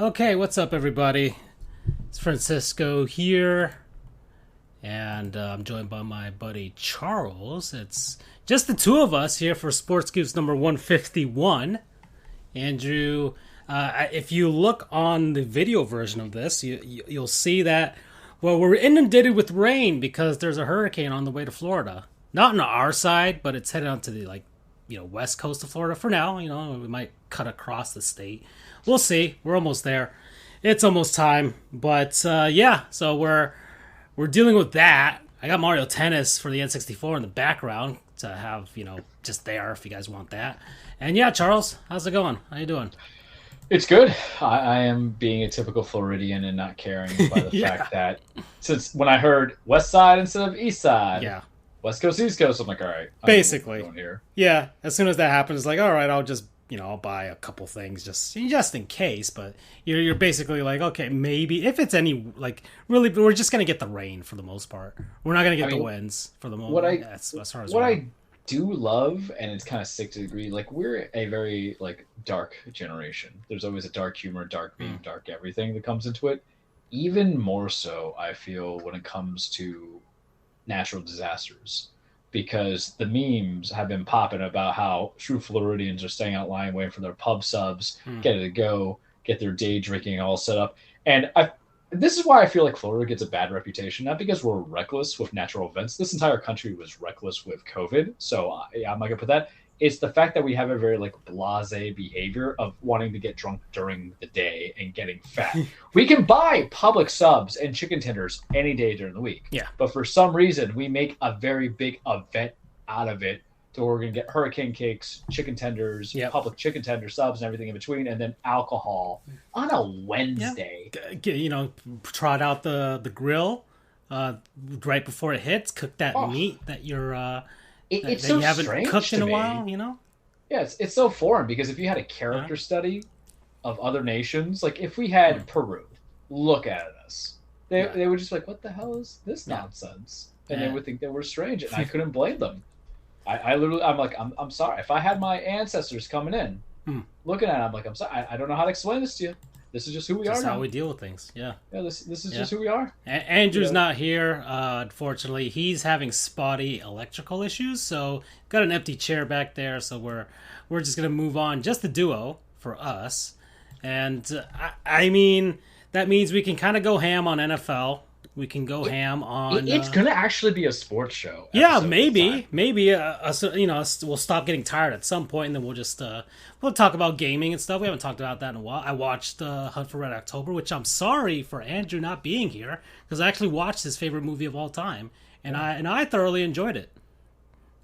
Okay, what's up, everybody? It's Francisco here, and I'm joined by my buddy Charles. It's just the two of us here for Sports Goofs number 151. Andrew, if you look on the video version of this, you'll see that, well, we're inundated with rain because there's a hurricane on the way to Florida. Not on our side, but it's headed onto the, west coast of Florida for now. We might cut across the state. We'll see. We're almost there. It's almost time. But, so we're dealing with that. I got Mario Tennis for the N64 in the background to have, just there if you guys want that. And yeah, Charles, how's it going? How you doing? It's good. I am being a typical Floridian and not caring by the fact that since when I heard West Side instead of East Side, West Coast, East Coast, I'm like, all right. Basically. Here. Yeah, as soon as that happens, it's like, all right, I'll just, I'll buy a couple things just in case. But you're basically like, okay, maybe if it's any, really, but we're just going to get the rain for the most part. We're not going to get the winds for the most part. I do love, and it's kind of sick to a degree, we're a very dark generation. There's always a dark humor, dark meme, dark everything that comes into it. Even more so, I feel, when it comes to natural disasters, because the memes have been popping about how true Floridians are staying out line waiting for their pub subs, get it to go, get their day drinking all set up. And this is why I feel like Florida gets a bad reputation, not because we're reckless with natural events. This entire country was reckless with COVID, so I'm not gonna put that. It's the fact that we have a very blasé behavior of wanting to get drunk during the day and getting fat. We can buy public subs and chicken tenders any day during the week. Yeah. But for some reason, we make a very big event out of it to where we're going to get hurricane cakes, chicken tenders, public chicken tender subs and everything in between, and then alcohol on a Wednesday. Trot out the grill right before it hits. Cook that meat that you're... It's so you haven't strange cooked in to a me. while, Yeah, it's so foreign because if you had a character study of other nations, if we had Peru, look at us. They would just be like, what the hell is this nonsense? And they would think they were strange, and I couldn't blame them. I'm sorry. If I had my ancestors coming in, looking at it, I'm like, I'm sorry. I don't know how to explain this to you. This is just who we are now. This is how we deal with things, Yeah, this is just who we are. Andrew's not here, unfortunately. He's having spotty electrical issues, so got an empty chair back there, so we're just going to move on. Just the duo for us. And, I mean, that means we can kind of go ham on NFL. We can go ham on... It's going to actually be a sports show. Yeah, maybe. Maybe, we'll stop getting tired at some point, and then we'll just... we'll talk about gaming and stuff. We haven't talked about that in a while. I watched Hunt for Red October, which I'm sorry for Andrew not being here, because I actually watched his favorite movie of all time, and I thoroughly enjoyed it.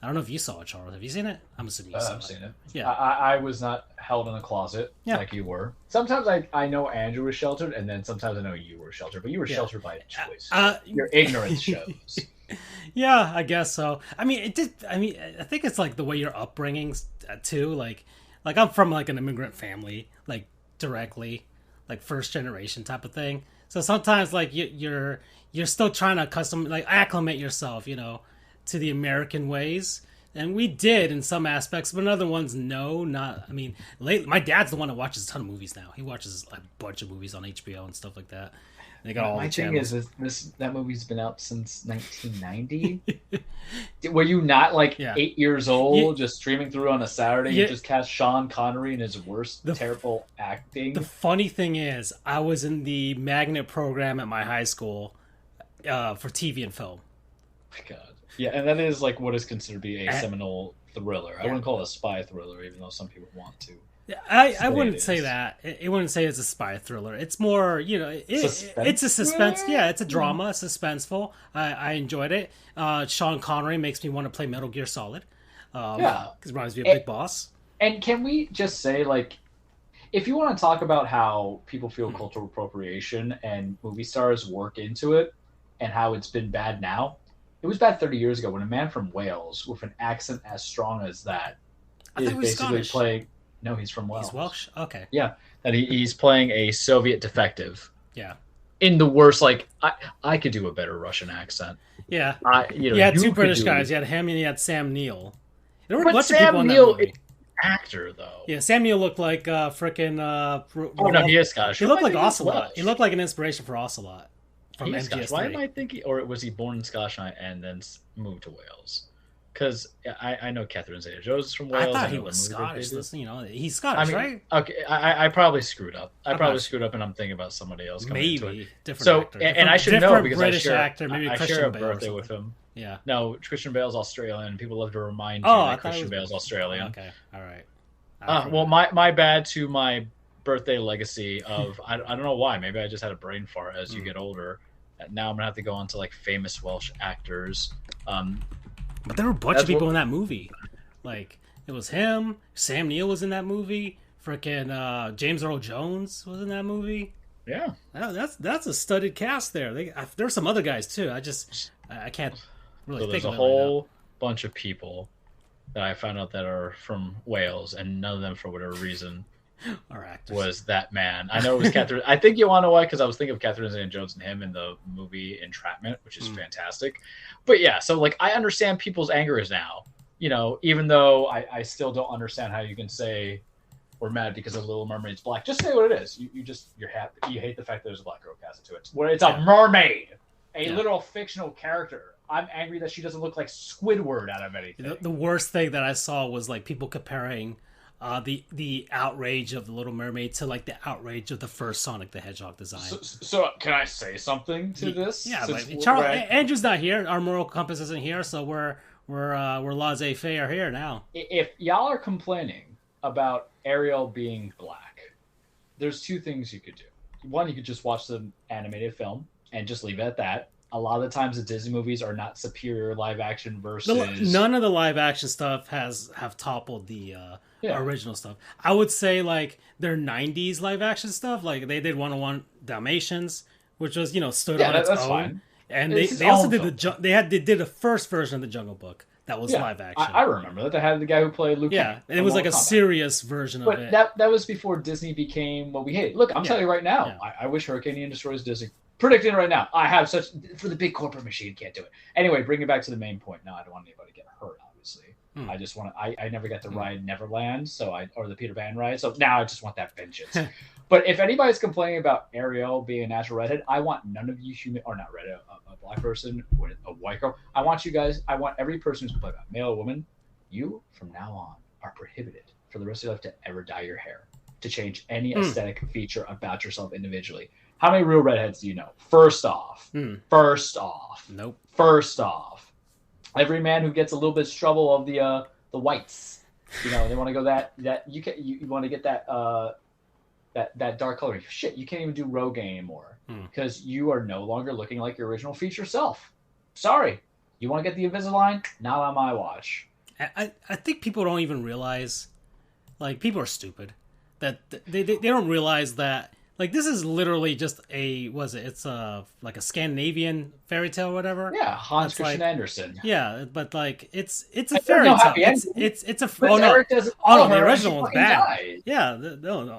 I don't know if you saw it, Charles. Have you seen it? I'm assuming you saw it. I've seen it. Yeah. I was not held in a closet like you were. Sometimes I know Andrew was sheltered, and then sometimes I know you were sheltered, but you were sheltered by choice. Your ignorance shows. Yeah, I guess so. I mean, I think it's the way your upbringing too. Like I'm from an immigrant family, directly, first generation type of thing. So sometimes you're still trying to acclimate yourself, to the American ways, and we did in some aspects, but in other ones, no, not. I mean, my dad's the one that watches a ton of movies now. He watches a bunch of movies on HBO and stuff like that. They got all the channels. My thing is, that movie's been out since 1990. Were you not 8 years old, just streaming through on a Saturday? You just cast Sean Connery in his worst, terrible acting. The funny thing is, I was in the magnet program at my high school for TV and film. Oh my God. Yeah, and that is what is considered to be a seminal thriller. I wouldn't call it a spy thriller, even though some people want to. I wouldn't say that. It wouldn't say it's a spy thriller. It's more, it's a suspense. Yeah, it's a drama, suspenseful. I enjoyed it. Sean Connery makes me want to play Metal Gear Solid. Because it reminds me of Big Boss. And can we just say, if you want to talk about how people feel cultural appropriation and movie stars work into it and how it's been bad now, it was bad 30 years ago when a man from Wales with an accent as strong as that is basically playing... No, he's from Wales. He's Welsh? Okay. Yeah, that he's playing a Soviet defective. Yeah. In the worst, I could do a better Russian accent. Yeah. You had two British guys. You had him and you had Sam Neill. There were a bunch of people in that movie. actor though. Yeah, Samuel looked like frickin' Oh no, he is Scottish. He looked like Ocelot. He looked like an inspiration for Ocelot from MGS3. Why am I thinking, or was he born in Scotland and then moved to Wales? Because I know Catherine Zeta-Jones is from Wales. I thought he was Scottish. Listen, he's Scottish, right? Okay, I probably screwed up. Screwed up, and I'm thinking about somebody else. Maybe different. So, actor. And I should know because British I share, actor, maybe I Christian share a Bale birthday with him. Yeah. No, Christian Bale's Australian. People love to remind you that Christian Bale's Australian. Okay, all right. Well, my bad to my birthday legacy of I don't know why. Maybe I just had a brain fart as you get older. Now I'm gonna have to go on to like famous Welsh actors. But there were a bunch of people in that movie. Like, it was him. Sam Neill was in that movie. Frickin' James Earl Jones was in that movie. Yeah. That's a studded cast there. There's some other guys, too. I can't really think of them. There's a whole bunch of people that I found out that are from Wales, and none of them, for whatever reason, are actors. Was that man. I know it was Catherine. I think you want to know why, because I was thinking of Catherine Zeta-Jones and him in the movie Entrapment, which is fantastic. But yeah, so like I understand people's anger is now, even though I still don't understand how you can say we're mad because the Little Mermaid's black. Just say what it is. You're happy. You hate the fact that there's a black girl cast into it. Where it's a mermaid, a literal fictional character. I'm angry that she doesn't look like Squidward out of anything. The worst thing that I saw was like people comparing the outrage of the Little Mermaid to like the outrage of the first Sonic the Hedgehog design. So can I say something to this? Yeah, but Andrew's not here. Our moral compass isn't here, so we're laissez-faire here now. If y'all are complaining about Ariel being black, there's two things you could do. One, you could just watch the animated film and just leave it at that. A lot of the times the Disney movies are not superior live action versus... None of the live action stuff have toppled the original stuff. I would say like their 90s live action stuff, like they did 101 Dalmatians, which was, stood on its own. Fine. And they also did they did the first version of the Jungle Book that was live action. I remember that. They had the guy who played Luke. Yeah, and it was like a serious version of it. But that was before Disney became what we hate. Look, I'm telling you right now, I wish Hurricane Ian destroys Disney. Predicting right now, I have such for the big corporate machine can't do it. Anyway, bring it back to the main point. No, I don't want anybody to get hurt. Obviously, I just want to. I never got to ride Neverland, or the Peter Pan ride. So now I just want that vengeance. But if anybody's complaining about Ariel being a natural redhead, I want none of you human or not redhead, a black person or a white girl. I want you guys. I want every person who's complaining about male or woman. You from now on are prohibited for the rest of your life to ever dye your hair, to change any aesthetic feature about yourself individually. How many real redheads do you know? First off, nope. First off, every man who gets a little bit of trouble of the whites, they want to go that you want to get that dark color. Shit, you can't even do Rogaine anymore because you are no longer looking like your original feature self. Sorry, you want to get the Invisalign? Not on my watch. I think people don't even realize, like people are stupid, that they don't realize that. Like, this is literally just it's like a Scandinavian fairy tale or whatever. Yeah, Hans Christian Andersen. Yeah, but like, it's a fairy tale. It's a... the original one's bad. Died. Yeah,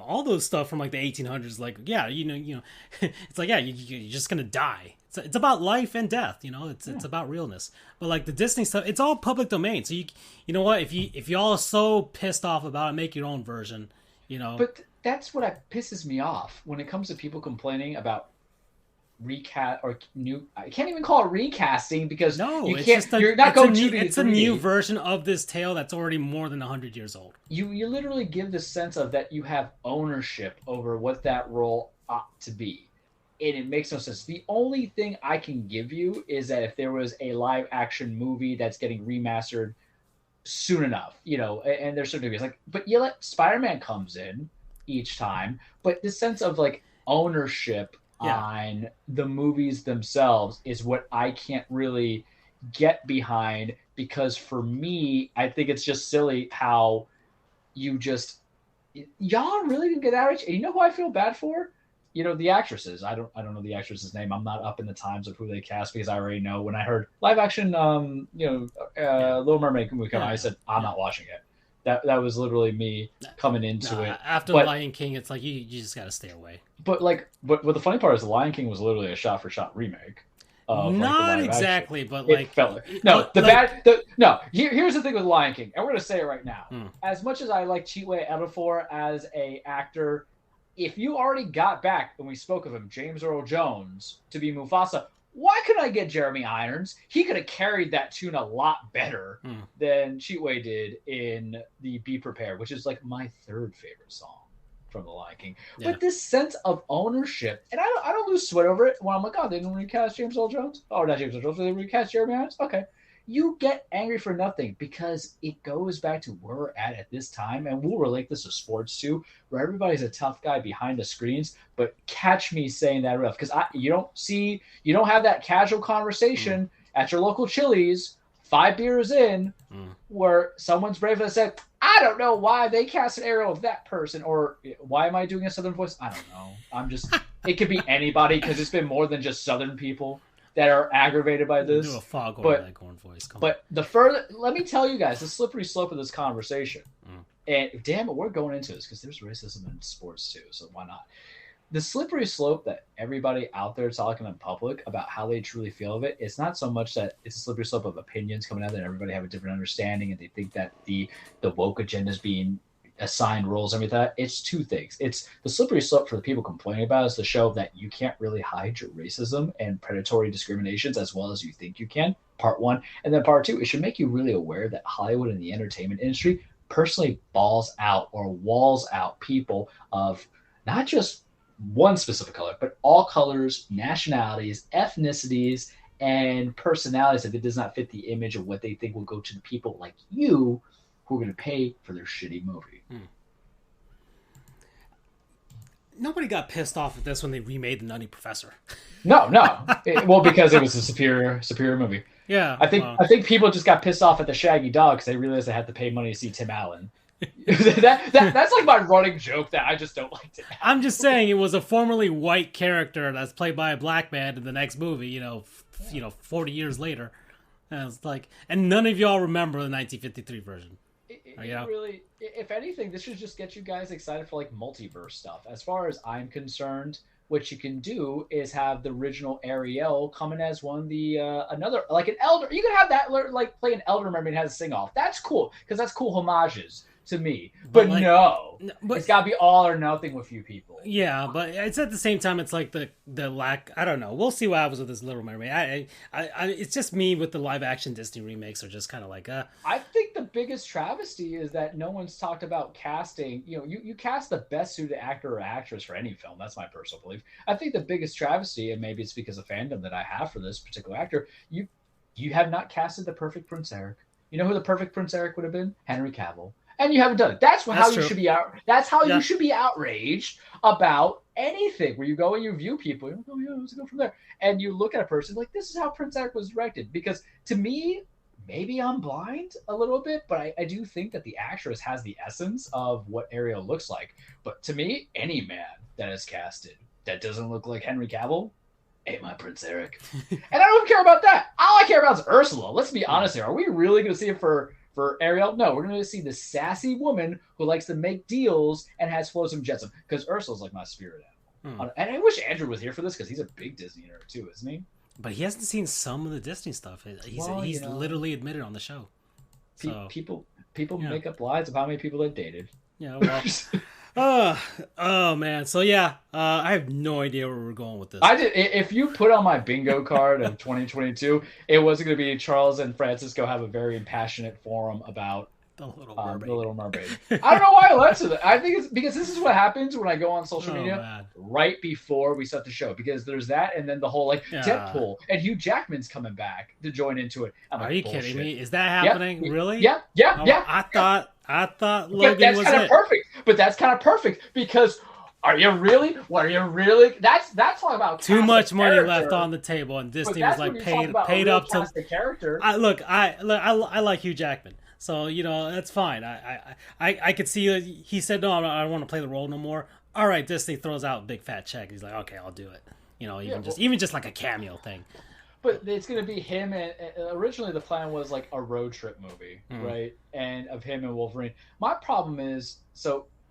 all those stuff from like the 1800s, like, yeah, it's like, yeah, you're just gonna die. It's about life and death, it's about realness. But like the Disney stuff, it's all public domain. So you know what, if y'all are so pissed off about it, make your own version, But that's what pisses me off when it comes to people complaining about recast or new. I can't even call it recasting because it's a new version of this tale that's already more than 100 years old. You literally give the sense of that you have ownership over what that role ought to be, and it makes no sense. The only thing I can give you is that if there was a live action movie that's getting remastered soon enough, and there's certain degrees but you let Spider-Man comes in each time, but the sense of like ownership on the movies themselves is what I can't really get behind, because for me, I think it's just silly how y'all really didn't get outraged. And you know who I feel bad for? The actresses. I don't know the actress's name. I'm not up in the times of who they cast because I already know. When I heard live action Little Mermaid movie come out, I said I'm not watching it. That was literally me coming into it. After Lion King, it's like you just got to stay away. But the funny part is, The Lion King was literally a shot-for-shot remake of like the Not live exactly, action. but It like felt here's the thing with Lion King, and we're gonna say it right now. As much as I like Chiwetel Ejiofor as a actor, if you already got back, when we spoke of him, James Earl Jones to be Mufasa, why couldn't I get Jeremy Irons? He could have carried that tune a lot better than Chiwetel did in the Be Prepared, which is like my third favorite song from The Lion King. Yeah. But this sense of ownership, and I don't lose sweat over it when I'm like, oh, they didn't recast James Earl Jones? Oh, not James Earl Jones, they recast Jeremy Irons? Okay. You get angry for nothing because it goes back to where we're at this time, and we'll relate this to sports too, where everybody's a tough guy behind the screens. But catch me saying that enough, because you don't have that casual conversation at your local Chili's 5 beers in where someone's brave and said, I don't know why they cast an Ariel of that person, or why am I doing a Southern voice? I don't know. I'm just. It could be anybody because it's been more than just Southern people that are aggravated by this. Do a foghorn leghorn voice. But the further, let me tell you guys, the slippery slope of this conversation, and damn it, we're going into this because there's racism in sports too, so why not? The slippery slope that everybody out there talking in public about how they truly feel of it, it's not so much that it's a slippery slope of opinions coming out that everybody have a different understanding and they think that the woke agenda is being assigned roles and everything. It's two things. It's the slippery slope for the people complaining about is to show that you can't really hide your racism and predatory discriminations as well as you think you can, part one. And then part two, it should make you really aware that Hollywood and the entertainment industry personally walls out people of not just one specific color, but all colors, nationalities, ethnicities, and personalities if it does not fit the image of what they think will go to the people like you who are going to pay for their shitty movie. Nobody got pissed off at this when they remade The Nutty Professor. No. Well, because it was a superior movie. Yeah. I think people just got pissed off at the Shaggy Dog because they realized they had to pay money to see Tim Allen. That's like my running joke that I just don't like to have. I'm just saying it was a formerly white character that's played by a black man in the next movie, 40 years later. And it's like, and none of y'all remember the 1953 version. Really, if anything, this should just get you guys excited for like multiverse stuff. As far as I'm concerned, what you can do is have the original Ariel come in as one of the another, like an elder. You can have that like play an elder member and has a sing off. That's cool because that's cool homages to me. But it's got to be all or nothing with you people. Yeah, but it's at the same time, it's like the lack. I don't know. We'll see what happens with this Little Mermaid. It's just me with the live action Disney remakes are just kind of like. I think the biggest travesty is that no one's talked about casting. You cast the best suited actor or actress for any film. That's my personal belief. I think the biggest travesty, and maybe it's because of fandom that I have for this particular actor, you have not casted the perfect Prince Eric. You know who the perfect Prince Eric would have been? Henry Cavill. And you haven't done it. That's how you should be out. That's how you should be outraged about anything. Where you go and you view people. You're like, let's go from there. And you look at a person like, this is how Prince Eric was directed. Because to me, maybe I'm blind a little bit, but I do think that the actress has the essence of what Ariel looks like. But to me, any man that is casted that doesn't look like Henry Cavill ain't my Prince Eric. And I don't care about that. All I care about is Ursula. Let's be honest here. Are we really going to see it for Ariel? No, we're going to see the sassy woman who likes to make deals and has flows from Jetsam. Because Ursula's like my spirit animal. And I wish Andrew was here for this because he's a big Disney nerd too, isn't he? But he hasn't seen some of the Disney stuff. He's literally admitted on the show. So, people make up lies of how many people they've dated. Yeah, well. Oh man. So yeah, I have no idea where we're going with this. I did. If you put on my bingo card of 2022, it was going to be Charles and Francisco have a very passionate forum about the Little Mermaid. I don't know why I led to that. I think it's because this is what happens when I go on social media right before we start the show. Because there's that, and then the whole Deadpool and Hugh Jackman's coming back to join into it. Are you kidding me? Is that happening? Yeah. Really? Yeah. I thought Logan was kind of perfect. But that's kind of perfect because are you really? That's all about too much money left on the table, and Disney was like paid up to the character. I like Hugh Jackman, so that's fine. I could see he said no, I don't want to play the role no more. All right, Disney throws out a big fat check. He's like, okay, I'll do it. Even just like a cameo thing. But it's going to be him, and originally the plan was like a road trip movie, right? And of him and Wolverine. My problem is,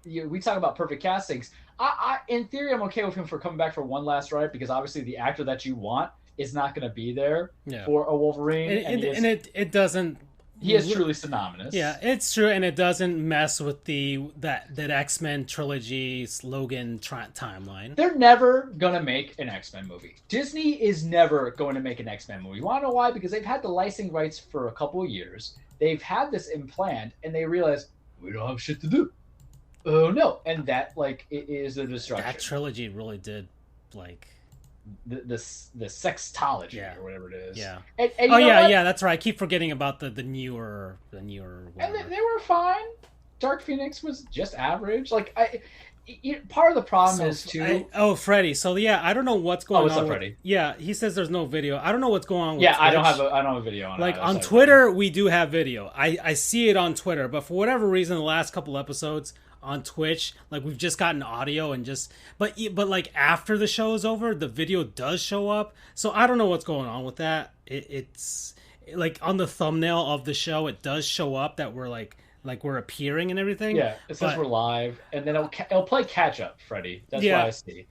we talk about perfect castings. I in theory, I'm okay with him for coming back for one last ride because obviously the actor that you want is not going to be there Yeah. for a Wolverine. And it doesn't. He is truly synonymous. Yeah, it's true, and it doesn't mess with that X-Men trilogy Logan timeline. They're never gonna make an X-Men movie. Disney is never going to make an X-Men movie. You want to know why? Because they've had the licensing rights for a couple of years. They've had this implant, and they realize we don't have shit to do. Oh no! And that it is a destruction. That trilogy really did the sextology or whatever it is. Yeah. And yeah, that's right. I keep forgetting about the newer. And they were fine. Dark Phoenix was just average. Part of the problem is too. Freddie. So yeah, I don't know what's going on. What's up, Freddie? Yeah, he says there's no video. I don't know what's going on. With Twitch. I don't have a video on. On Twitter, we do have video. I see it on Twitter, but for whatever reason, the last couple episodes on Twitch, we've just gotten audio and but after the show is over, the video does show up. So I don't know what's going on with that. It's on the thumbnail of the show, it does show up that we're we're appearing and everything. Yeah, it says we're live, and then it'll play catch up, Freddie. That's what I see.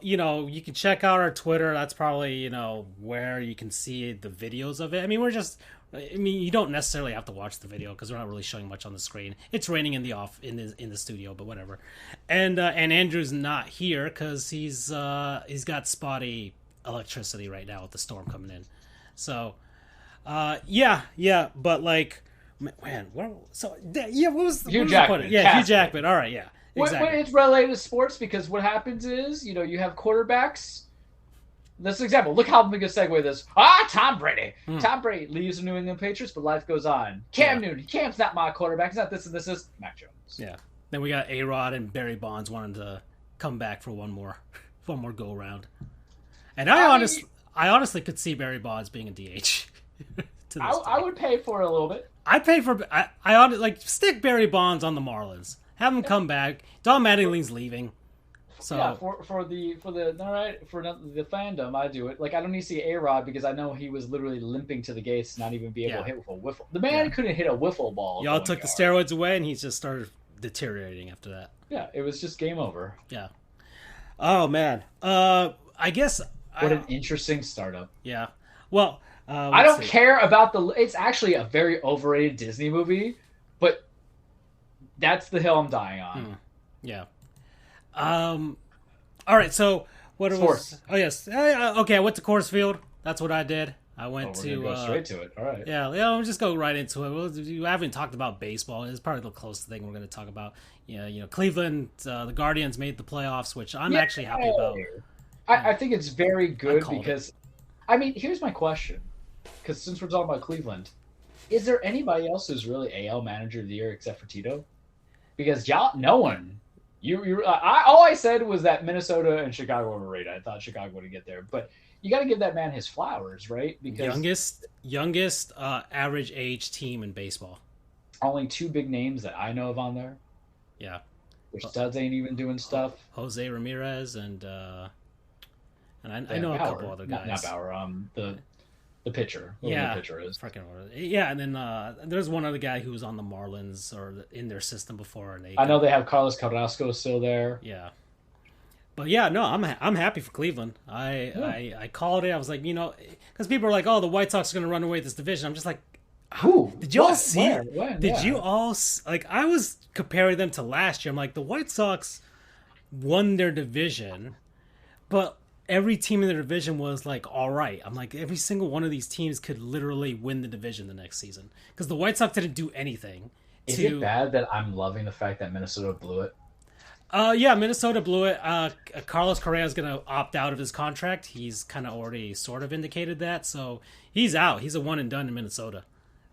You can check out our Twitter. That's probably where you can see the videos of it. I mean, you don't necessarily have to watch the video because we're not really showing much on the screen. It's raining in the studio, but whatever. And Andrew's not here because he's got spotty electricity right now with the storm coming in. So, but man, what was Hugh Jackman? Yeah, Hugh Jackman. All right, yeah, exactly. It's related to sports because what happens is you have quarterbacks. This example. Look how big a segue this. Tom Brady. Tom Brady leaves the New England Patriots, but life goes on. Cam Newton. Cam's not my quarterback. He's not this and this is Mac Jones. Yeah. Then we got A-Rod and Barry Bonds wanting to come back for one more go around. And I honestly could see Barry Bonds being a DH. I would pay for it a little bit. I'd pay for. I stick Barry Bonds on the Marlins. Have him come back. Don Mattingly's leaving. So yeah, for the fandom, I do it. I don't need to see A-Rod because I know he was literally limping to the gates, not even be able to hit with a wiffle. The man couldn't hit a wiffle ball. Y'all took the steroids away, and he just started deteriorating after that. Yeah, it was just game over. Yeah. Oh man. I guess. What an interesting startup. Yeah. Well. I don't care about it's actually a very overrated Disney movie, but that's the hill I'm dying on. Yeah. All right. So what Sports. Oh yes. Okay. I went to Coors Field. That's what I did. I went to go straight to it. All right. Yeah. We'll just go right into it. We haven't talked about baseball. It's probably the closest thing we're going to talk about. Yeah. Cleveland, the Guardians made the playoffs, which I'm actually happy about. I think it's very good because, here's my question. Because since we're talking about Cleveland, is there anybody else who's really AL Manager of the Year except for Tito? Because no one. All I said was that Minnesota and Chicago were overrated. I thought Chicago would get there, but you got to give that man his flowers, right? Because youngest average age team in baseball. Only two big names that I know of on there. Yeah, their studs ain't even doing stuff. Jose Ramirez and I know Bauer. A couple other guys. Not Bauer. The pitcher. The pitcher is. Yeah, and then there's one other guy who was on the Marlins or in their system before. And I know they have Carlos Carrasco still there. Yeah. But yeah, no, I'm happy for Cleveland. I called it. I was like, because people are like, oh, the White Sox are going to run away with this division. I'm just like, who? Did you all see? When? Did you all I was comparing them to last year. I'm like, the White Sox won their division, but every team in the division was all right. I'm like, every single one of these teams could literally win the division the next season because the White Sox didn't do anything. Is it bad that I'm loving the fact that Minnesota blew it? Yeah, Minnesota blew it. Carlos Correa is going to opt out of his contract. He's kind of already sort of indicated that, so he's out. He's a one and done in Minnesota.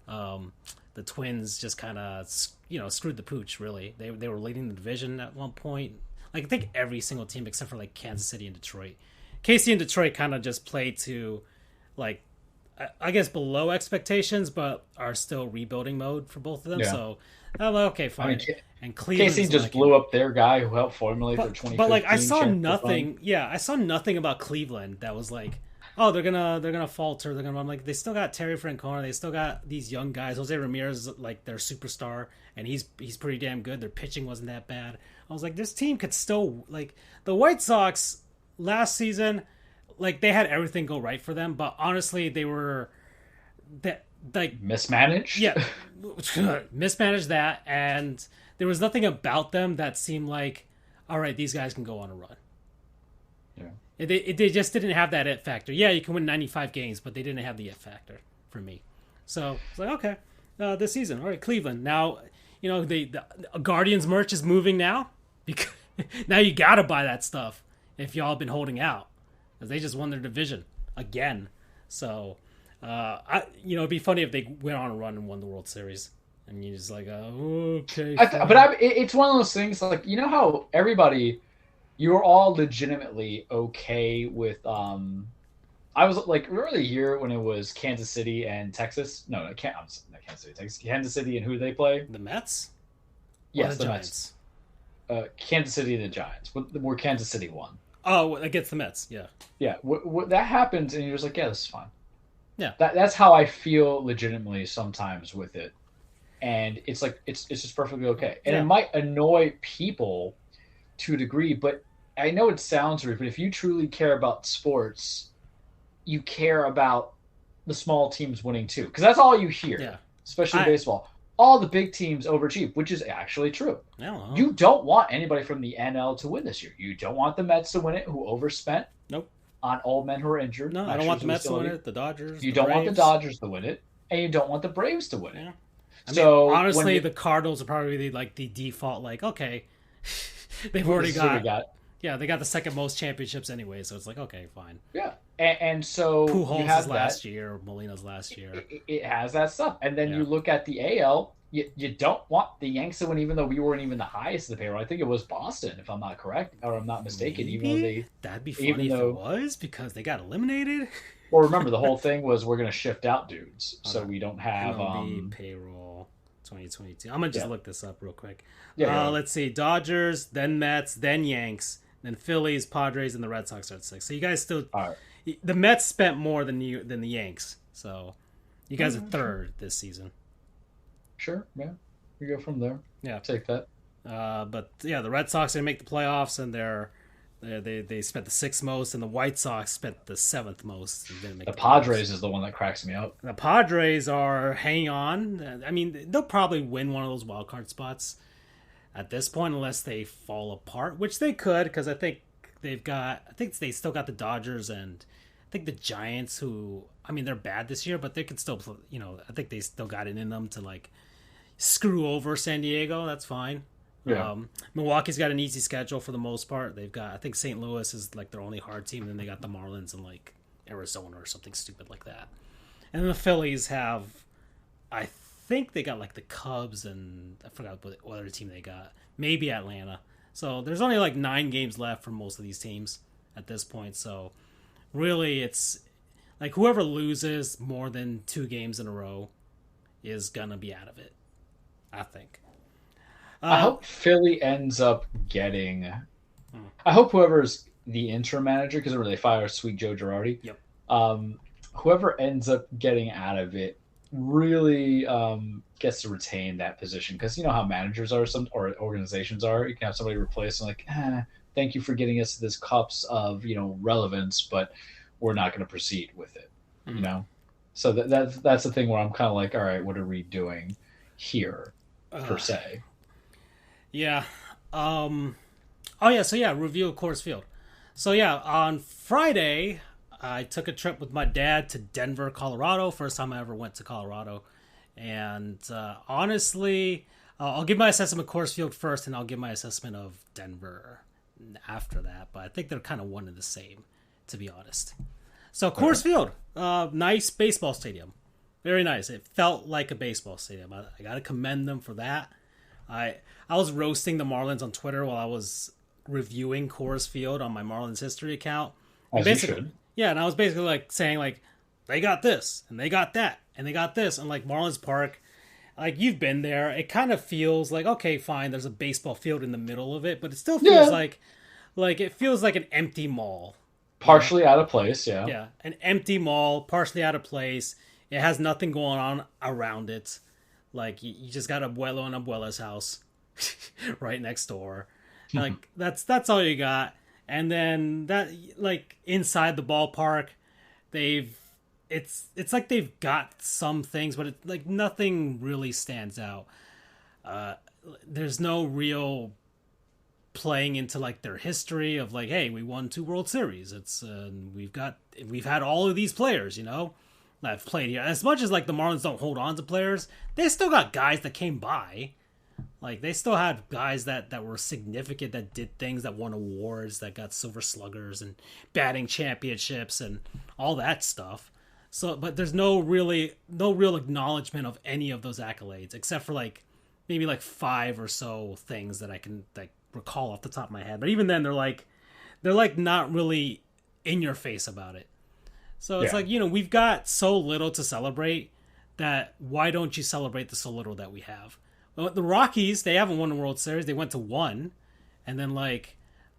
The Twins just kind of screwed the pooch. Really, they were leading the division at one point. I think every single team except for Kansas City and Detroit. KC and Detroit kind of just play to, I guess below expectations, but are still rebuilding mode for both of them. Yeah. So I'm like, okay, fine. And Cleveland KC just blew up their guy who helped formulate their 2015. But I saw nothing. Yeah, I saw nothing about Cleveland that was oh, they're gonna falter. I'm like, they still got Terry Francona. They still got these young guys. Jose Ramirez is their superstar, and he's pretty damn good. Their pitching wasn't that bad. I was like, this team could still the White Sox. Last season, like they had everything go right for them, but honestly, they were that like mismanaged. Yeah, mismanaged that, and there was nothing about them that seemed like, all right, these guys can go on a run. Yeah, they just didn't have that it factor. Yeah, you can win 95 games, but they didn't have the it factor for me. So it's like, okay, this season, all right, Cleveland. Now, you know, the Guardians merch is moving now because now you gotta buy that stuff if y'all been holding out because they just won their division again. So, it'd be funny if they went on a run and won the World Series. And you're just like, okay. It's one of those things, like, you know how everybody, you were all legitimately okay with, I was like, remember the year when it was Kansas City and Texas? No, not Kansas City, Texas. Kansas City, and who did they play? The Mets? Yes, the Giants. Mets. Kansas City and the Giants, where Kansas City won. Oh, against the Mets, yeah. Yeah, that happens, and you're just like, yeah, this is fine. Yeah. That's how I feel legitimately sometimes with it. And it's like it's just perfectly okay. And It might annoy people to a degree, but I know it sounds rude, but if you truly care about sports, you care about the small teams winning too. Because that's all you hear. Yeah. Especially baseball. All the big teams overachieve, which is actually true. You don't want anybody from the NL to win this year. You don't want the Mets to win it, who overspent. Nope. On old men who are injured. No, I don't want the Mets to win it. The Dodgers. You don't want the Dodgers to win it, and you don't want the Braves to win it. Yeah. I mean, honestly, the Cardinals are probably like the default. Like, okay, they've already got. Yeah, they got the second most championships anyway, so it's like, okay, fine. Yeah, and so Pujols' last year, Molina's last year. It has that stuff, and then you look at the AL. You don't want the Yanks to win, even though we weren't even the highest of the payroll. I think it was Boston, if I'm not correct, or I'm not mistaken. Maybe? Even though that'd be funny if it was, because they got eliminated. Well, remember the whole thing was we're going to shift out dudes, so we don't have payroll 2022. I'm gonna just look this up real quick. Let's see: Dodgers, then Mets, then Yanks, then Phillies, Padres, and the Red Sox are at 6. So you guys still, the Mets spent more than the Yanks, so you guys are third this season. Sure, yeah, we go from there. Yeah, take that. But yeah, the Red Sox didn't make the playoffs, and they spent the 6th most, and the White Sox spent the 7th most. And didn't make the Padres is the one that cracks me up. The Padres are hanging on. I mean, they'll probably win one of those wild card spots at this point, unless they fall apart, which they could, because I think they still got the Dodgers and I think the Giants, who, I mean, they're bad this year, but they could still, I think they still got it in them to like screw over San Diego. That's fine. Yeah. Milwaukee's got an easy schedule for the most part. They've got, I think St. Louis is like their only hard team, and then they got the Marlins and like Arizona or something stupid like that. And then the Phillies have, I think they got like the Cubs, and I forgot what other team they got. Maybe Atlanta. So there's only like 9 games left for most of these teams at this point. So really, it's like whoever loses more than 2 games in a row is gonna be out of it, I think. I hope Philly ends up getting. I hope whoever's the interim manager, because remember they fire Sweet Joe Girardi. Yep. Whoever ends up getting out of it really gets to retain that position, because you know how managers are, or organizations are. You can have somebody replace and like, thank you for getting us this cups of relevance, but we're not going to proceed with it. So that's the thing where I'm kind of like, all right, what are we doing here per se? Yeah. So review of Coors Field. So yeah, on Friday, I took a trip with my dad to Denver, Colorado. First time I ever went to Colorado. And honestly, I'll give my assessment of Coors Field first, and I'll give my assessment of Denver after that. But I think they're kind of one and the same, to be honest. So Coors Field, nice baseball stadium. Very nice. It felt like a baseball stadium. I got to commend them for that. I was roasting the Marlins on Twitter while I was reviewing Coors Field on my Marlins history account. As you should. Yeah, and I was basically like saying like, they got this and they got that and they got this, and like Marlins Park, like you've been there, it kind of feels like, okay, fine, there's a baseball field in the middle of it, but it still feels like it feels like an empty mall. Partially out of place, yeah. Yeah, an empty mall, partially out of place. It has nothing going on around it. Like, you just got Abuelo and Abuela's house right next door. Like, that's all you got. And then that, like, inside the ballpark, they've it's like they've got some things, but it's like nothing really stands out. There's no real playing into like their history of like, hey, we won 2 World Series. It's we've had all of these players, that have played here. As much as like the Marlins don't hold on to players, they still got guys that came by. Like they still had guys that were significant, that did things, that won awards, that got Silver Sluggers and batting championships and all that stuff. So, but there's no real acknowledgement of any of those accolades, except for like maybe like 5 or so things that I can like recall off the top of my head. But even then, they're like not really in your face about it. So it's like, we've got so little to celebrate that why don't you celebrate the so little that we have? Well, the Rockies, they haven't won a World Series. They went to 1, and then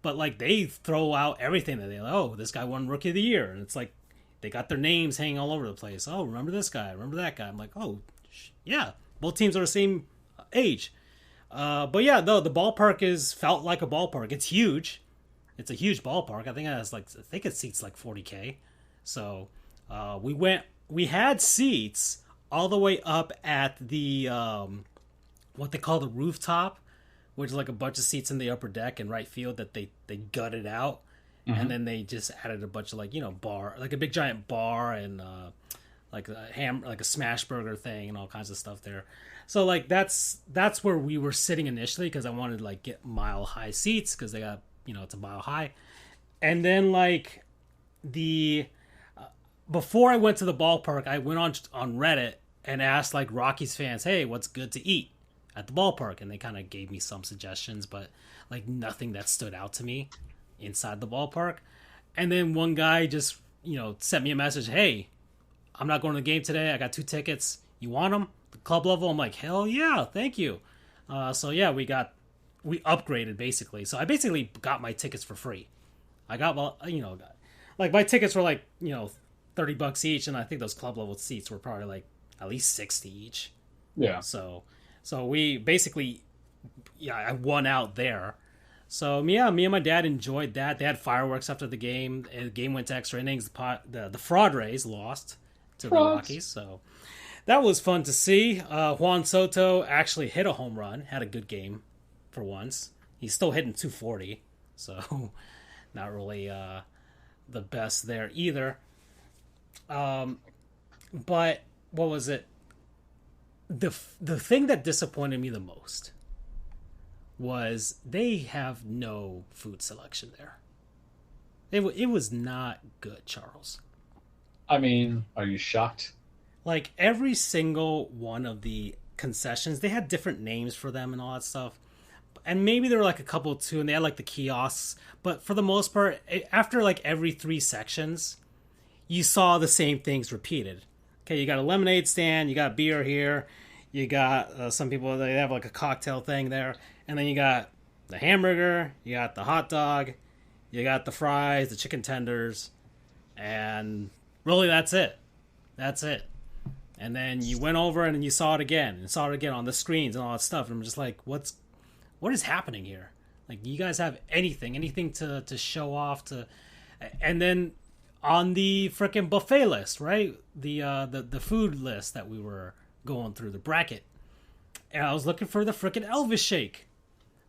but they throw out everything that this guy won Rookie of the Year, and it's like they got their names hanging all over the place. Oh, remember this guy? Remember that guy? I'm like, oh, yeah, both teams are the same age. But yeah, though the ballpark felt like a ballpark. It's huge. It's a huge ballpark. I think it seats like 40K. So we had seats all the way up at the what they call the rooftop, which is like a bunch of seats in the upper deck and right field that they gutted out. Mm-hmm. And then they just added a bunch of bar, like a big giant bar and like a smash burger thing and all kinds of stuff there. So like that's where we were sitting initially, because I wanted to like get mile high seats because they got it's a mile high. And then like before I went to the ballpark, I went on Reddit and asked like Rockies fans, hey, what's good to eat at the ballpark? And they kind of gave me some suggestions, but like nothing that stood out to me inside the ballpark. And then one guy just sent me a message, hey, I'm not going to the game today, I got 2 tickets, you want them, the club level? I'm like, hell yeah, thank you. So yeah, we upgraded basically. So I basically got my tickets for free. I got like my tickets were like $30 each, and I think those club level seats were probably like at least 60 each. Yeah. So we basically, I won out there. So yeah, me and my dad enjoyed that. They had fireworks after the game. The game went to extra innings. The Fraud Rays lost to the Rockies, so that was fun to see. Juan Soto actually hit a home run. Had a good game for once. He's still hitting 240, so not really the best there either. But what was it? The thing that disappointed me the most was they have no food selection there. It was not good, Charles. I mean, are you shocked? Like every single one of the concessions, they had different names for them and all that stuff. And maybe there were like a couple too, and they had like the kiosks. But for the most part, after like every 3 sections, you saw the same things repeated. Okay, you got a lemonade stand, you got beer here, you got some people, they have like a cocktail thing there, and then you got the hamburger, you got the hot dog, you got the fries, the chicken tenders, and really that's it. That's it. And then you went over and you saw it again on the screens and all that stuff, and I'm just like, what is happening here? Like, do you guys have anything to show off to? And then on the frickin' buffet list, right? The food list that we were going through, the bracket, and I was looking for the frickin' Elvis shake.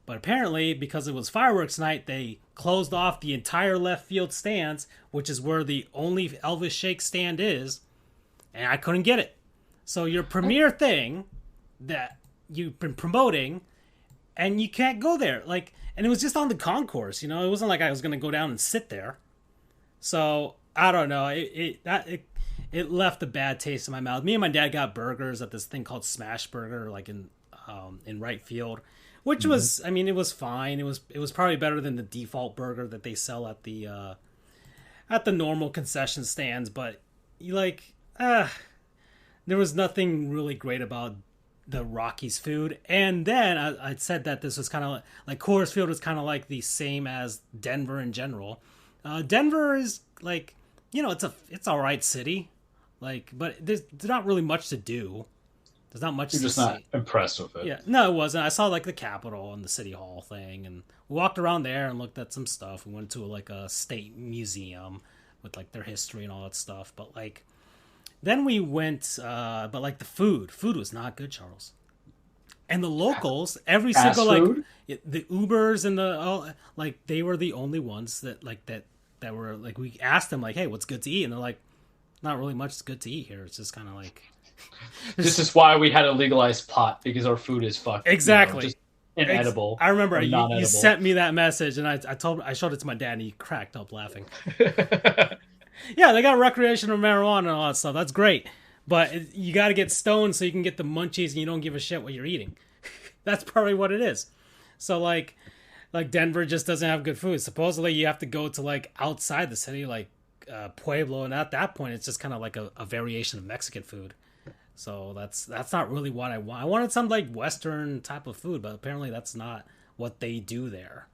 But apparently, because it was fireworks night, they closed off the entire left field stands, which is where the only Elvis shake stand is, and I couldn't get it. So your premier thing that you've been promoting, and you can't go there. Like, and it was just on the concourse, it wasn't like I was going to go down and sit there. So I don't know. It left a bad taste in my mouth. Me and my dad got burgers at this thing called Smash Burger, like in right field, which was, I mean, it was fine. It was probably better than the default burger that they sell at the normal concession stands. But there was nothing really great about the Rockies food. And then I said that this was kind of like Coors Field was kind of like the same as Denver in general. Denver is like, it's all right city, like, but there's not really much to do. There's not much You're to just see. not impressed with it. Yeah, no, it wasn't. I saw like the Capitol and the City Hall thing, and we walked around there and looked at some stuff. We went to like a state museum with like their history and all that stuff. But like, then we went, but like the food was not good, Charles. And the locals, every Fast single food? like the Ubers and the like, they were the only ones that like that were like, we asked them like, hey, what's good to eat, and they're like, not really much good to eat here. It's just kind of like. This is why we had to legalize pot, because our food is fucked. Exactly. Just inedible. I remember you sent me that message, and I showed it to my dad, and he cracked up laughing. Yeah, they got recreational marijuana and all that stuff. That's great, but you got to get stoned so you can get the munchies, and you don't give a shit what you're eating. That's probably what it is. So like Denver just doesn't have good food. Supposedly you have to go to like outside the city, like Pueblo, and at that point it's just kind of like a variation of Mexican food. So that's not really what I want. I wanted some like Western type of food, but apparently that's not what they do there.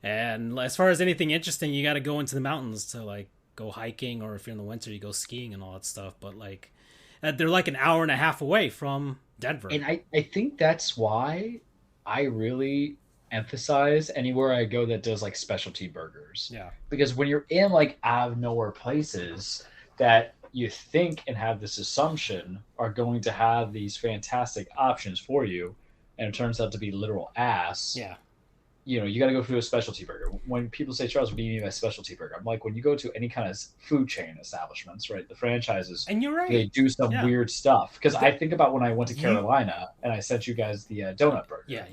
And as far as anything interesting, you got to go into the mountains to like go hiking, or if you're in the winter, you go skiing and all that stuff. But like, they're like an hour and a half away from Denver. And I think that's why I really emphasize anywhere I go that does like specialty burgers. Yeah. Because when you're in like out of nowhere places that you think and have this assumption are going to have these fantastic options for you, and it turns out to be literal ass. Yeah. You know, you got to go through a specialty burger. When people say, Charles, what do you mean by specialty burger? I'm like, when you go to any kind of food chain establishments, right? The franchises, and you're right, they do some weird stuff. Because I think about when I went to Carolina and I sent you guys the donut burger. Yeah.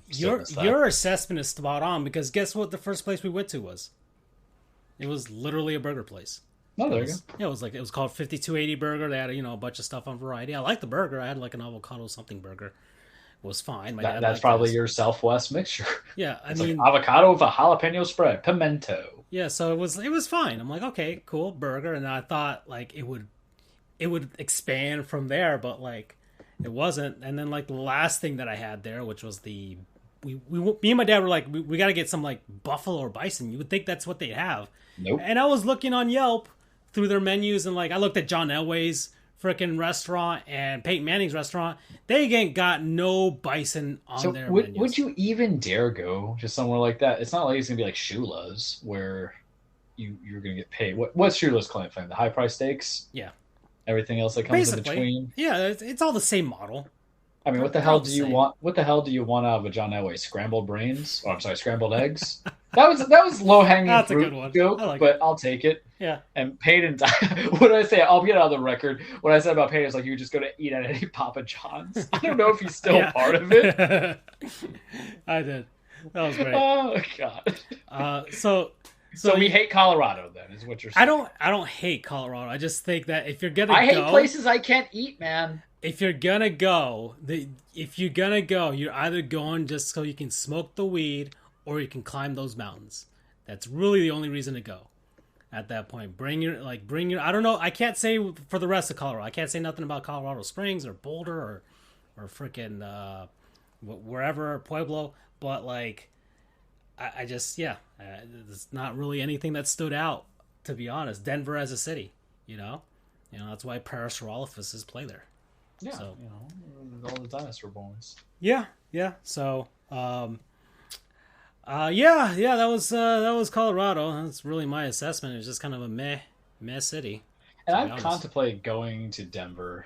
Your assessment is spot on, because guess what? The first place we went to was. It was literally a burger place. Oh, there you go. Yeah, it was called 5280 Burger. They had a bunch of stuff on variety. I liked the burger. I had like an avocado something burger. It was fine. That's probably your Southwest mixture. Yeah, I mean, like avocado with a jalapeno spread, pimento. Yeah, so it was fine. I'm like, okay, cool burger, and I thought like it would expand from there, but like it wasn't. And then like the last thing that I had there, which was me and my dad were like, we got to get some like buffalo or bison. You would think that's what they have. Nope. And I was looking on Yelp through their menus, and like I looked at John Elway's freaking restaurant and Peyton Manning's restaurant. They ain't got no bison on their menus. Would you even dare go to somewhere like that? It's not like it's gonna be like Shula's where you're gonna get paid. What's Shula's claim to fame? The high price steaks? Yeah. Everything else that comes in between? Yeah, it's all the same model. I mean, what the hell do you want? What the hell do you want out of a John Elway? Scrambled brains? Oh, I'm sorry, scrambled eggs. That was low hanging fruit. That's a good one. Joke, but I'll take it. Yeah. And Peyton, what did I say? I'll get out of the record. What I said about Peyton is like you would just go to eat at any Papa John's. I don't know if he's still part of it. I did. That was great. Oh God. So we hate Colorado then, is what you're saying. I don't hate Colorado. I just think that if you're gonna hate places I can't eat, man. If you're gonna go, you're either going just so you can smoke the weed or you can climb those mountains. That's really the only reason to go. At that point, bring your. I don't know. I can't say for the rest of Colorado. I can't say nothing about Colorado Springs or Boulder or freaking wherever, Pueblo. But like, I just there's not really anything that stood out, to be honest. Denver as a city, that's why Parasaurolophus play there. Yeah, so, all the dinosaur bones. Yeah. So, that was Colorado. That's really my assessment. It was just kind of a meh city. And I've contemplated going to Denver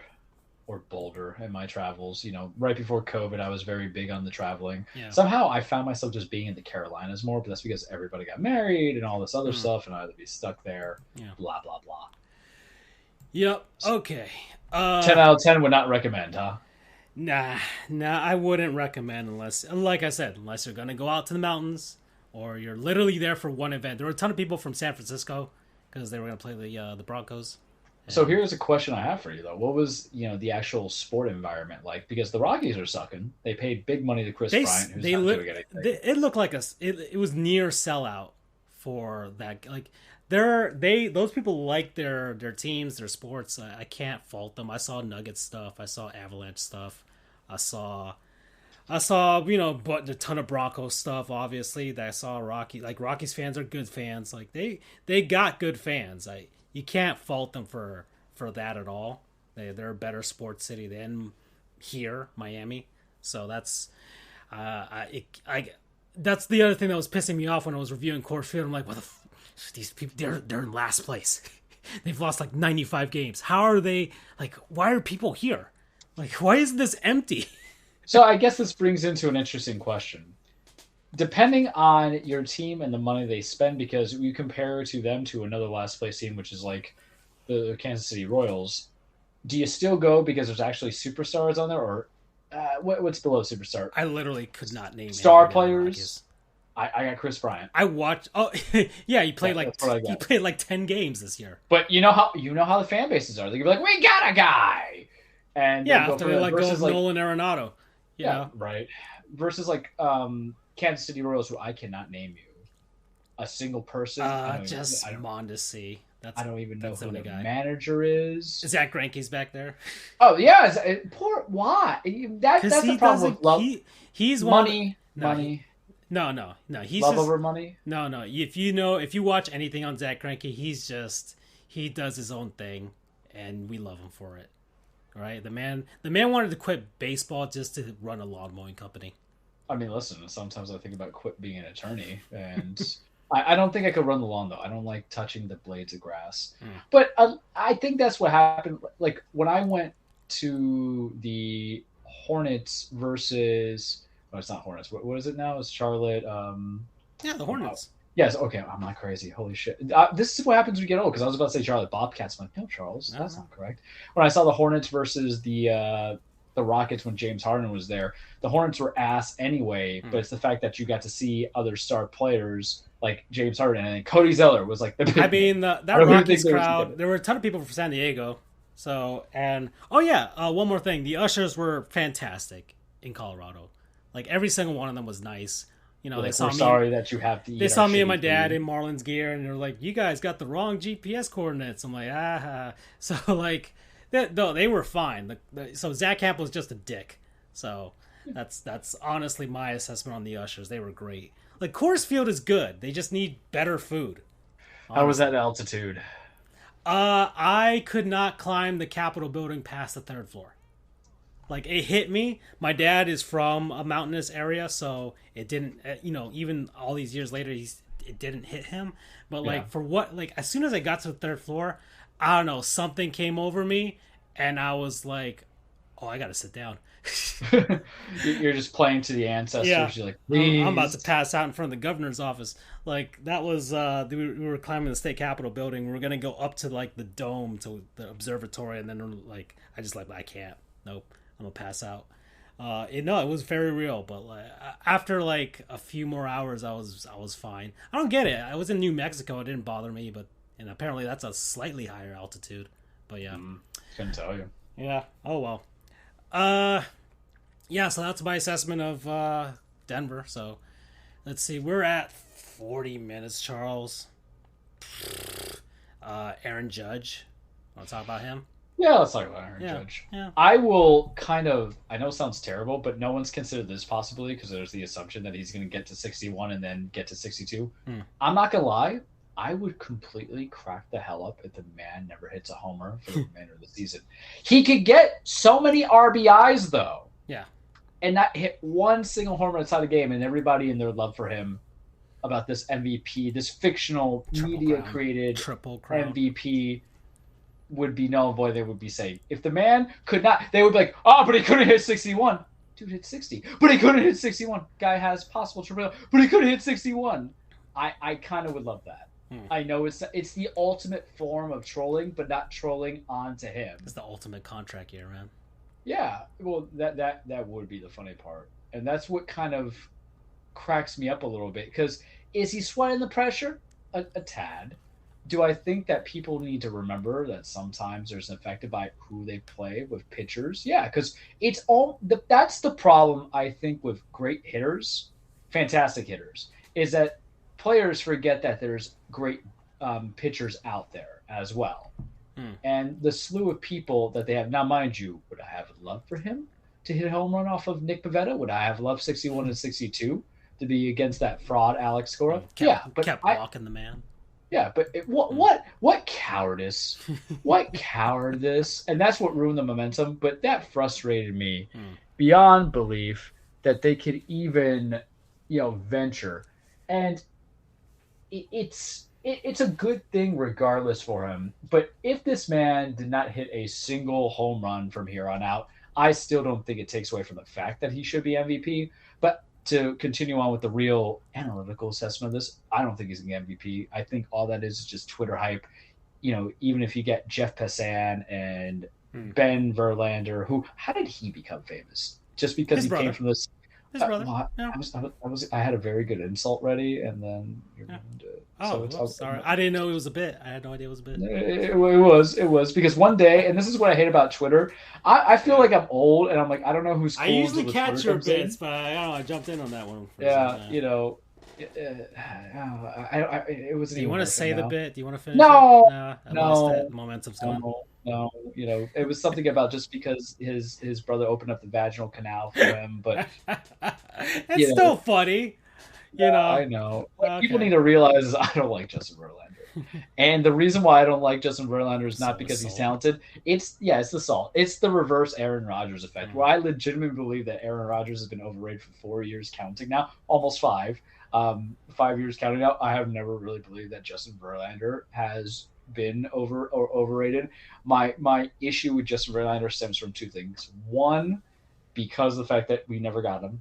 or Boulder in my travels. Right before COVID, I was very big on the traveling. Yeah. Somehow I found myself just being in the Carolinas more, but that's because everybody got married and all this other stuff, and I had to be stuck there. Yeah. Blah blah blah. Yep. Okay. 10 out of 10 would not recommend, huh? Nah, I wouldn't recommend unless you're going to go out to the mountains or you're literally there for one event. There were a ton of people from San Francisco because they were going to play the Broncos. So here's a question I have for you, though. What was, the actual sport environment like? Because the Rockies are sucking. They paid big money to Chris Bryant, who's not doing anything. It looked like it was near sellout for that. Like, those people like their teams, their sports. I can't fault them. I saw Nuggets stuff. I saw Avalanche stuff. I saw but a ton of Broncos stuff. Obviously, that I saw Rockies fans are good fans. Like they got good fans. You can't fault them for that at all. They're a better sports city than here, Miami. So that's that's the other thing that was pissing me off when I was reviewing Coors Field. I'm like, what these people? They're in last place. They've lost like 95 games. How are they? Like, why are people here? Like, why isn't this empty? So I guess this brings into an interesting question. Depending on your team and the money they spend, because you compare to them to another last place team, which is like the Kansas City Royals, do you still go because there's actually superstars on there, or what's below superstar? I literally could not name star players. I got Chris Bryant. I watched. Oh, yeah, he played he played like 10 games this year. But you know how the fan bases are. They can be like, we got a guy, and after they like go Nolan Arenado. You know? Right. Versus like Kansas City Royals, who I cannot name you a single person. Just Mondesi. I don't even know who the manager is. Zach Greinke's back there. Oh yeah, poor why? That's the problem with love. He's money. Money. No. He's love over money. No. If you watch anything on Zach Greinke, he does his own thing, and we love him for it. All right, the man wanted to quit baseball just to run a lawn mowing company. I mean, listen. Sometimes I think about quit being an attorney, and I don't think I could run the lawn though. I don't like touching the blades of grass. But I think that's what happened. Like when I went to the Hornets versus. Oh, it's not Hornets. What is it now? It's Charlotte. Yeah, the Hornets. Yes. Okay. I'm not crazy. Holy shit. This is what happens when you get old. Because I was about to say Charlotte Bobcats. I'm like, no, Charles, that's not correct. When I saw the Hornets versus the Rockets when James Harden was there, the Hornets were ass anyway. But it's the fact that you got to see other star players like James Harden and Cody Zeller was like the big. I mean, that Rockets crowd. There were a ton of people from San Diego. So one more thing. The ushers were fantastic in Colorado. Like every single one of them was nice. You know, they saw me. Sorry that you have to. They saw me and my dad in Marlins gear, and they're like, "You guys got the wrong GPS coordinates." I'm like, ah. So like, they were fine. So Zach Camp was just a dick. So that's honestly my assessment on the ushers. They were great. Like Coors Field is good. They just need better food. Honestly. How was that altitude? I could not climb the Capitol building past the 3rd floor. Like, it hit me. My dad is from a mountainous area, so it didn't, even all these years later, it didn't hit him. But, as soon as I got to the 3rd floor, I don't know, something came over me, and I was like, oh, I gotta sit down. You're just playing to the ancestors. Yeah. You're like, I'm about to pass out in front of the governor's office. Like, that was, we were climbing the state capitol building. We were gonna go up to, like, the dome, to the observatory, and then, like, I can't. Nope. I'm gonna pass out. It was very real, but after like a few more hours, I was fine. I don't get it. I was in New Mexico. It didn't bother me, and apparently that's a slightly higher altitude. But yeah, couldn't tell you. Yeah. Oh well. Yeah. So that's my assessment of Denver. So let's see. We're at 40 minutes, Charles. Aaron Judge. Want to talk about him? Yeah, let's talk about Aaron Judge. Yeah. I will I know it sounds terrible, but no one's considered this possibility because there's the assumption that he's going to get to 61 and then get to 62. I'm not going to lie. I would completely crack the hell up if the man never hits a homer for the remainder of the season. He could get so many RBIs, though. Yeah. And not hit one single homer outside the game, and everybody in their love for him about this MVP, this fictional media-created Triple Crown MVP would be null and void. They would be saying, if the man could not, they would be like, oh, but he couldn't hit 61. Dude hit 60, but he couldn't hit 61. Guy has possible triple, but he couldn't hit 61. I kind of would love that. I know it's the ultimate form of trolling, but not trolling onto him. It's the ultimate contract year, man. Yeah, well, that would be the funny part, and that's what kind of cracks me up a little bit. Because is he sweating the pressure? A tad. Do I think that people need to remember that sometimes there's an affected by who they play with pitchers? Yeah, because that's the problem, I think, with great hitters, fantastic hitters, is that players forget that there's great pitchers out there as well. And the slew of people that they have. Now, mind you, would I have love for him to hit a home run off of Nick Pivetta? Would I have loved 61 and 62 to be against that fraud Alex Cora? Kept walking the man. Yeah, but what cowardice, what cowardice, and that's what ruined the momentum. But that frustrated me beyond belief that they could even, venture, and it's a good thing regardless for him. But if this man did not hit a single home run from here on out, I still don't think it takes away from the fact that he should be MVP. But to continue on with the real analytical assessment of this, I don't think he's an MVP. I think all that is just Twitter hype. Even if you get Jeff Passan and Ben Verlander, how did he become famous? Just because His he brother. came from this. His brother. Yeah. I had a very good insult ready, and then you ruined it. Oh, sorry. I didn't know it was a bit. I had no idea it was a bit. It was because one day, and this is what I hate about Twitter. I feel like I'm old, and I'm like, I don't know who's cool. I usually catch your bits, but I jumped in on that one. It was. Do you want to say the bit? Do you want to finish? No, it? No. Momentum's gone. No, it was something about just because his brother opened up the vaginal canal for him, but it's still funny. I know. What people need to realize is I don't like Justin Verlander. And the reason why I don't like Justin Verlander is not because he's talented. It's the salt. It's the reverse Aaron Rodgers effect, where I legitimately believe that Aaron Rodgers has been overrated for 4 years counting now, almost 5. 5 years counting now. I have never really believed that Justin Verlander has been overrated. My issue with Justin Verlander stems from 2 things. 1, because of the fact that we never got him.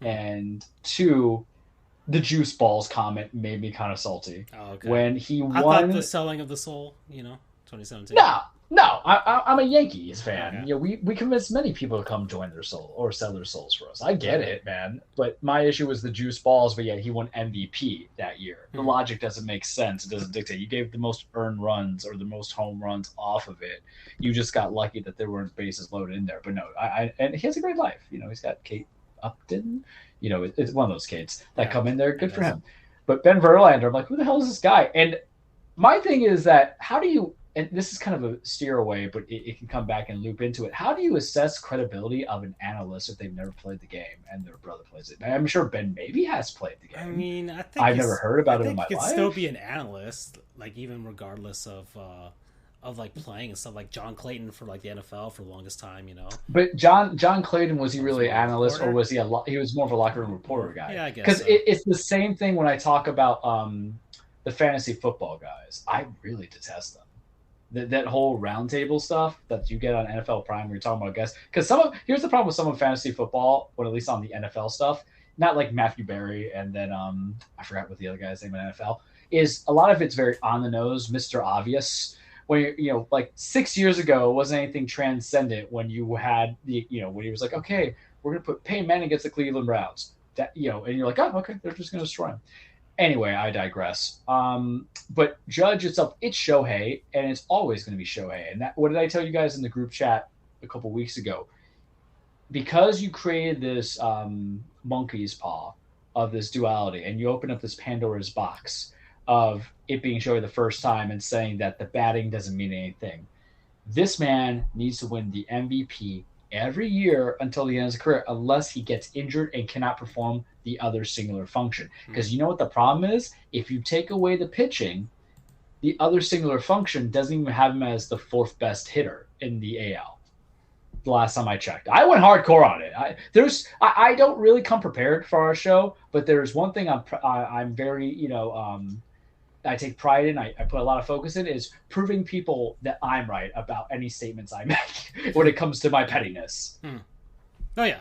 And 2, the juice balls comment made me kind of salty. Oh, okay. When he won, I thought the selling of the soul, 2017. No, I'm a Yankees fan. Okay. We convinced many people to come join their soul or sell their souls for us. I get it, man. But my issue was the juice balls. But yet he won MVP that year. The logic doesn't make sense. It doesn't dictate. You gave the most earned runs or the most home runs off of it. You just got lucky that there weren't bases loaded in there. But no, and he has a great life. He's got Kate Upton. It's one of those kids that come in there. Good for him. But Ben Verlander, I'm like, who the hell is this guy? And my thing is that how do you, and this is kind of a steer away, but it can come back and loop into it. How do you assess credibility of an analyst if they've never played the game and their brother plays it? I'm sure Ben maybe has played the game. I mean, I think I've never heard about it in my life. He could still be an analyst, like even regardless of like playing and stuff, like John Clayton for like the NFL for the longest time, But John Clayton, was he really an analyst, or was he he was more of a locker room reporter guy? Yeah, I guess. Because it's the same thing when I talk about the fantasy football guys. I really detest them. That whole roundtable stuff that you get on NFL Prime, where you're talking about guests. Because here's the problem with some of fantasy football, or at least on the NFL stuff, not like Matthew Berry and then I forgot what the other guy's name in NFL is. A lot of it's very on the nose, Mr. Obvious. When like 6 years ago, it wasn't anything transcendent when you had when he was like, okay, we're gonna put Peyton Manning against the Cleveland Browns. That and you're like, oh, okay, they're just gonna destroy him. Anyway, I digress. But Judge itself, it's Shohei, and it's always going to be Shohei. And what did I tell you guys in the group chat a couple weeks ago? Because you created this monkey's paw of this duality, and you open up this Pandora's box of it being Shohei the first time and saying that the batting doesn't mean anything. This man needs to win the MVP every year until the end of his career, unless he gets injured and cannot perform the other singular function. Because you know what the problem is? If you take away the pitching, the other singular function doesn't even have him as the 4th best hitter in the AL. The last time I checked, I went hardcore on it. I don't really come prepared for our show, but there's one thing I'm very I take pride in, I put a lot of focus in, is proving people that I'm right about any statements I make when it comes to my pettiness. Oh, yeah.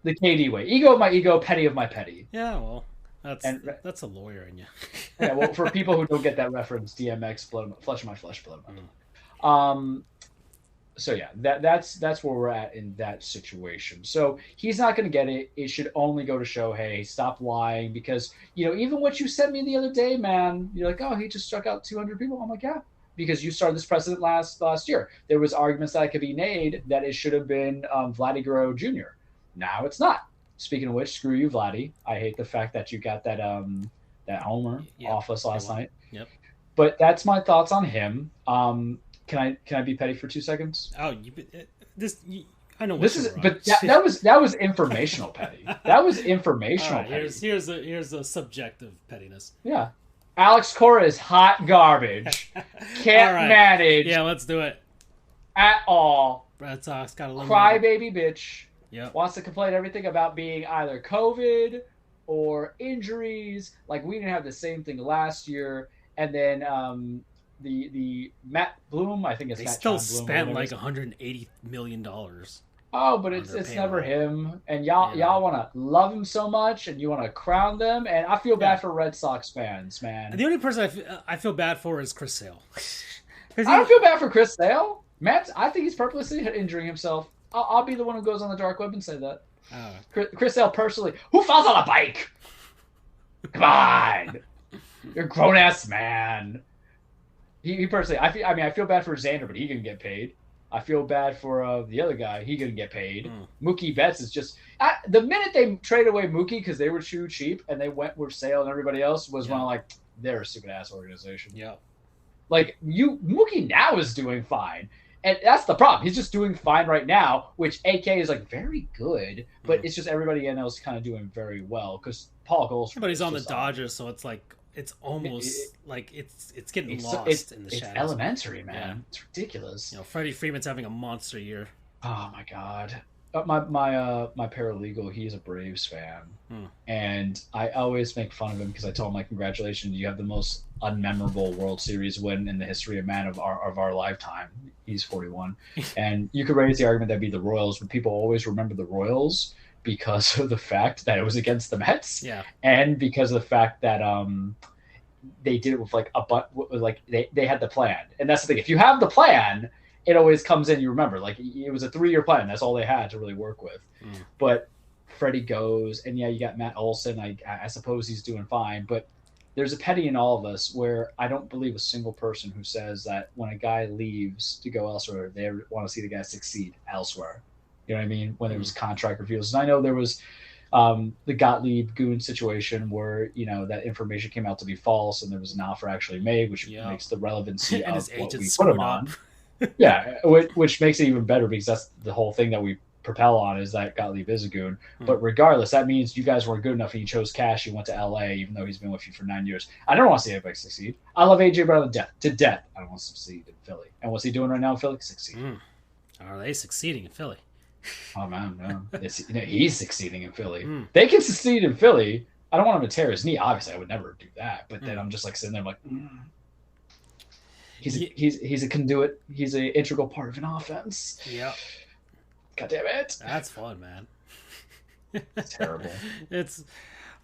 The KD way. Ego of my ego, petty of my petty. Yeah, well, that's a lawyer in you. Yeah, well, for people who don't get that reference, DMX, flesh of my flesh, blood of my blood. So yeah, that's where we're at in that situation. So he's not going to get it. It should only go to Shohei. Stop lying, because even what you sent me the other day, man, you're like, oh, he just struck out 200 people. I'm like, yeah, because you started this precedent last year. There was arguments that could be made that it should have been Vladdy Guerrero Jr. Now it's not. Speaking of which, screw you, Vladdy. I hate the fact that you got that homer off us last night. Yep. But that's my thoughts on him. Can I be petty for 2 seconds? Oh, I know. But that was informational petty. That was informational petty. Here's a subjective pettiness. Yeah. Alex Cora is hot garbage. Can't manage. Yeah, let's do it. At all. Red Sox got eliminated. Crybaby bitch. Yep. Wants to complain everything about being either COVID or injuries. Like, we didn't have the same thing last year. And then the Matt Bloom, I think it's they Matt still John Bloom, spent like $180 million. Oh, but it's never him. And y'all want to love him so much, and you want to crown them. And I feel bad for Red Sox fans, man. And the only person I feel bad for is Chris Sale. I don't feel bad for Chris Sale. Matt, I think he's purposely injuring himself. I'll be the one who goes on the dark web and say that. Chris Sale personally, who falls on a bike? Come on, you're a grown ass man. He personally, I feel bad for Xander, but he didn't get paid. I feel bad for the other guy. He didn't get paid. Mookie Betts is just the minute they traded away Mookie because they were too cheap and they went with Sale and everybody else was when I'm like, they're a stupid ass organization. Yeah, like Mookie now is doing fine, and that's the problem. He's just doing fine right now, which AK is like very good, but it's just everybody else kind of doing very well because Paul Goldschmidt. But he's on the Dodgers, so it's like. It's almost like it's getting lost in the shadows. It's elementary, man. Yeah. It's ridiculous. You know, Freddie Freeman's having a monster year. Oh my god. My paralegal, he's a Braves fan, and I always make fun of him because I tell him like, congratulations, you have the most unmemorable World Series win in the history of man of our lifetime. He's 41, and you could raise the argument that'd be the Royals, but people always remember the Royals because of the fact that it was against the Mets, and because of the fact that they did it with they had the plan, and that's the thing. If you have the plan, it always comes in. You remember, like it was a 3-year plan. That's all they had to really work with. But Freddie goes, and you got Matt Olson. I suppose he's doing fine, but there's a petty in all of us where I don't believe a single person who says that when a guy leaves to go elsewhere, they want to see the guy succeed elsewhere. You know what I mean? When there was contract reviews. And I know there was the Gottlieb Goon situation where, that information came out to be false and there was an offer actually made, which makes the relevancy of what we put him on. Which makes it even better because that's the whole thing that we propel on is that Gottlieb is a goon. But regardless, that means you guys weren't good enough and you chose cash. You went to LA, even though he's been with you for 9 years. I don't want to see anybody succeed. I love AJ Brown to death. I don't want to succeed in Philly. And what's he doing right now in Philly? Succeed. Are they succeeding in Philly? Oh man, no. He's succeeding in Philly. They can succeed in Philly. I don't want him to tear his knee. Obviously, I would never do that. But then I'm just like sitting there, like, he's a conduit. He's an integral part of an offense. Yeah. God damn it. That's fun, man. It's terrible.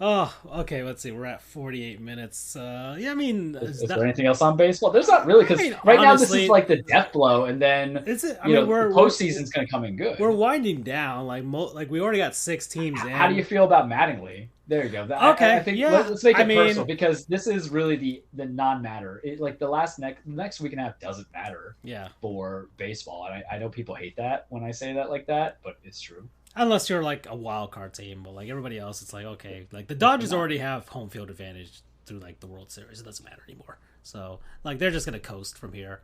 Okay. Let's see. We're at 48 minutes. Is there anything else on baseball? There's not really, because now this is like the death blow, and then the postseason's going to come in good. We're winding down. Like we already got 6 teams. How do you feel about Mattingly? There you go. Okay. I think let's make it personal because this is really the non-matter. Like the next week and a half doesn't matter. For baseball, and I know people hate that when I say that like that, but it's true. Unless you're like a wild card team, but like everybody else, it's like, okay, like the Dodgers already have home field advantage through like the World Series. It doesn't matter anymore. So like they're just gonna coast from here,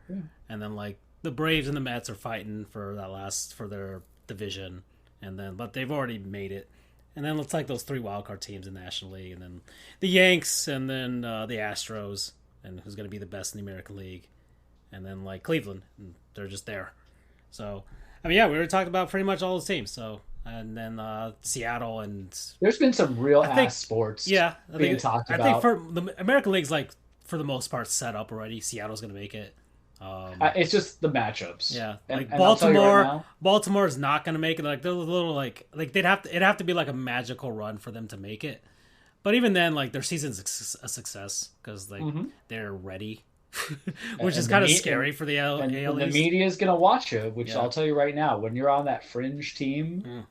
and then like the Braves and the Mets are fighting for their division, but they've already made it. And then it's like those 3 wild card teams in the National League, and then the Yanks, and then the Astros, and who's gonna be the best in the American League, and then like Cleveland, and they're just there. So we already talked about pretty much all those teams. So. And then Seattle, and there's been some real ass sports being talked about. I think for the American League's like for the most part set up already. Seattle's going to make it. It's just the matchups. Yeah, and Baltimore is not going to make it. Like they're a little it'd have to be like a magical run for them to make it. But even then, like their season's a success because they're ready. Which is kind of scary for the AL East. The media is going to watch you, which I'll tell you right now, when you're on that fringe team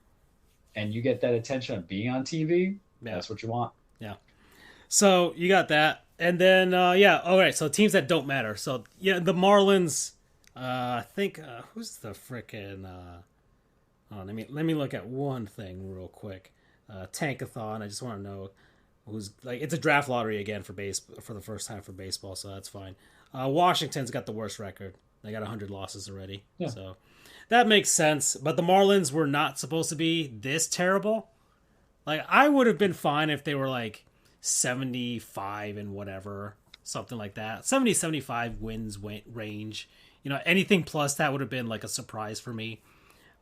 and you get that attention of being on TV, that's what you want. Yeah. So you got that. And then, all right. So teams that don't matter. So, the Marlins, I think, who's the frickin', let me look at one thing real quick. Tankathon, I just want to know who's, like, it's a draft lottery again for the first time for baseball, so that's fine. Washington's got the worst record. They got 100 losses already. Yeah. So that makes sense. But the Marlins were not supposed to be this terrible. Like, I would have been fine if they were like 75 and whatever. something like that. 70-75 wins range. Anything plus that would have been like a surprise for me.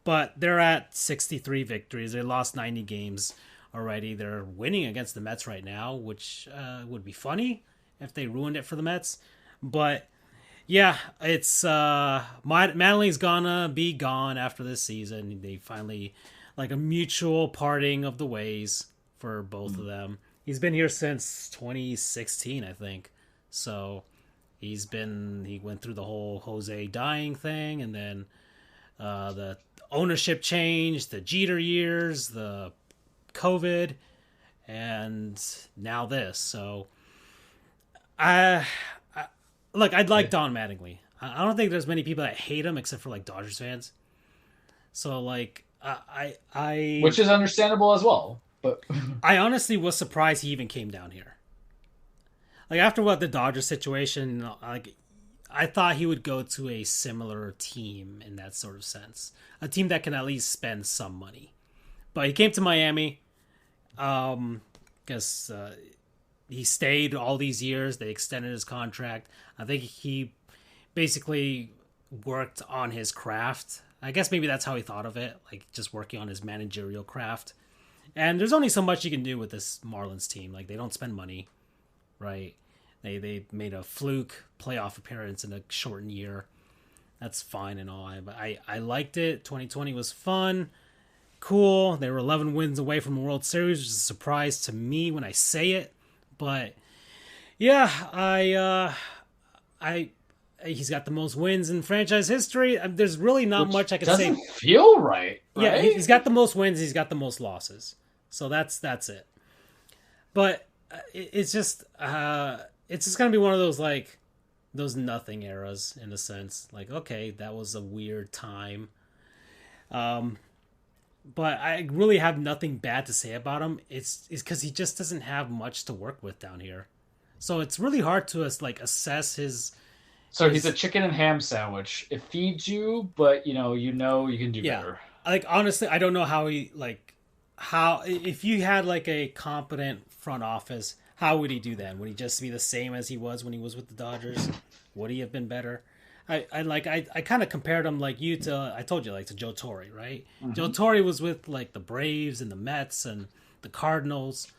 But they're at 63 victories. They lost 90 games already. They're winning against the Mets right now, which would be funny if they ruined it for the Mets. But yeah, it's Mattingly's gonna be gone after this season. They finally, like, a mutual parting of the ways for both of them. He's been here since 2016, I think. So he went through the whole Jose dying thing, and then the ownership change, the Jeter years, the COVID, and now this. So I'd like Don Mattingly. I don't think there's many people that hate him except for like Dodgers fans. So like I which is understandable as well. But I honestly was surprised he even came down here. Like after the Dodgers situation, like I thought he would go to a similar team in that sort of sense, a team that can at least spend some money. But he came to Miami, because he stayed all these years. They extended his contract. I think he basically worked on his craft. I guess maybe that's how he thought of it, like just working on his managerial craft. And there's only so much you can do with this Marlins team. Like, they don't spend money, right? They made a fluke playoff appearance in a shortened year. That's fine and all. But I liked it. 2020 was fun. Cool. They were 11 wins away from the World Series, which is a surprise to me when I say it. But yeah, he's got the most wins in franchise history. There's really not much I can say. Doesn't feel right. Yeah, he's got the most wins. He's got the most losses. So that's it. But it's just gonna be one of those, like, those nothing eras in a sense. Like, okay, that was a weird time. But I really have nothing bad to say about him. It's because he just doesn't have much to work with down here. So it's really hard to assess his. So he's a chicken and ham sandwich. It feeds you, but you can do better. Like, honestly, I don't know how if you had like a competent front office, how would he do that? Would he just be the same as he was when he was with the Dodgers? Would he have been better? I kind of compared him like you to, I told you, like, to Joe Torre, right? Mm-hmm. Joe Torre was with like the Braves and the Mets and the Cardinals,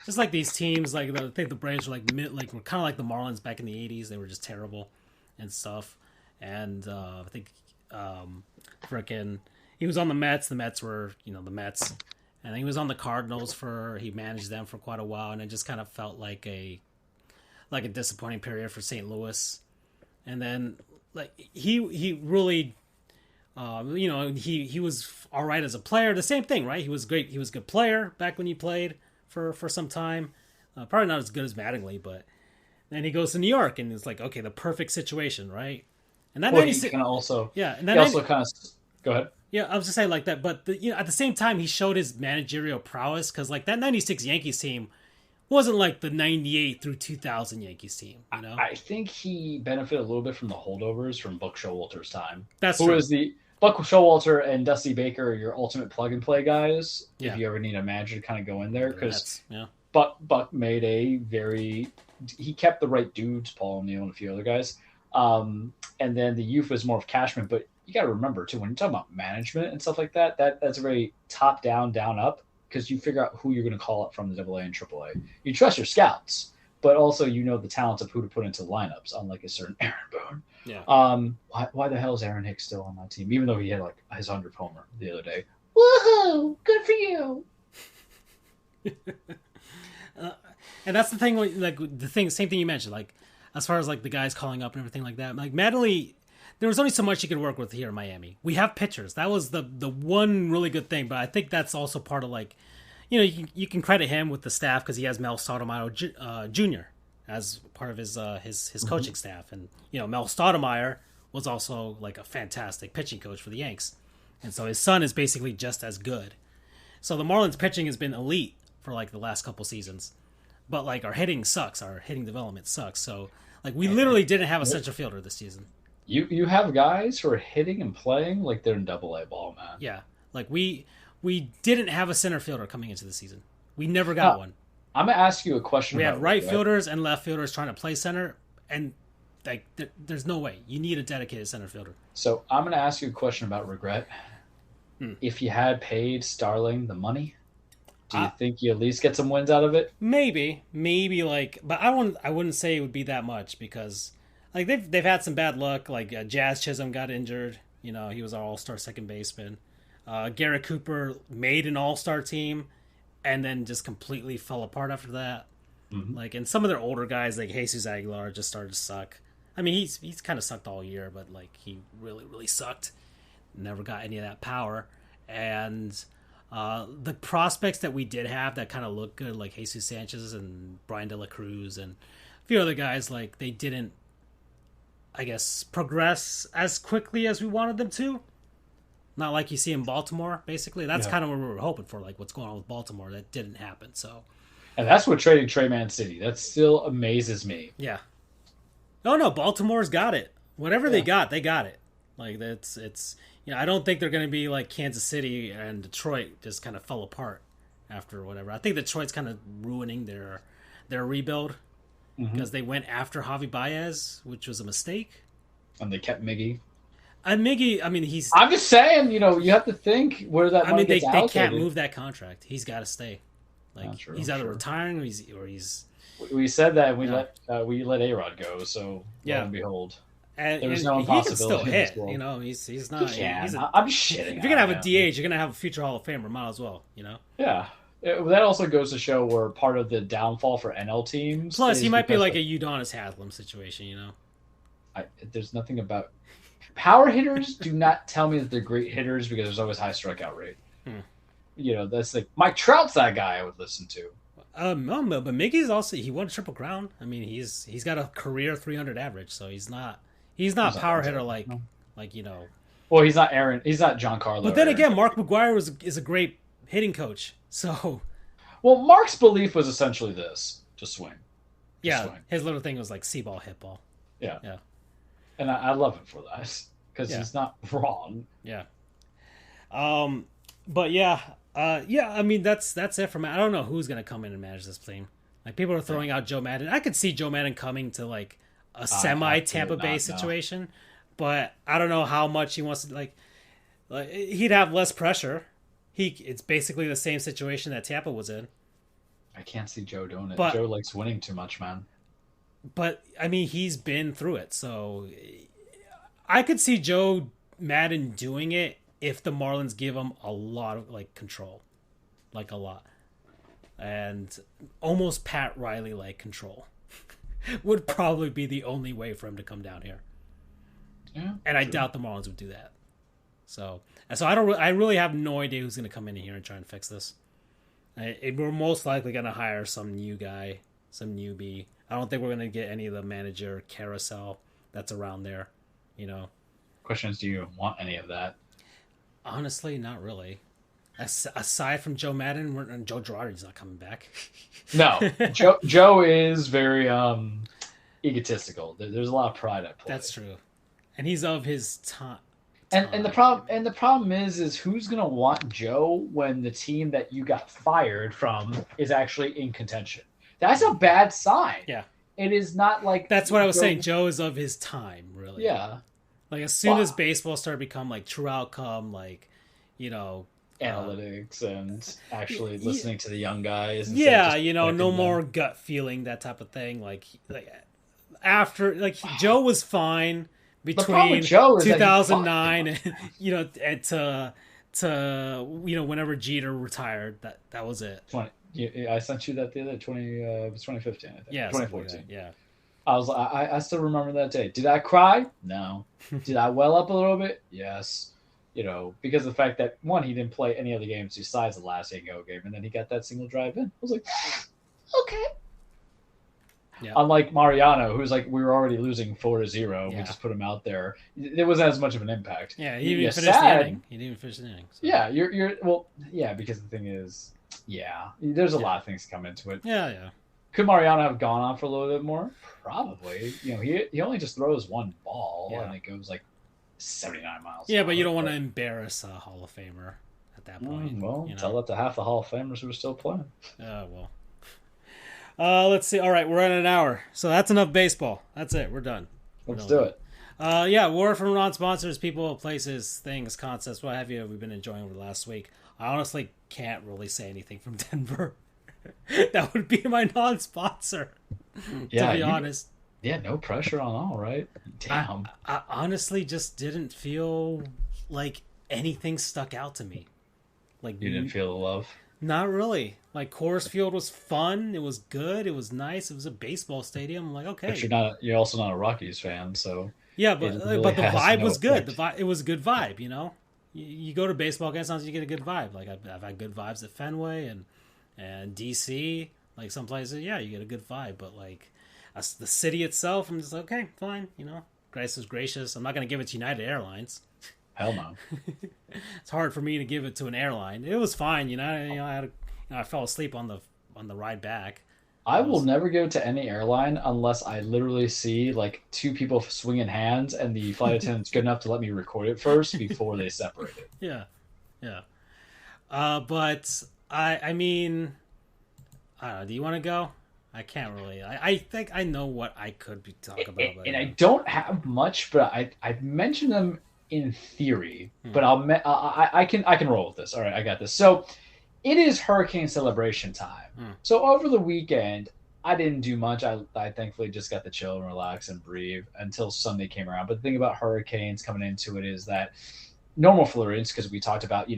just like these teams. Like, I think the Braves were were kind of like the Marlins back in the 80s. They were just terrible and stuff. And I think he was on the Mets. The Mets were the Mets, and he was on the Cardinals he managed them for quite a while, and it just kind of felt like a disappointing period for St. Louis. And then, like, he really, he was all right as a player. The same thing, right? He was great. He was a good player back when he played for some time. Probably not as good as Mattingly, but then he goes to New York, and it's like, okay, the perfect situation, right? And that 96, he can also, yeah, and he also kind of, go ahead. Yeah, I was just saying like that, but at the same time, he showed his managerial prowess, because like that '96 Yankees team wasn't like the '98 through 2000 Yankees team. I think he benefited a little bit from the holdovers from Buck Showalter's time. That's true. Who is the Buck Showalter and Dusty Baker are your ultimate plug and play guys. Yeah. If you ever need a manager to kind of go in there, because yeah. Buck made he kept the right dudes, Paul O'Neill and a few other guys. And then the youth was more of Cashman, but you got to remember too, when you're talking about management and stuff like that, that's a very top down, down up, because you figure out who you're going to call up from the AA and AAA. You trust your scouts, but also the talents of who to put into lineups, unlike a certain Aaron Boone. Yeah. Why the hell is Aaron Hicks still on that team, even though he had like his 100th homer the other day? Woohoo! Good for you. And that's the thing, like same thing you mentioned, like as far as like the guys calling up and everything like that. Like Mattingly, there was only so much you could work with here in Miami. We have pitchers. That was the one really good thing. But I think that's also part of, like, you can credit him with the staff because he has Mel Stoudemire Jr. as part of his coaching staff. And, Mel Stoudemire was also like a fantastic pitching coach for the Yanks. And so his son is basically just as good. So the Marlins pitching has been elite for like the last couple seasons. But like our hitting sucks. Our hitting development sucks. So like we literally didn't have a central fielder this season. You have guys who are hitting and playing like they're in AA ball, man. Yeah, like we didn't have a center fielder coming into the season. We never got one. I'm gonna ask you a question. We about have right regret. fielders and left fielders trying to play center, and like there's no way. You need a dedicated center fielder. So I'm gonna ask you a question about regret. Hmm. If you had paid Starling the money, do you Uh, think you at least get some wins out of it? Maybe like, but I wouldn't say it would be that much because like they've had some bad luck. Like Jazz Chisholm got injured. You know, he was our all-star second baseman. Garrett Cooper made an all-star team, and then just completely fell apart after that. Mm-hmm. Like, and some of their older guys, like Jesus Aguilar, just started to suck. I mean, he's kind of sucked all year, but like he really sucked. Never got any of that power, and the prospects that we did have that kind of looked good, like Jesus Sanchez and Brian De La Cruz and a few other guys, like they didn't, I guess, progress as quickly as we wanted them to. Not like you see in Baltimore, basically. That's kind of what we were hoping for, like what's going on with Baltimore. That didn't happen, so. And that's what trading Trey Mancini. That still amazes me. Yeah. No, Baltimore's got it. Whatever they got it. Like it's I don't think they're going to be like Kansas City and Detroit just kind of fell apart after whatever. I think Detroit's kind of ruining their rebuild because they went after Javi Baez, which was a mistake. And they kept Miggy. And Miggy, I mean, I'm just saying, you have to think where that money gets they allocated. can't move that contract. He's got to stay. Like he's either sure. retiring or he's. We said that and we let A-Rod go, so lo and behold. And There's no he can impossibility. still hit. He's not. I'm just shitting. If you're gonna have a DH, you're gonna have a future Hall of Famer. Might as well, Yeah. That also goes to show where part of the downfall for NL teams. Plus, he might be like a Udonis Haslem situation. There's nothing about power hitters. Do not tell me that they're great hitters because there's always high strikeout rate. That's like Mike Trout's that guy I would listen to. No, but Miggy's also he won a Triple Crown. I mean, he's got a career 300 average, so he's not power hitter like. Well, he's not Aaron. He's not Giancarlo. But then again, Mark McGwire is a great hitting coach. So. Well, Mark's belief was essentially this: just swing. Swing. His little thing was like see ball, hit ball. Yeah. And I love him for that because he's not wrong. Yeah. But I mean that's it for me. I don't know who's gonna come in and manage this team. Like people are throwing out Joe Madden. I could see Joe Madden coming to like a semi Tampa Bay situation, but I don't know how much he wants to like he'd have less pressure. It's basically the same situation that Tampa was in. I can't see Joe doing it. But, Joe likes winning too much, man. But I mean, he's been through it, so I could see Joe Madden doing it if the Marlins give him a lot of like control, like a lot, and almost Pat Riley like control would probably be the only way for him to come down here. Yeah, and I doubt the Marlins would do that. So I really have no idea who's going to come in here and try and fix this. We're most likely going to hire some new guy, some newbie. I don't think we're going to get any of the manager carousel that's around there. Question is, do you want any of that? Honestly, not really. Aside from Joe Madden, Joe Girardi's not coming back. No, Joe is very egotistical. There's a lot of pride at play. That's true, and he's of his time. And the problem is who's gonna want Joe when the team that you got fired from is actually in contention? That's a bad sign. Yeah, it is not like that's what I was saying. Joe is of his time, really. Yeah. Like as soon as baseball started to become like true outcome, like analytics and actually listening to the young guys. No more gut feeling, that type of thing. Like after Joe was fine between 2009 and to whenever Jeter retired. That was it. I sent you that the other 2015. I think. Yeah, 2014. Yeah. I still remember that day. Did I cry? No. Did I well up a little bit? Yes. Because of the fact that one, he didn't play any other games besides the last AGO game, and then he got that single drive in. I was like, okay. Yeah. Unlike Mariano, who's like, we were already losing 4-0. We just put him out there. It wasn't as much of an impact. Yeah, he didn't even finish the inning. He didn't even finish the inning. So. Yeah, because the thing is, there's a lot of things come into it. Yeah. Could Mariano have gone on for a little bit more? Probably. He only just throws one ball and it goes like 79 miles. Yeah, but you don't want to embarrass a Hall of Famer at that point. Tell that to half the Hall of Famers who are still playing. Well. Let's see. All right, we're at an hour, so that's enough baseball. That's it. We're done. Let's do it. Yeah, word from non-sponsors, people, places, things, concepts, what have you. We've been enjoying over the last week. I honestly can't really say anything from Denver. That would be my non-sponsor. Yeah, to be honest. Yeah, no pressure on all, right? Damn. I honestly just didn't feel like anything stuck out to me. Like you didn't feel the love? Not really. Like Coors Field was fun. It was good. It was nice. It was a baseball stadium. I'm like, okay. But you're also not a Rockies fan, so yeah, but really the vibe was good. Effect. It was a good vibe. You know, you go to baseball games, sometimes you get a good vibe. Like I've had good vibes at Fenway and DC. Like some places, yeah, you get a good vibe. But like the city itself, I'm just like, okay, fine. You know, Grace is gracious. I'm not gonna give it to United Airlines. Hell no. It's hard for me to give it to an airline. It was fine, I fell asleep on the ride back. I will never give it to any airline unless I literally see like two people swinging hands and the flight attendant's good enough to let me record it first before they separate it. Yeah. But I mean, I don't know. Do you want to go? I can't really. I think I know what I could be talking about. And I don't have much, but I've mentioned them in theory, but I can roll with this. All right, I got this. So it is hurricane celebration time. So over the weekend, I didn't do much. I thankfully just got to chill and relax and breathe until Sunday came around. But the thing about hurricanes coming into it is that normal Floridians, because we talked about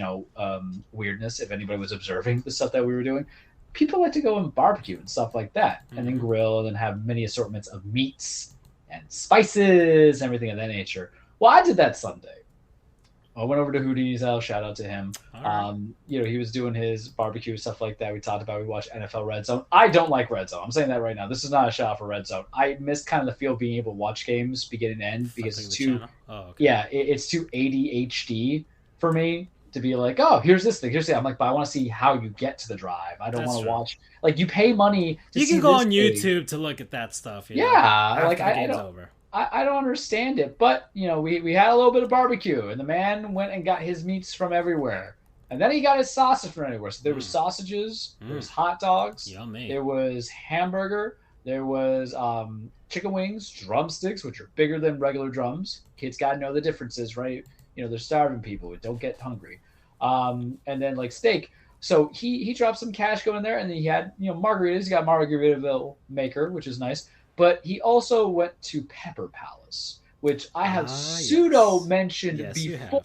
weirdness, if anybody was observing the stuff that we were doing, people like to go and barbecue and stuff like that, and then grill and then have many assortments of meats and spices and everything of that nature. Well, I did that Sunday. I went over to Hootie's house. Shout out to him. Right. He was doing his barbecue, stuff like that. We talked about, we watched NFL Red Zone. I don't like Red Zone. I'm saying that right now. This is not a shout out for Red Zone. I miss kind of the feel of being able to watch games beginning to end because it's too, it's too ADHD for me to be like, oh, here's this thing. Here's that. I'm like, but I want to see how you get to the drive. I don't want to watch. Like, you pay money to you see can go on thing. YouTube to look at that stuff. Like I don't understand it, but we had a little bit of barbecue, and the man went and got his meats from everywhere, and then he got his sausage from everywhere. So there was sausages, there was hot dogs, yummy. There was hamburger, there was chicken wings, drumsticks, which are bigger than regular drums. Kids gotta know the differences, right? They're starving people. Don't get hungry. And then like steak. So he dropped some cash going there, and then he had margaritas. He got Margaritaville maker, which is nice. But he also went to Pepper Palace, which I have mentioned before,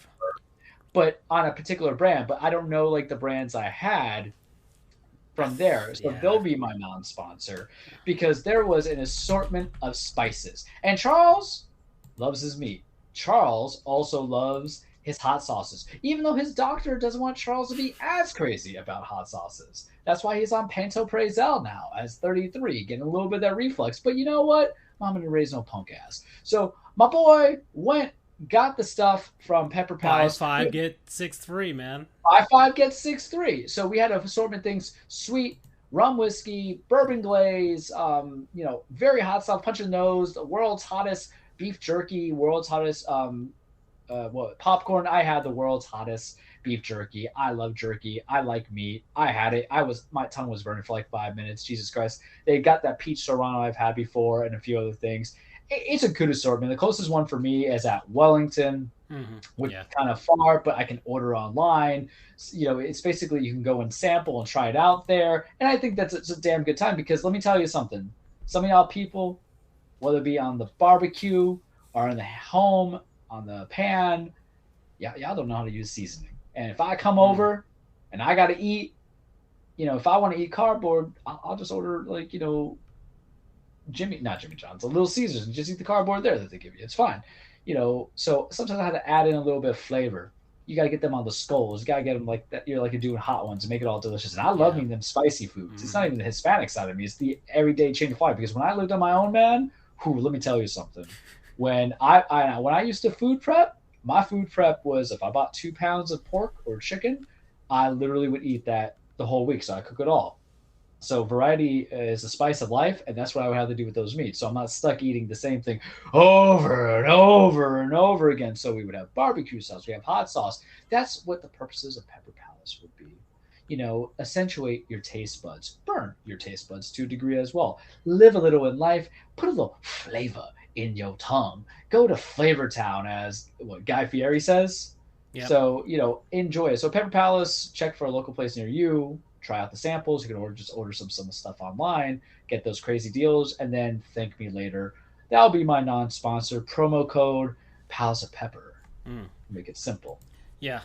but on a particular brand. But I don't know like the brands I had from there. So they'll be my non-sponsor because there was an assortment of spices. And Charles loves his meat. Charles also loves his hot sauces, even though his doctor doesn't want Charles to be as crazy about hot sauces. That's why he's on Pantoprazole now as 33, getting a little bit of that reflux. But you know what? I'm going to raise no punk ass. So my boy got the stuff from Pepper Palace. Buy 5, get 6-3, man. Buy 5, get 6-3. So we had an assortment of things, sweet, rum whiskey, bourbon glaze, very hot stuff, punch in the nose, the world's hottest beef jerky, world's hottest popcorn. I had the world's hottest beef jerky. I love jerky. I like meat. I had it. My tongue was burning for like 5 minutes. Jesus Christ. They got that peach serrano I've had before and a few other things. It's a good assortment. The closest one for me is at Wellington, which is kind of far, but I can order online. It's basically you can go and sample and try it out there. And I think that's a damn good time because let me tell you something. Some of y'all people, whether it be on the barbecue or in the home, on the pan, y'all don't know how to use seasoning. And if I come over and I got to eat, if I want to eat cardboard, I'll just order like, not Jimmy John's, a Little Caesars, and just eat the cardboard there that they give you. It's fine. So sometimes I have to add in a little bit of flavor. You got to get them on the skulls. You got to get them like that. You're like doing hot ones and make it all delicious. And I love eating them spicy foods. It's not even the Hispanic side of me. It's the everyday change of life. Because when I lived on my own, man, let me tell you something. When I used to food prep, my food prep was if I bought 2 pounds of pork or chicken, I literally would eat that the whole week. So I cook it all. So variety is the spice of life, and that's what I would have to do with those meats. So I'm not stuck eating the same thing over and over and over again. So we would have barbecue sauce, we have hot sauce. That's what the purposes of Pepper Palace would be. accentuate your taste buds, burn your taste buds to a degree as well. Live a little in life, put a little flavor in your tongue. Go to Flavor Town, as what Guy Fieri says. Yep. So, enjoy it. So Pepper Palace, check for a local place near you, try out the samples. You can just order some stuff online, get those crazy deals, and then thank me later. That'll be my non-sponsor promo code Palace of Pepper. Make it simple. Yeah.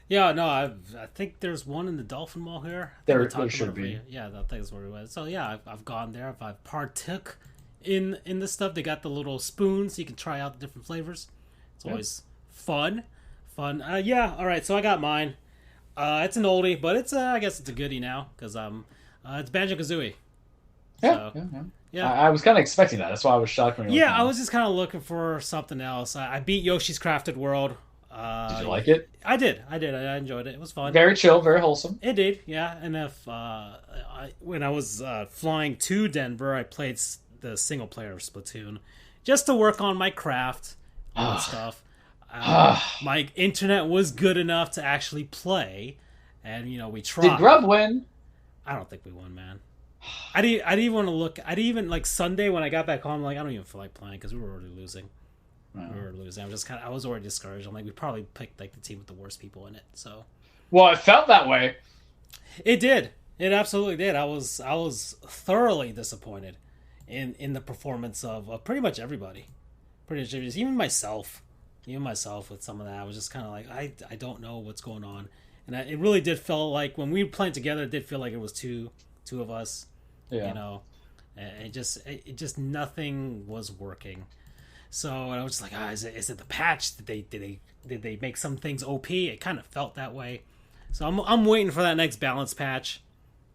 Yeah, no, I think there's one in the Dolphin Mall here. There should be. Yeah, I think that's where we went. So yeah, I've gone there. I've partook in the stuff. They got the little spoons, so you can try out the different flavors. It's always fun. Yeah, all right. So I got mine. It's an oldie, but it's I guess it's a goodie now because it's Banjo-Kazooie. Yeah, yeah. I was kind of expecting that. That's why I was shocked when you I was just kind of looking for something else. I beat Yoshi's Crafted World. Did you like it? I did. I enjoyed it. It was fun. Very chill, very wholesome. It did, yeah. And when I was flying to Denver, I played the single player of Splatoon just to work on my craft and stuff. My internet was good enough to actually play, and we tried. Did Grub win? I don't think we won, man. I didn't even want to look. Like Sunday when I got back home, I don't even feel like playing because we were already losing. We were losing. I was already discouraged. I'm like, we probably picked the team with the worst people in it. So, well, it felt that way. It did. It absolutely did. I was thoroughly disappointed in the performance of pretty much everybody. Pretty much everybody, even myself with some of that. I was just kind of like, I don't know what's going on, and it really did feel like when we were playing together, it did feel like it was two of us. Yeah. And it just nothing was working. So I was just like, is it the patch? Did they make some things OP? It kind of felt that way. So I'm waiting for that next balance patch.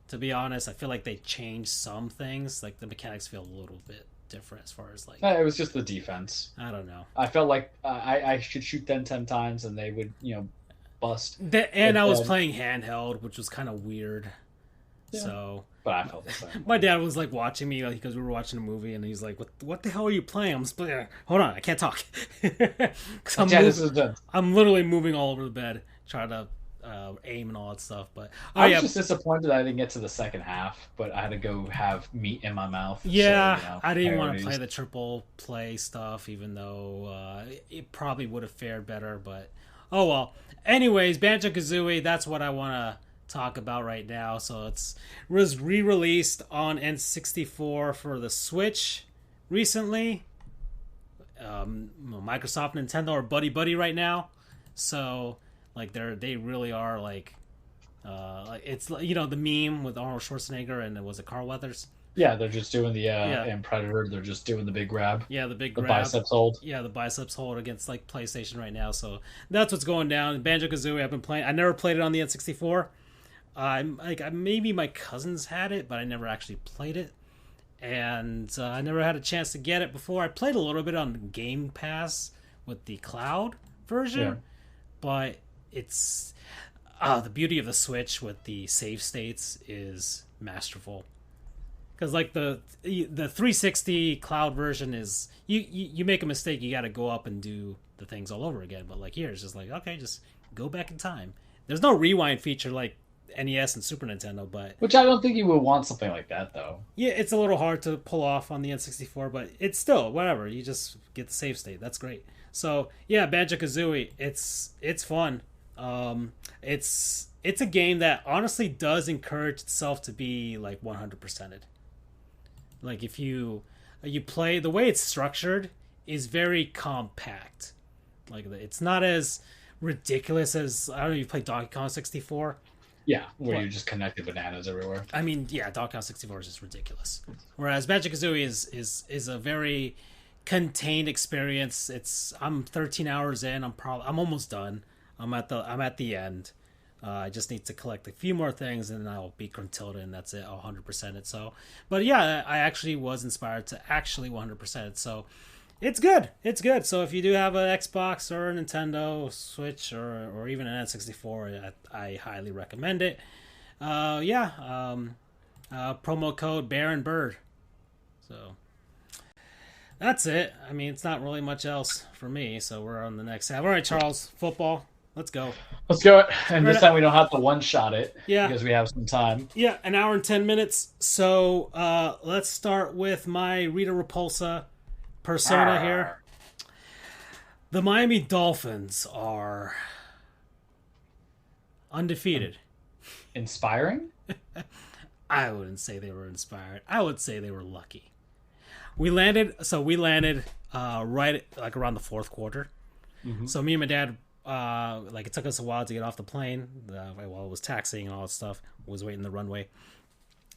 To be honest, I feel like they changed some things. Like the mechanics feel a little bit different as far as it was just the defense. I don't know. I felt like I should shoot them 10 times and they would bust. I was playing handheld, which was kind of weird. Yeah. So, but I felt the same. My dad was watching me because we were watching a movie, and he's like, "What the hell are you playing?" I'm just playing. Hold on, I can't talk. I'm literally moving all over the bed, trying to aim and all that stuff. But I was just disappointed I didn't get to the second half, but I had to go have meat in my mouth. Yeah, so, I didn't want to play the triple play stuff, even though it probably would have fared better. But oh well. Anyways, Banjo-Kazooie, that's what I want to talk about right now. So it was re-released on N64 for the Switch recently. Microsoft and Nintendo are buddy right now, so they really are it's the meme with Arnold Schwarzenegger and was it Carl Weathers? Yeah, they're just doing the and Predator. They're just doing the big grab. Yeah, the grab. Biceps hold. Yeah, the biceps hold against PlayStation right now. So that's what's going down. Banjo-Kazooie, I've been playing. I never played it on the N64. Maybe my cousins had it, but I never actually played it, and I never had a chance to get it before. I played a little bit on Game Pass with the cloud version, but it's the beauty of the Switch with the save states is masterful. Because the 360 cloud version is you make a mistake, you got to go up and do the things all over again. But here it's just okay, just go back in time. There's no rewind feature like NES and Super Nintendo, but which I don't think you would want something like that though. Yeah, it's a little hard to pull off on the N64, but it's still whatever. You just get the save state. That's great. So yeah, Banjo-Kazooie, it's fun. It's a game that honestly does encourage itself to be 100%ed. If you play, the way it's structured is very compact. It's not as ridiculous as, I don't know, you play Donkey Kong 64. Yeah, where you're just connected bananas everywhere. I mean, yeah, Donkey Kong 64 is just ridiculous. Whereas Banjo-Kazooie is a very contained experience. I'm 13 hours in. I'm almost done. I'm at the end. I just need to collect a few more things, and then I'll beat Gruntilda, and that's it. I'll 100% it. So, but yeah, I actually was inspired to actually 100% it. So, it's good. It's good. So, if you do have an Xbox or a Nintendo Switch or even an N64, I highly recommend it. Promo code Baron Bird. So, that's it. I mean, it's not really much else for me. So, we're on the next half. All right, Charles, football. Let's go. Let's go. And this time we don't have to one-shot it. Yeah. Because we have some time. Yeah, an hour and 10 minutes. So let's start with my Rita Repulsa persona here. The Miami Dolphins are undefeated. Inspiring? I wouldn't say they were inspired. I would say they were lucky. We landed right like around the fourth quarter. Mm-hmm. So me and my dad, it took us a while to get off the plane while it was taxiing and all that stuff. Was waiting the runway.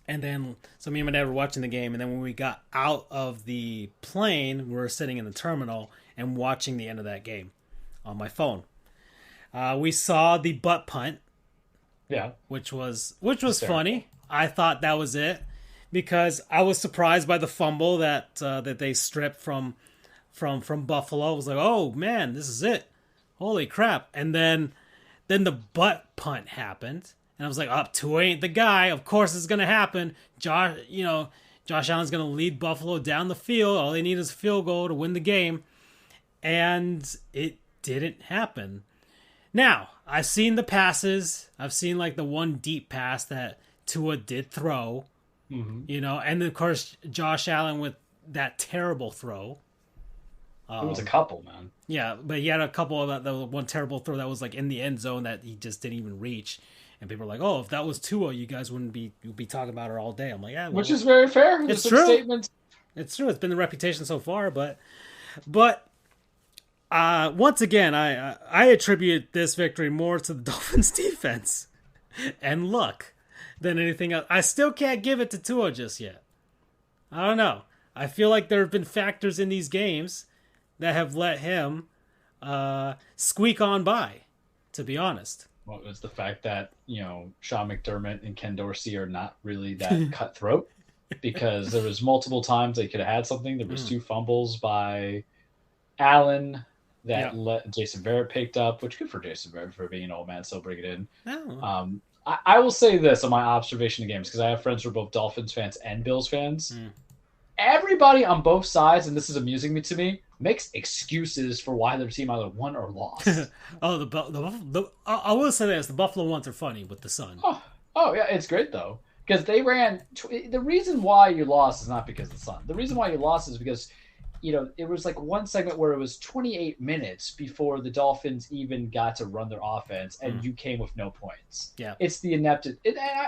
And then, so me and my dad were watching the game. And then when we got out of the plane, we were sitting in the terminal and watching the end of that game on my phone. We saw the butt punt. Yeah. Which was funny. I thought that was it because I was surprised by the fumble that they stripped from Buffalo. I was like, oh man, this is it. Holy crap. And then the butt punt happened. And I was like, Tua ain't the guy. Of course it's going to happen. Josh Allen's going to lead Buffalo down the field. All they need is a field goal to win the game. And it didn't happen. Now, I've seen the passes. I've seen like the one deep pass that Tua did throw. Mm-hmm. And then of course Josh Allen with that terrible throw. It was a couple, man. Yeah, but he had a couple of the one terrible throw that was like in the end zone that he just didn't even reach. And people are like, "Oh, if that was Tua, you guys wouldn't be talking about her all day." I'm like, "Yeah," which is very fair. It's true. Statements. It's true. It's been the reputation so far, but once again, I attribute this victory more to the Dolphins' defense and luck than anything else. I still can't give it to Tua just yet. I don't know. I feel like there have been factors in these games that have let him squeak on by, to be honest. Well, it's the fact that, Sean McDermott and Ken Dorsey are not really that cutthroat because there was multiple times they could have had something. There was 2 fumbles by Allen that Jason Verrett picked up, which good for Jason Verrett for being an old man, still bring it in. Oh. I will say this on my observation of games, because I have friends who are both Dolphins fans and Bills fans. Everybody on both sides, and this is amusing to me, makes excuses for why their team either won or lost. I will say this: the Buffalo ones are funny with the sun. Oh yeah, it's great though, because they ran. The reason why you lost is not because of the sun. The reason why you lost is because it was like one segment where it was 28 minutes before the Dolphins even got to run their offense, and you came with no points. Yeah, it's the ineptitude.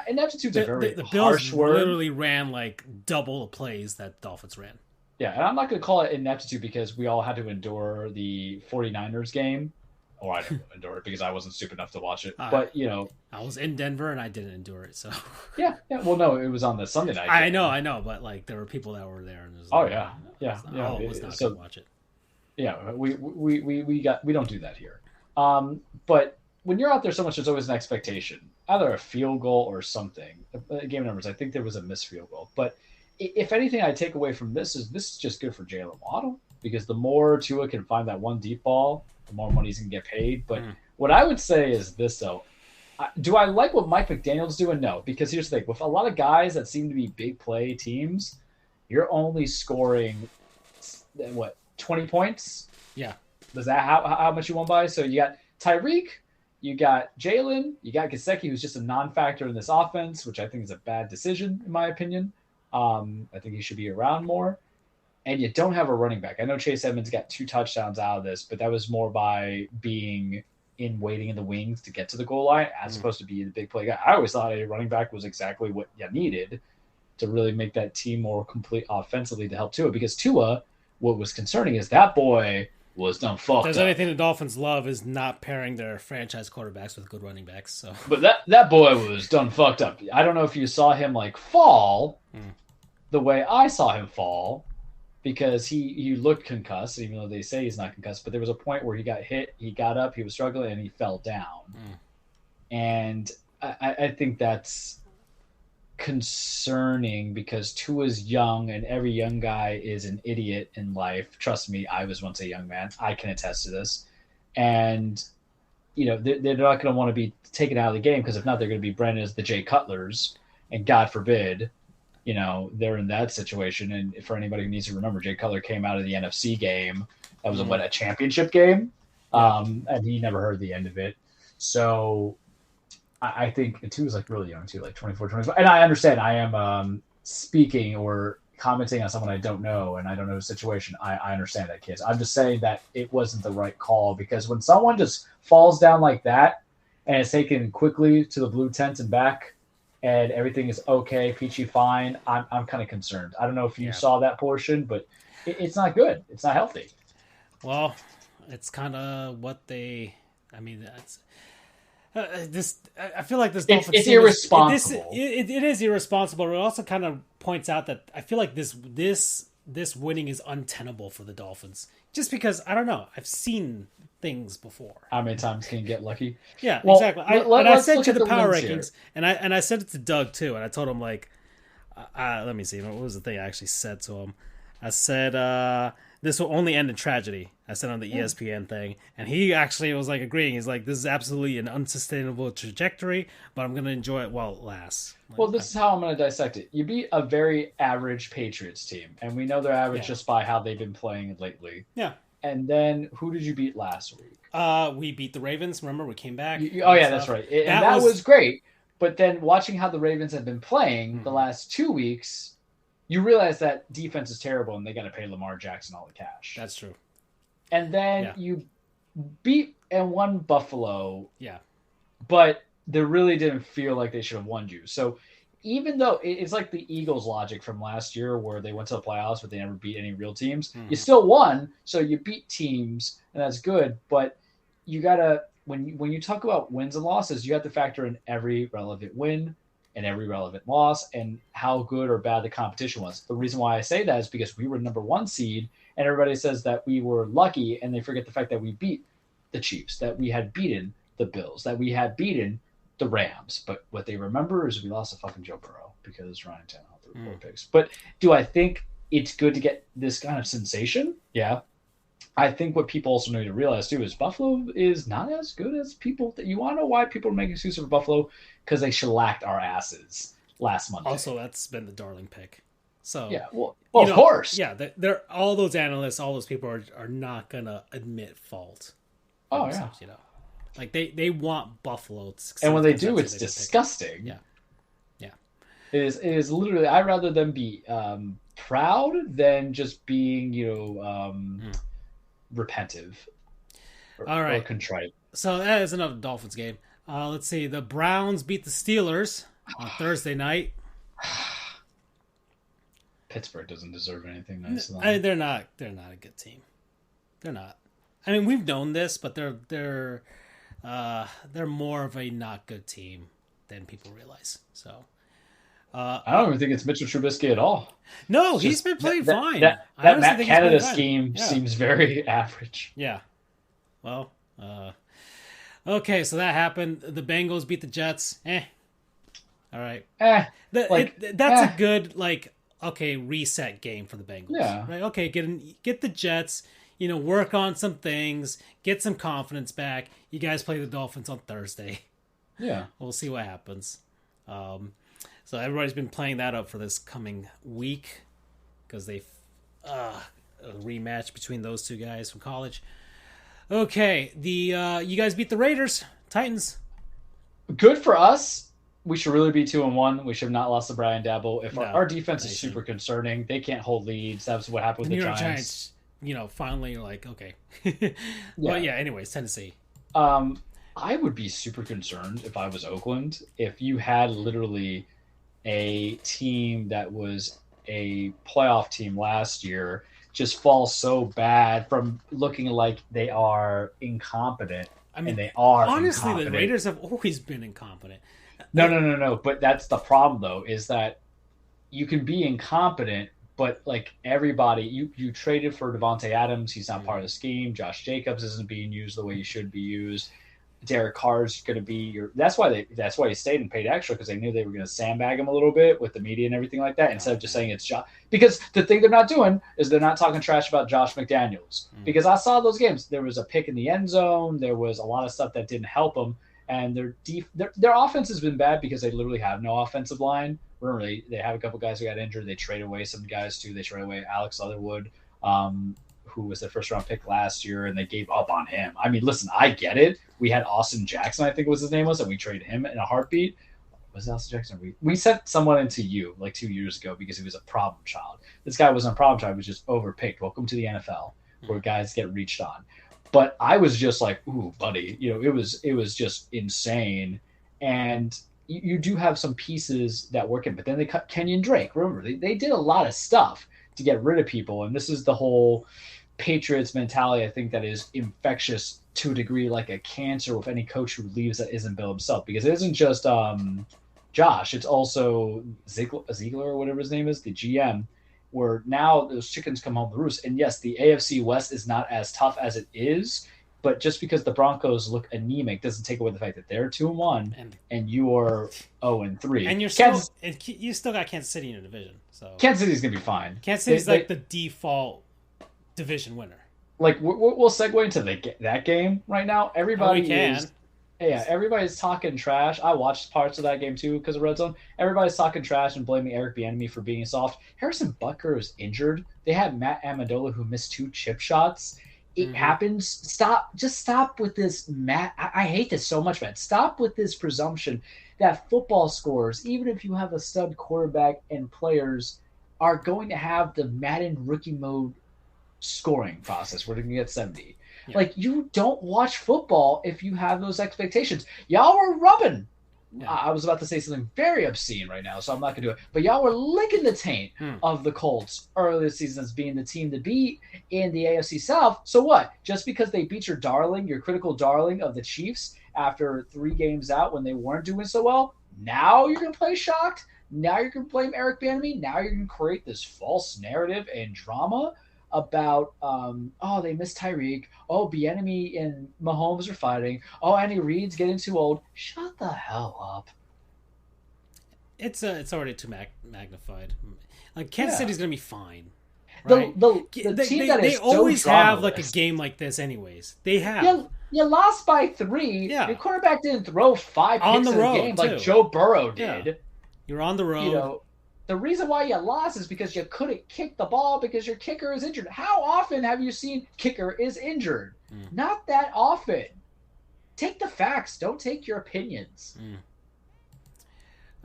Ineptitude's a very the harsh Bills word. Literally ran like double the plays that Dolphins ran. Yeah, and I'm not going to call it ineptitude because we all had to endure the 49ers game. Oh, I didn't endure it because I wasn't stupid enough to watch it. But, I was in Denver and I didn't endure it, so... Yeah. Well, no, it was on the Sunday night game. I know, but, like, there were people that were there. And it was like, yeah. I was not going to watch it. Yeah, we don't do that here. But when you're out there so much, there's always an expectation. Either a field goal or something. Game numbers, I think there was a missed field goal. But... if anything I take away from this is just good for Jalen Waddle, because the more Tua can find that one deep ball, the more money he's going to get paid. But what I would say is this, though. Do I like what Mike McDaniel's doing? No, because here's the thing. With a lot of guys that seem to be big play teams, you're only scoring, 20 points? Yeah. Is that how much you won by? So you got Tyreek, you got Jalen, you got Gesicki, who's just a non-factor in this offense, which I think is a bad decision, in my opinion. I think he should be around more. And you don't have a running back. I know Chase Edmonds got 2 touchdowns out of this, but that was more by being waiting in the wings to get to the goal line as opposed to be the big play guy. I always thought a running back was exactly what you needed to really make that team more complete offensively to help Tua. Because Tua, what was concerning is that boy was done fucked up. There's anything the Dolphins love is not pairing their franchise quarterbacks with good running backs. So, but that boy was done fucked up. I don't know if you saw him fall the way I saw him fall, because he looked concussed, even though they say he's not concussed. But there was a point where he got hit, he got up, he was struggling, and he fell down. And I think that's concerning because Tua's young, and every young guy is an idiot in life. Trust me, I was once a young man. I can attest to this. And, they're not going to want to be taken out of the game, because if not, they're going to be branded as the Jay Cutlers. And God forbid, they're in that situation. And for anybody who needs to remember, Jay Cutler came out of the NFC game. That was a championship game. And he never heard the end of it. So I think Tua is like really young too, like 24, 25. And I understand I am speaking or commenting on someone I don't know and I don't know the situation. I understand that case. I'm just saying that it wasn't the right call because when someone just falls down like that and is taken quickly to the blue tent and back and everything is okay, peachy fine, I'm kind of concerned. I don't know if you saw that portion, but it's not good. It's not healthy. Well, it's kind of what they. I mean, that's. I feel like this. It's irresponsible. It is irresponsible. But it also kind of points out that I feel like this winning is untenable for the Dolphins. Just because I don't know, I've seen things before. How many times can you get lucky? Yeah, well, exactly. I sent you the power rankings, here. and I sent it to Doug too, and I told him like, let me see, what was the thing I actually said to him? I said, this will only end in tragedy. I said on the ESPN thing. And he actually was like agreeing. He's like, this is absolutely an unsustainable trajectory, but I'm going to enjoy it while it lasts. Well, this is how I'm going to dissect it. You beat a very average Patriots team. And we know they're average just by how they've been playing lately. Yeah. And then who did you beat last week? We beat the Ravens. Remember, we came back. That's right. And that was great. But then watching how the Ravens have been playing the last 2 weeks, you realize that defense is terrible and they got to pay Lamar Jackson all the cash. That's true. And then you beat and won Buffalo. Yeah. But they really didn't feel like they should have won you. So even though it's like the Eagles logic from last year where they went to the playoffs but they never beat any real teams, you still won. So you beat teams and that's good. But you got to, when you talk about wins and losses, you have to factor in every relevant win and every relevant loss and how good or bad the competition was. The reason why I say that is because we were number 1 seed and everybody says that we were lucky and they forget the fact that we beat the Chiefs, that we had beaten the Bills, that we had beaten the Rams. But what they remember is we lost to fucking Joe Burrow because Ryan Tannehill threw 4 picks. But do I think it's good to get this kind of sensation? Yeah. I think what people also need to realize too is Buffalo is not as good as people. You want to know why people are making excuses for Buffalo? Because they shellacked our asses last Monday. Also, that's been the darling pick. So yeah, well of course. Yeah, they're all those analysts, all those people are not gonna admit fault. Oh yeah, like they want Buffalo to succeed. And when they do, it's disgusting. Yeah. It is literally. I'd rather them be proud than just being repentive or contrite. So that is another Dolphins game. Let's see. The Browns beat the Steelers on Thursday night. Pittsburgh doesn't deserve anything nice. They're not a good team. They're not. I mean, we've known this, but they're more of a not good team than people realize. So I don't even think it's Mitchell Trubisky at all. No, he's been playing fine. That Matt Canada scheme seems very average. Yeah. Well, okay, so that happened. The Bengals beat the Jets. All right. That's a good reset game for the Bengals. Yeah. Right. Okay, get the Jets. Work on some things. Get some confidence back. You guys play the Dolphins on Thursday. Yeah. We'll see what happens. So everybody's been playing that up for this coming week because they a rematch between those two guys from college. Okay, you guys beat the Raiders, Titans. Good for us. We should really be 2-1. We should have not lost to Brian Dabble. If our defense is super concerning, they can't hold leads. That's what happened with the Giants. Finally you're like, okay. But yeah, anyways, Tennessee. I would be super concerned if I was Oakland, if you had literally a team that was a playoff team last year just fall so bad from looking like they are incompetent. I mean, and they are honestly, incompetent. The Raiders have always been incompetent. No. But that's the problem, though, is that you can be incompetent, but like everybody, you traded for Devontae Adams. He's not part of the scheme. Josh Jacobs isn't being used the way he should be used. Derek Carr's going to be that's why he stayed and paid extra, because they knew they were going to sandbag him a little bit with the media and everything like that, instead of just saying it's Josh. Because the thing they're not doing is they're not talking trash about Josh McDaniels. Because I saw those games. There was a pick in the end zone. There was a lot of stuff that didn't help them. And their offense has been bad because they literally have no offensive line. They have a couple guys who got injured. They trade away some guys too. They trade away Alex Leatherwood, who was their first round pick last year, and they gave up on him. I mean, listen, I get it. We had Austin Jackson, I think was his name was, and we traded him in a heartbeat. Was it Austin Jackson? We sent someone into you like 2 years ago because he was a problem child. This guy wasn't a problem child; he was just overpicked. Welcome to the NFL, where guys get reached on. But I was just like, ooh, buddy, it was just insane. And you do have some pieces that work in, but then they cut Kenyon Drake. Remember, they did a lot of stuff to get rid of people, and this is the whole Patriots mentality. I think that is infectious to a degree, like a cancer with any coach who leaves that isn't Bill himself, because it isn't just Josh, it's also Ziegler or whatever his name is, the GM, where now those chickens come home to roost. And yes, the AFC West is not as tough as it is, but just because the Broncos look anemic doesn't take away the fact that they're 2-1 and you are 0-3. And you still got Kansas City in your division. So Kansas City's gonna be fine. Kansas City's like the default division winner. Like we'll segue into that game right now. Everybody's talking trash. I watched parts of that game too because of Red Zone. Everybody's talking trash and blaming Eric Bieniemy for being soft. Harrison Butker is injured. They had Matt Amendola who missed 2 chip shots. It happens. Stop with this, Matt. I hate this so much, Matt. Stop with this presumption that football scores, even if you have a stud quarterback and players, are going to have the Madden rookie mode scoring process where they can get 70. Yeah. Like, you don't watch football if you have those expectations. Y'all were rubbing. Yeah. I was about to say something very obscene right now, so I'm not going to do it. But y'all were licking the taint of the Colts earlier this season as being the team to beat in the AFC South. So what? Just because they beat your critical darling of the Chiefs after 3 games out when they weren't doing so well, now you're going to play shocked? Now you're going to blame Eric Bieniemy? Now you're going to create this false narrative and drama about, they missed Tyreek. Oh, Bieniemy and Mahomes are fighting. Oh, Andy Reid's getting too old. Shut the hell up. It's already too magnified. Like, Kansas City's gonna be fine. Right? The team they always have like a game like this, anyways. They have. You lost by 3. Yeah. Your quarterback didn't throw 5 picks in a game like Joe Burrow did. Yeah. You're on the road. The reason why you lost is because you couldn't kick the ball because your kicker is injured. How often have you seen kicker is injured? Not that often. Take the facts. Don't take your opinions.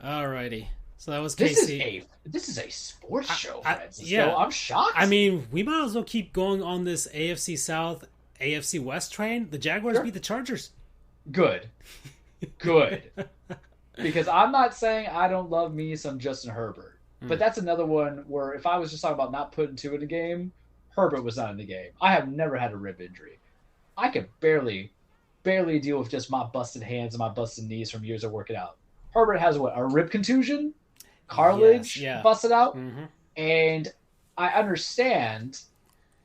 Alrighty. So that was Casey. This is a sports show, Francis. Yeah. So I'm shocked. I mean, we might as well keep going on this AFC South, AFC West train. The Jaguars beat the Chargers. Good. Because I'm not saying I don't love me some Justin Herbert. But that's another one where if I was just talking about not putting 2 in the game, Herbert was not in the game. I have never had a rib injury. I could barely deal with just my busted hands and my busted knees from years of working out. Herbert has a rib contusion, cartilage busted out. And I understand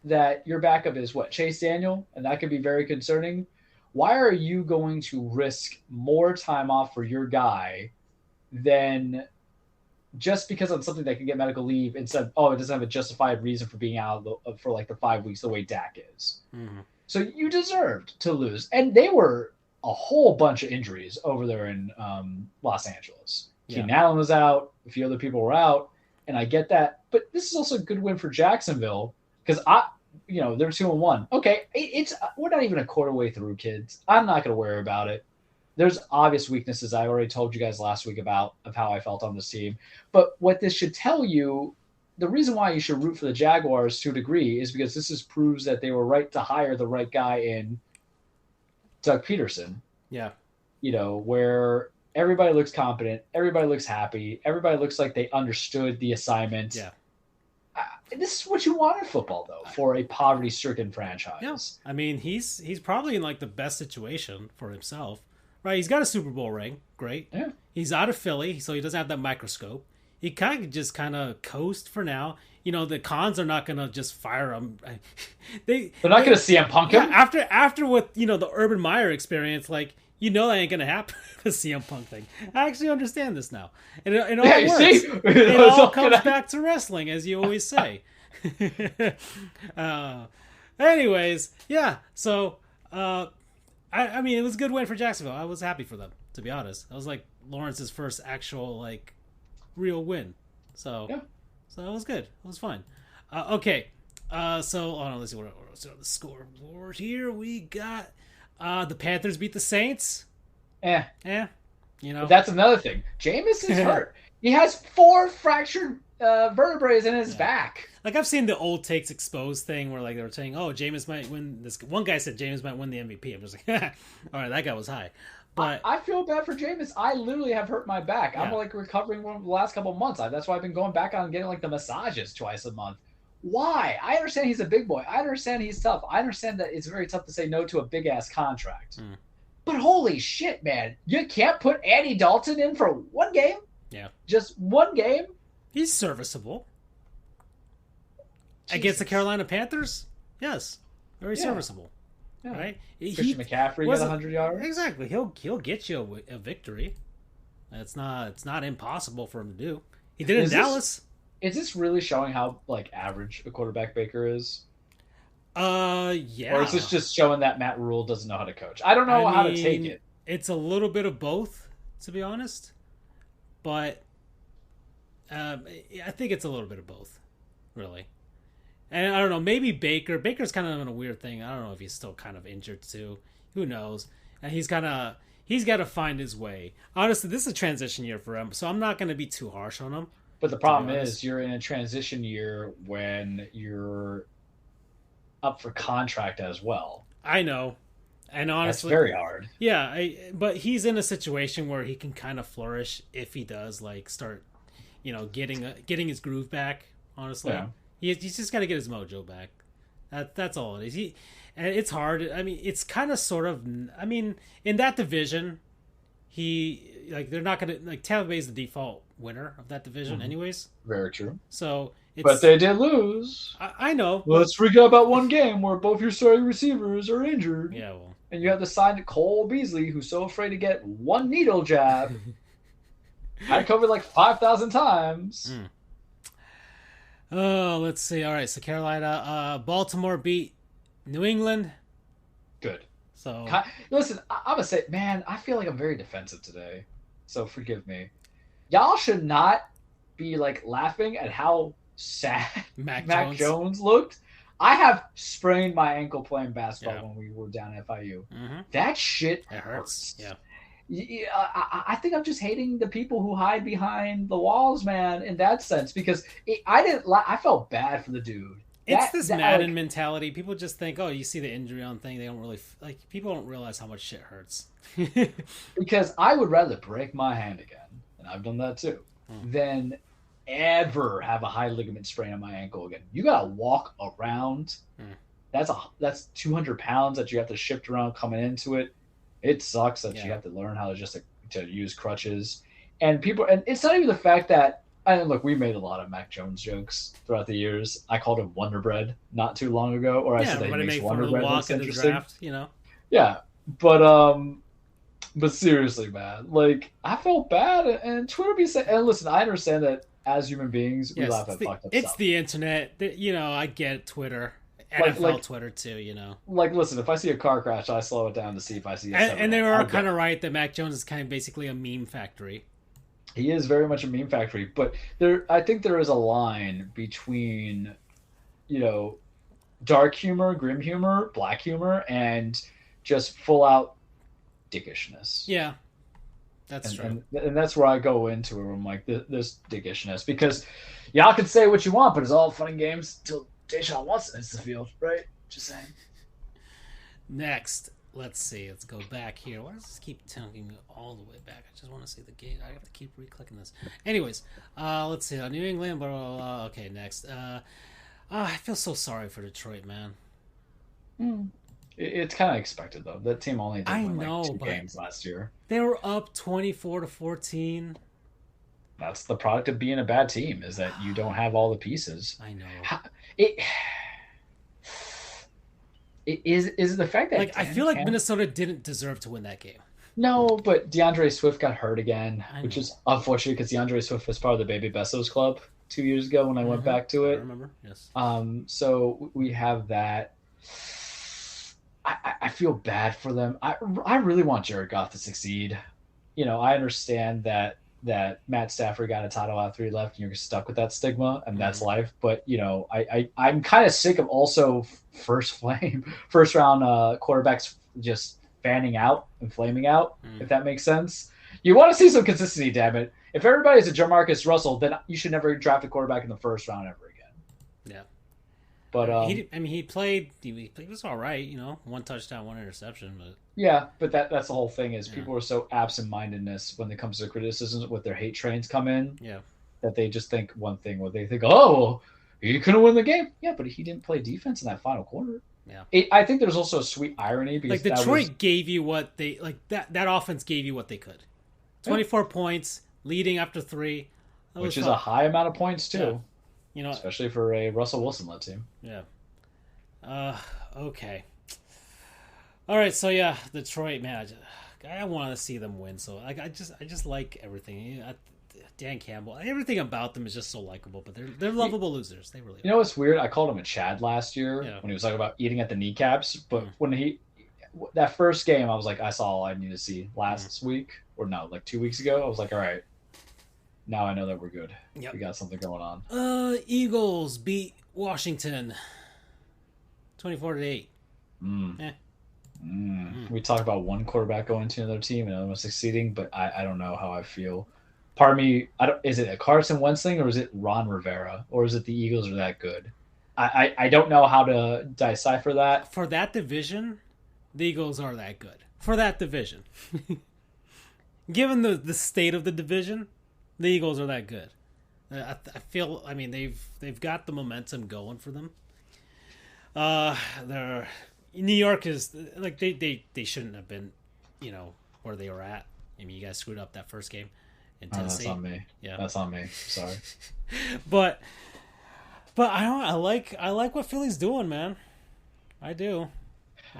that your backup is Chase Daniel, and that could be very concerning. Why are you going to risk more time off for your guy than just because of something that can get medical leave instead of, it doesn't have a justified reason for being out for like the 5 weeks the way Dak is. So you deserved to lose. And they were a whole bunch of injuries over there in Los Angeles. Keenan Allen was out. A few other people were out. And I get that. But this is also a good win for Jacksonville because they're 2-1. Okay, we're not even a quarter way through, kids. I'm not going to worry about it. There's obvious weaknesses I already told you guys last week of how I felt on this team. But what this should tell you, the reason why you should root for the Jaguars to a degree is because this proves that they were right to hire the right guy in Doug Peterson. Yeah. Where everybody looks competent, everybody looks happy, everybody looks like they understood the assignment. Yeah. This is what you want in football, though, for a poverty-stricken franchise. Yeah. I mean, he's probably in like the best situation for himself. Right, he's got a Super Bowl ring. Great. Yeah. He's out of Philly, so he doesn't have that microscope. He just kind of coast for now. The Cons are not going to just fire him. They're not going to CM Punk him. After what, the Urban Meyer experience, that ain't going to happen, the CM Punk thing. I actually understand this now. And it all works. See? It all comes back to wrestling, as you always say. Anyways, yeah, so... I mean, it was a good win for Jacksonville. I was happy for them, to be honest. That was Lawrence's first actual real win. So it was good. It was fun. Okay, So hold on, let's see what's on the scoreboard here. We got the Panthers beat the Saints. Eh. You know, but that's another thing. Jameis is hurt. He has 4 fractured vertebrae in his back. Like I've seen the old takes exposed thing where like they were saying, "Oh, Jameis might win this." One guy said Jameis might win the MVP. I'm just like, all right, that guy was high. But I feel bad for Jameis. I literally have hurt my back. I'm like recovering from the last couple of months. That's why I've been going back on getting like the massages twice a month. Why? I understand he's a big boy. I understand he's tough. I understand that it's very tough to say no to a big ass contract. But holy shit, man. You can't put Andy Dalton in for one game? Yeah. Just one game? He's serviceable. Jesus. Against the Carolina Panthers? Yes. Very serviceable. Yeah. Right? Christian McCaffrey got 100 yards. Exactly. He'll get you a victory. It's not impossible for him to do. He did it in Dallas. Is this really showing how like average a quarterback Baker is? Yeah. Or is this just showing that Matt Rule doesn't know how to coach? I don't know how to take it. It's a little bit of both, to be honest. But I think it's a little bit of both, really. And I don't know, maybe Baker's kind of in a weird thing. I don't know if he's still kind of injured too. Who knows? And he's got to find his way. Honestly, this is a transition year for him, so I'm not going to be too harsh on him. But the problem is you're in a transition year when you're up for contract as well. I know. And honestly, that's very hard. Yeah, but he's in a situation where he can kind of flourish if he does like start, getting his groove back. Honestly, he's just got to get his mojo back. That's all it is. And it's hard. I mean, it's kind of sort of. I mean, in that division, they're not gonna like Tampa Bay is the default winner of that division, anyways. Very true. So. But they did lose. I know. Let's freak out about one game where both your starting receivers are injured. Yeah, well. And you have to sign Cole Beasley, who's so afraid to get one needle jab. I covered like 5,000 times. Oh, let's see. All right, so Carolina, Baltimore beat New England. Good. So listen, I'm gonna say, man, I feel like I'm very defensive today, so forgive me. Y'all should not be like laughing at how sad Mac Jones looked. I have sprained my ankle playing basketball when we were down at FIU. That shit hurts. Yeah. I think I'm just hating the people who hide behind the walls, man, in that sense, because I felt bad for the dude. It's this Madden mentality. People just think, oh, you see the injury on thing. They don't really people don't realize how much shit hurts. Because I would rather break my hand again, and I've done that too, than ever have a high ligament sprain on my ankle again. You gotta walk around. That's 200 pounds that you have to shift around coming into it. It sucks that you have to learn how to use crutches. And it's not even the fact that, and look, we made a lot of Mac Jones jokes throughout the years. I called him Wonder Bread not too long ago, or I said that he makes Wonder Bread looks interesting. Draft, Yeah, but seriously, man, like I felt bad, and Twitter be saying, and listen, I understand that as human beings, we laugh at fucked up stuff. It's the internet. I get Twitter. NFL Twitter too, Like, listen, if I see a car crash, I slow it down to see if I see a and they were kind of right that Mac Jones is kind of basically a meme factory. He is very much a meme factory, but I think there is a line between, dark humor, grim humor, black humor, and just full out dickishness. Yeah, that's true. And that's where I go into it. Where I'm like, this dickishness, because y'all can say what you want, but it's all fun and games till Deshaun Watson hits the field, right? Just saying. Next, let's see. Let's go back here. Why does this keep taking me all the way back? I just want to see the game. I have to keep re-clicking this. Anyways, let's see. New England, blah, blah, blah. Okay, next. I feel so sorry for Detroit, man. It's kind of expected, though. That team only did win like 2 games last year. They were up 24-14. That's the product of being a bad team, is that you don't have all the pieces. I know. It is the fact that I feel like Minnesota didn't deserve to win that game. No, but DeAndre Swift got hurt again, which is unfortunate because DeAndre Swift was part of the Baby Bessos Club 2 years ago when I went back to it. I remember, yes. So we have that. I feel bad for them. I really want Jared Goff to succeed. I understand that that Matt Stafford got a title out of 3 left, and you're stuck with that stigma, and that's life. But I'm kind of sick of also first round quarterbacks just fanning out and flaming out. If that makes sense, you want to see some consistency. Damn it! If everybody's a Jamarcus Russell, then you should never draft a quarterback in the first round ever again. Yeah. But he played. He was all right. 1 touchdown, 1 interception. But yeah, but that's the whole thing is people are so absent-mindedness when it comes to criticisms with their hate trains come in. Yeah. That they just think one thing, where they think, oh, he couldn't win the game. Yeah, but he didn't play defense in that final quarter. Yeah. I think there's also a sweet irony because Detroit gave you what they that offense gave you what they could. 24 points, leading after 3, which is a high amount of points too. Yeah. Especially for a Russell Wilson-led team. Yeah. Okay. All right. So yeah, Detroit, man. I want to see them win. So I just like everything. Dan Campbell, everything about them is just so likable. But they're lovable losers. They really are. You know what's weird? I called him a Chad last year when he was talking about eating at the kneecaps. But when that first game, I was like, I saw all I need to see last week, or no, like 2 weeks ago. I was like, all right. Now I know that we're good. Yep. We got something going on. Eagles beat Washington 24-8. We talk about one quarterback going to another team and another one succeeding, but I don't know how I feel. Part of me, is it a Carson Wentz thing, or is it Ron Rivera, or is it the Eagles are that good? I don't know how to decipher that. For that division, the Eagles are that good. For that division. Given the state of the division, the Eagles are that good. I feel. I mean, they've got the momentum going for them. New York is like they shouldn't have been, where they were at. I mean, you guys screwed up that first game in Tennessee. That's on me. Yeah, that's on me. Sorry. but I like what Philly's doing, man. I do.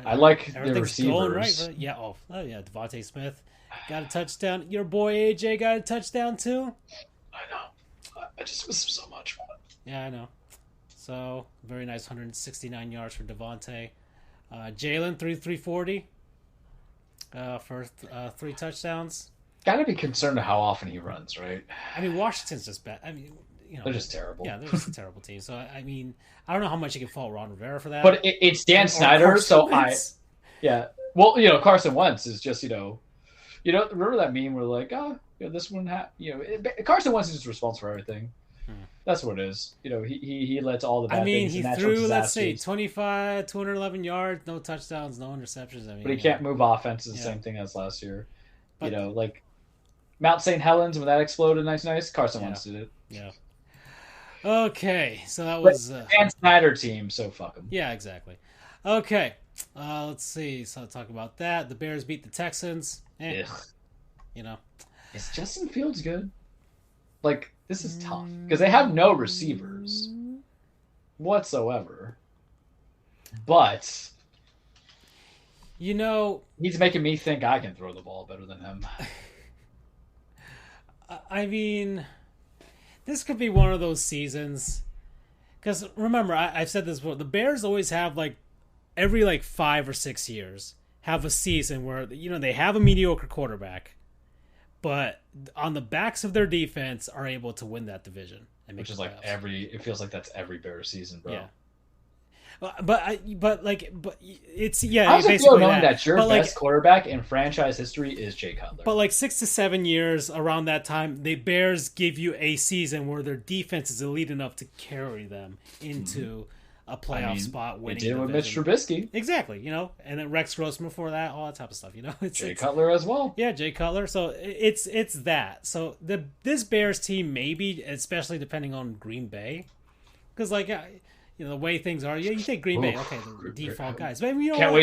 I like the receivers. Going right. Yeah. Oh yeah. Devontae Smith got a touchdown. Your boy AJ got a touchdown too. I know. I just miss him so much. Yeah, I know. So very nice, 169 yards for Devontae. Jalen 340 for 3 touchdowns. Got to be concerned of how often he runs, right? I mean, Washington's just bad. I mean, they're just terrible. Yeah, they're just a terrible team. So I mean, I don't know how much you can fault Ron Rivera for that. But it's Dan Snyder, so Wentz. Yeah. Well, Carson Wentz is just remember that meme where like, this one Carson Wentz is just responsible for everything. That's what it is. He lets all the bad things. He threw, let's see, 211 yards, no touchdowns, no interceptions. I mean, but he can't move offense. It's the same thing as last year. But, like Mount St. Helens, when that exploded, nice. Carson Wentz did it. Yeah. Okay, so that was Dan Snyder team. So fuck him. Yeah, exactly. Okay, let's see. So I'll talk about that. The Bears beat the Texans. Is Justin Fields good? Like, this is tough because they have no receivers whatsoever. But he's making me think I can throw the ball better than him. I mean, this could be one of those seasons. Because remember, I've said this before. The Bears always have every 5 or 6 years have a season where they have a mediocre quarterback, but on the backs of their defense are able to win that division. And make Which is it feels like that's every Bears season, bro. Yeah. But it's how's it feel knowing that your best quarterback in franchise history is Jay Cutler? But 6 to 7 years around that time, the Bears give you a season where their defense is elite enough to carry them into a playoff spot. Winning. They did it with Mitch Trubisky, exactly. And then Rex Grossman before that, all that type of stuff. Jay Cutler as well. Yeah, Jay Cutler. So it's that. So this Bears team, maybe, especially depending on Green Bay, because the way things are, you think Green Bay, okay, the default guys. But can't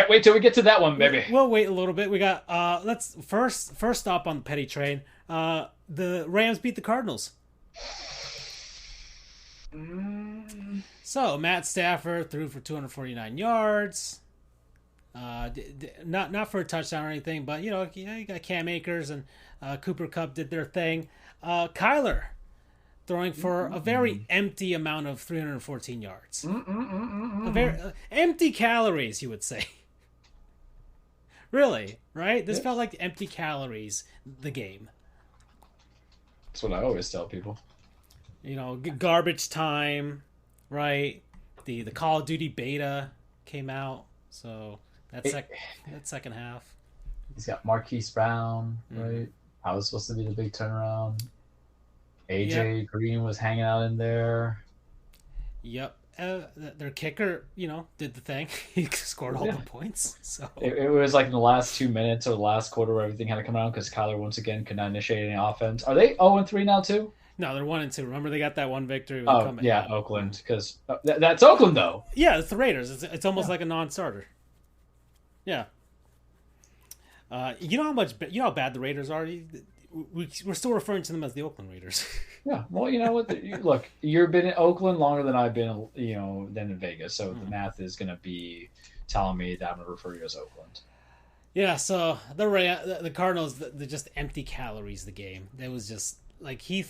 wait till we get to that one, baby. We'll wait a little bit. We got let's first stop on the petty train. The Rams beat the Cardinals. So Matt Stafford threw for 249 yards. Not for a touchdown or anything, but you got Cam Akers and Cooper Kupp did their thing. Kyler throwing for a very empty amount of 314 yards. A very empty calories, you would say. Really, right? This felt like empty calories, the game. That's what I always tell people. You know, garbage time, right? The Call of Duty beta came out, so that second half. He's got Marquise Brown, Mm-hmm. right? I was supposed to be the big turnaround. AJ Yep. Green was hanging out in there. Yep. Their kicker, did the thing. He scored all Yeah. the points. So It was like in the last 2 minutes or the last quarter where everything had to come around because Kyler once again could not initiate any offense. Are they 0-3 now too? no, they're 1-2. Remember, they got that one victory. Oh yeah, Oakland, because that's Oakland though. Yeah, it's the Raiders. It's almost like a non-starter. Yeah. You know how bad the Raiders are. We're still referring to them as the Oakland Raiders. Yeah, well, you know what? Look, you've been in Oakland longer than I've been, than in Vegas. So the math is going to be telling me that I'm going to refer you as Oakland. Yeah, so the Cardinals, they're just empty calories. The game, it was just like he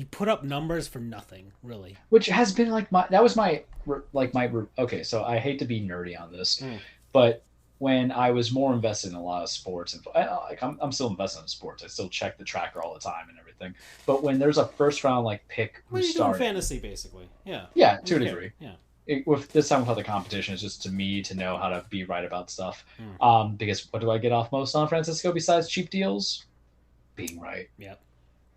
put up numbers for nothing, really. Which has been okay. So I hate to be nerdy on this, but when I was more invested in a lot of sports, and I'm still invested in sports. I still check the tracker all the time and everything. But when there's a first round pick, What are you doing fantasy basically? Yeah, to a degree. Yeah. With this time without the competition, it's just to me to know how to be right about stuff. Because what do I get off most on Francisco besides cheap deals? Being right. Yeah.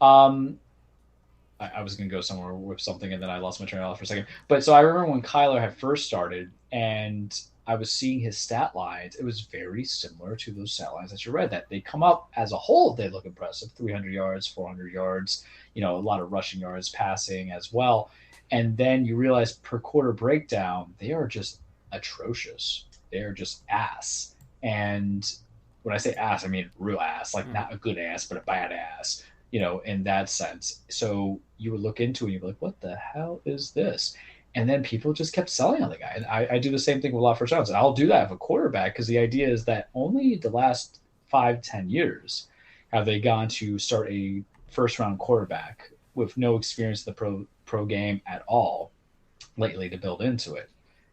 I was going to go somewhere with something and then I lost my train of thought for a second. But so I remember when Kyler had first started and I was seeing his stat lines, it was very similar to those stat lines that you read, that they come up as a whole. They look impressive. 300 yards, 400 yards, a lot of rushing yards, passing as well. And then you realize per quarter breakdown, they are just atrocious. They are just ass. And when I say ass, I mean real ass, not a good ass, but a bad ass, in that sense. So you would look into it and you'd be like, what the hell is this? And then people just kept selling on the guy. And I do the same thing with a lot of first rounds. And I'll do that with a quarterback because the idea is that only the last 5-10 years have they gone to start a first round quarterback with no experience in the pro game at all lately to build into it.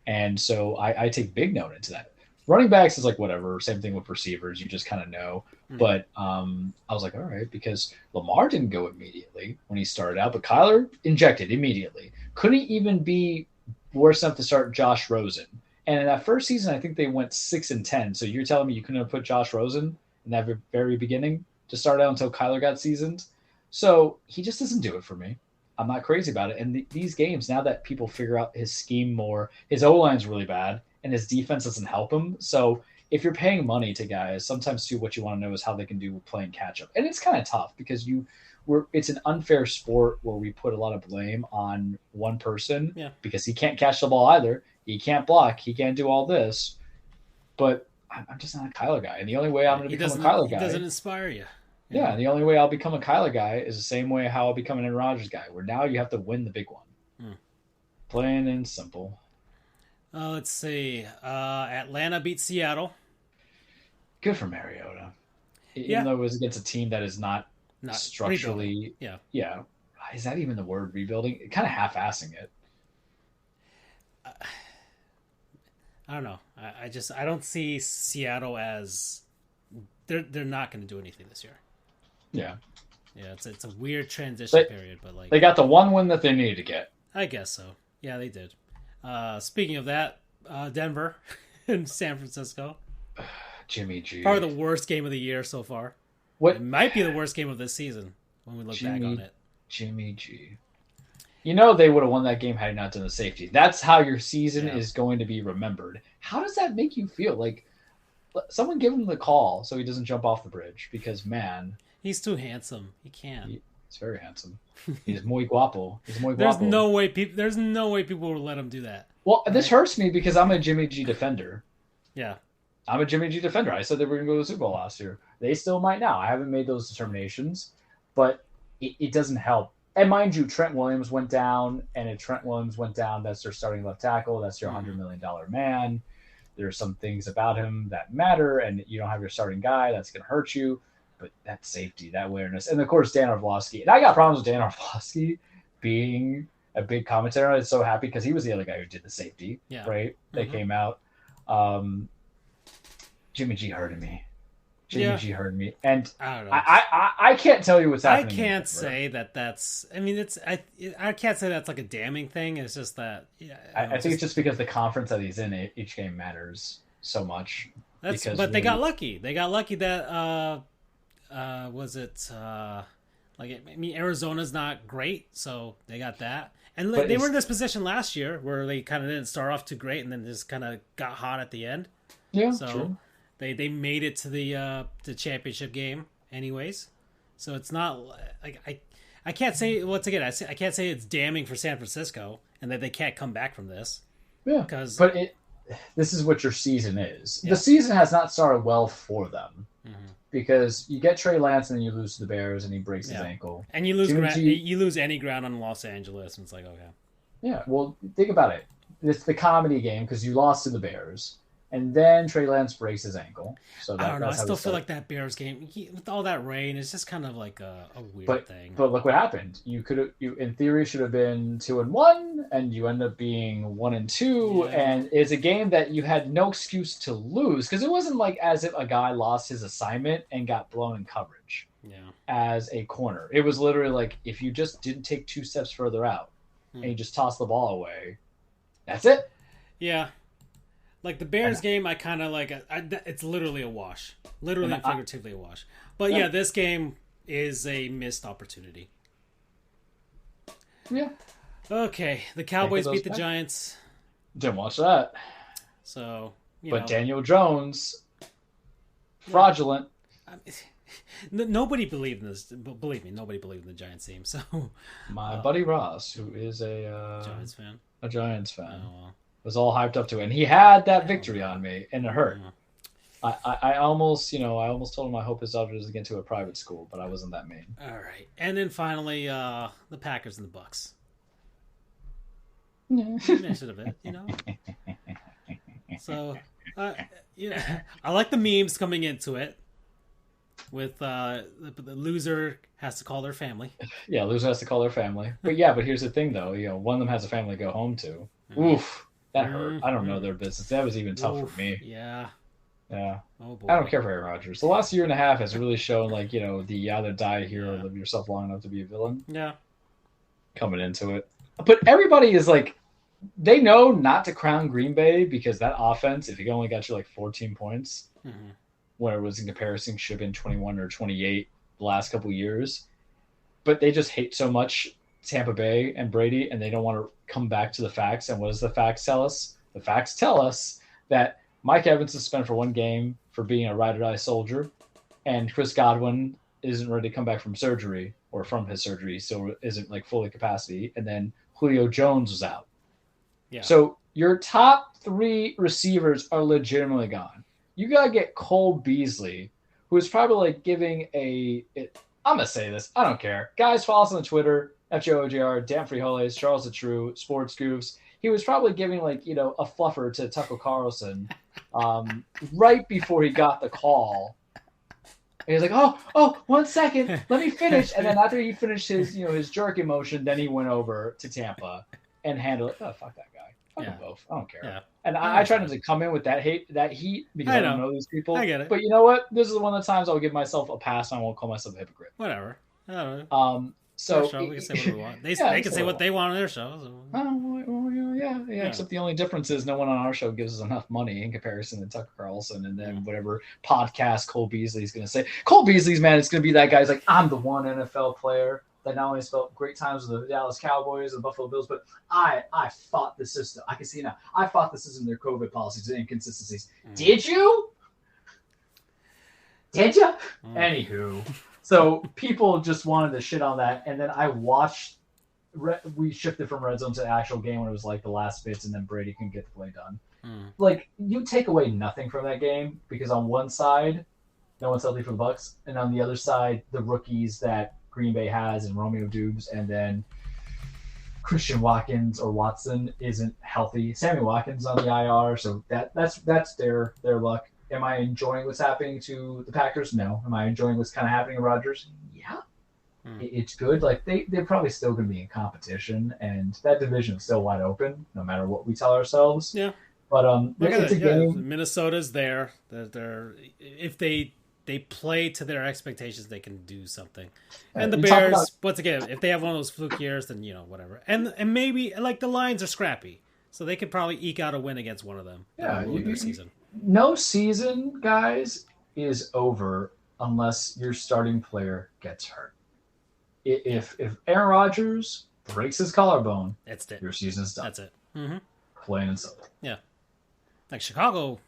And so I take big note into that. Running backs is whatever. Same thing with receivers. You just kind of know. But I was like, all right, because Lamar didn't go immediately when he started out, but Kyler injected immediately. Couldn't even be worse enough to start Josh Rosen. And in that first season, I think they went 6-10. So you're telling me you couldn't have put Josh Rosen in that very beginning to start out until Kyler got seasoned? So he just doesn't do it for me. I'm not crazy about it. And these games, now that people figure out his scheme more, his O-line's really bad, and his defense doesn't help him. So if you're paying money to guys, sometimes too what you want to know is how they can do playing catch up. And it's kind of tough because it's an unfair sport where we put a lot of blame on one person because he can't catch the ball either. He can't block. He can't do all this. But I'm just not a Kyler guy. And the only way I'm going to become a Kyler guy. He doesn't inspire you. Yeah, the only way I'll become a Kyler guy is the same way how I'll become an Aaron Rodgers guy, where now you have to win the big one. Plain and simple. Let's see. Atlanta beat Seattle. Good for Mariota. Even though it was against a team that is not structurally... Rebuilding. Yeah. Is that even the word, rebuilding? Kind of half-assing it. I don't know. I don't see Seattle as... They're not going to do anything this year. Yeah. Yeah, it's a weird transition period, but they got the one win that they needed to get. I guess so. Yeah, they did. Speaking of that, Denver and San Francisco. Jimmy G. Probably the worst game of the year so far. It might be the worst game of this season when we look back on it. Jimmy G. They would have won that game had he not done the safety. That's how your season is going to be remembered. How does that make you feel? Someone give him the call so he doesn't jump off the bridge because, man... He's too handsome. He can't. He's very handsome. He's muy guapo. There's no way people will let him do that. Well, this hurts me because I'm a Jimmy G defender. Yeah. I'm a Jimmy G defender. I said they were going to go to the Super Bowl last year. They still might now. I haven't made those determinations, but it doesn't help. And mind you, Trent Williams went down, and if Trent Williams went down, that's their starting left tackle. That's your $100 million man. There are some things about him that matter, and you don't have your starting guy. That's going to hurt you. But that safety, that awareness, and of course Dan Orlovsky. And I got problems with Dan Orlovsky being a big commentator. I was so happy because he was the other guy who did the safety, right? They came out. Jimmy G hurted me. Jimmy G heard me, and I don't know. I can't tell you what's I happening. can't say that's. I mean, I can't say that's like a damning thing. It's just that. Yeah, I think it's just because the conference that he's in, each game matters so much. But they got lucky. They got lucky that was it like I mean Arizona's not great, so they got that. And they were in this position last year where they kind of didn't start off too great and then just kind of got hot at the end. Yeah, so true. They made it to the championship game anyways. So it's not like I can't say once again I can't say it's damning for San Francisco and that they can't come back from this. Yeah, but this is what your season is. Yeah. The season has not started well for them because you get Trey Lance and then you lose to the Bears and he breaks his ankle. And you lose any ground on Los Angeles and it's like, okay. Yeah, well, think about it. It's the comedy game because you lost to the Bears. And then Trey Lance breaks his ankle. So I don't know. I still feel like that Bears game, with all that rain, it's just kind of like a weird thing. But look what happened. You in theory should have been 2-1, and you end up being 1-2. Yeah. And it's a game that you had no excuse to lose because it wasn't like as if a guy lost his assignment and got blown in coverage. Yeah. As a corner, it was literally like if you just didn't take 2 steps further out and you just toss the ball away, that's it. Yeah. Like the Bears game, I kind of like it's literally a wash, literally and figuratively a wash. But yeah, this game is a missed opportunity. Yeah. Okay, the Cowboys beat the Giants. Didn't watch that. So, but Daniel Jones, fraudulent. Nobody believed in this. Believe me, nobody believed in the Giants team. So, my buddy Ross, who is a Giants fan, was all hyped up to it, and he had that victory on me, and it hurt. I almost told him I hope his daughter doesn't get to a private school, but I wasn't that mean. All right, and then finally, the Packers and the Bucks. Mention of it, So, I like the memes coming into it. With the loser has to call their family. Yeah, loser has to call their family. But here's the thing, though. One of them has a family to go home to. Oof. That hurt. I don't know their business. That was even tough for me. Yeah. Yeah. Oh boy. I don't care for Aaron Rodgers. The last year and a half has really shown, the either die a hero or live yourself long enough to be a villain. Yeah. Coming into it. But everybody is they know not to crown Green Bay because that offense, if he only got you 14 points, when it was in comparison, should have been 21 or 28 the last couple of years. But they just hate so much Tampa Bay and Brady, and they don't want to come back to the facts. And what does the facts tell us? The facts tell us that Mike Evans is suspended for 1 game for being a ride-or-die soldier, and Chris Godwin isn't ready to come back from surgery, or from his surgery, still isn't fully capacity. And then Julio Jones was out. Yeah. So your top 3 receivers are legitimately gone. You got to get Cole Beasley, who is probably giving I'm going to say this. I don't care. Guys, follow us on Twitter. FJOJR, Dan Frijoles, Charles the True, Sports Goofs. He was probably giving a fluffer to Tucker Carlson right before he got the call. And he was like, oh, 1 second, let me finish. And then after he finished his his jerk emotion, then he went over to Tampa and handled it. Oh, fuck that guy. Fuck them both. I don't care. Yeah. And I tried not to come in with that heat because I don't know these people. I get it. But you know what? This is one of the times I'll give myself a pass and I won't call myself a hypocrite. Whatever. I don't know. So show, we can say what we want. They can say what they want on their show. So. Yeah. Except the only difference is no one on our show gives us enough money in comparison to Tucker Carlson and then whatever podcast Cole Beasley's going to say. Cole Beasley's, man, it's going to be that guy's I'm the one NFL player that not only spent great times with the Dallas Cowboys and Buffalo Bills, but I fought the system. I can see now. I fought the system, their COVID policies and inconsistencies. Did you? Anywho. So people just wanted to shit on that, and then I watched. We shifted from red zone to the actual game when it was the last bits, and then Brady couldn't get the play done. You take away nothing from that game because on one side, no one's healthy for the Bucks, and on the other side, the rookies that Green Bay has and Romeo Dubes, and then Christian Watkins or Watson isn't healthy. Sammy Watkins on the IR, so that's their luck. Am I enjoying what's happening to the Packers? No. Am I enjoying what's kind of happening to Rodgers? Yeah. It's good. They're probably still going to be in competition, and that division is still wide open, no matter what we tell ourselves. Yeah. But it's a game. Minnesota's there. They're if they they play to their expectations, they can do something. And the You talk Bears, about- once again, if they have one of those fluke years, then whatever. And maybe like the Lions are scrappy, so they could probably eke out a win against one of them. Yeah, Their season. No season, guys, is over unless your starting player gets hurt. If Aaron Rodgers breaks his collarbone, That's it. your season's done. That's it. Mm-hmm. Plain and simple. Yeah, like Chicago,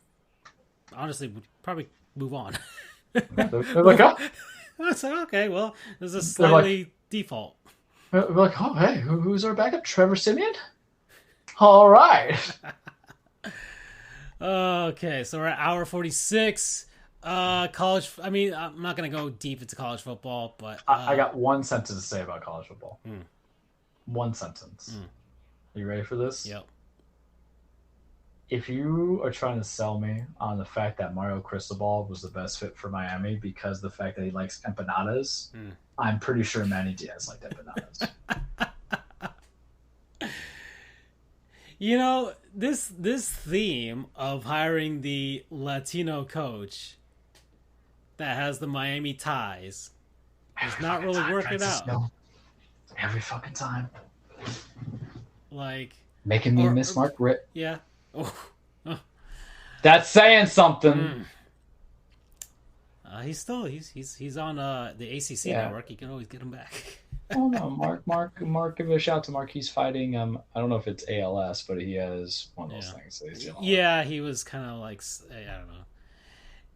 honestly, would probably move on. They're like, oh, It's like, okay, well, there's a slightly default. they're like, oh, hey, who's our backup? Trevor Siemian? All right. Okay, so we're at hour 46. College. I mean, I'm not gonna go deep into college football, but I got one sentence to say about college football. Mm. One sentence. Are you ready for this? Yep. If you are trying to sell me on the fact that Mario Cristobal was the best fit for Miami because the fact that he likes empanadas, I'm pretty sure Manny Diaz liked empanadas. This theme of hiring the Latino coach that has the Miami ties is not really working out. Every fucking time. Like Making me miss Mark Ritt. Yeah. Oh. That's saying something. He's on the ACC network. You can always get him back. Oh no, Mark! Give a shout to Mark. He's fighting. I don't know if it's ALS, but he has one of those things. So he's he was kind of like, I don't know,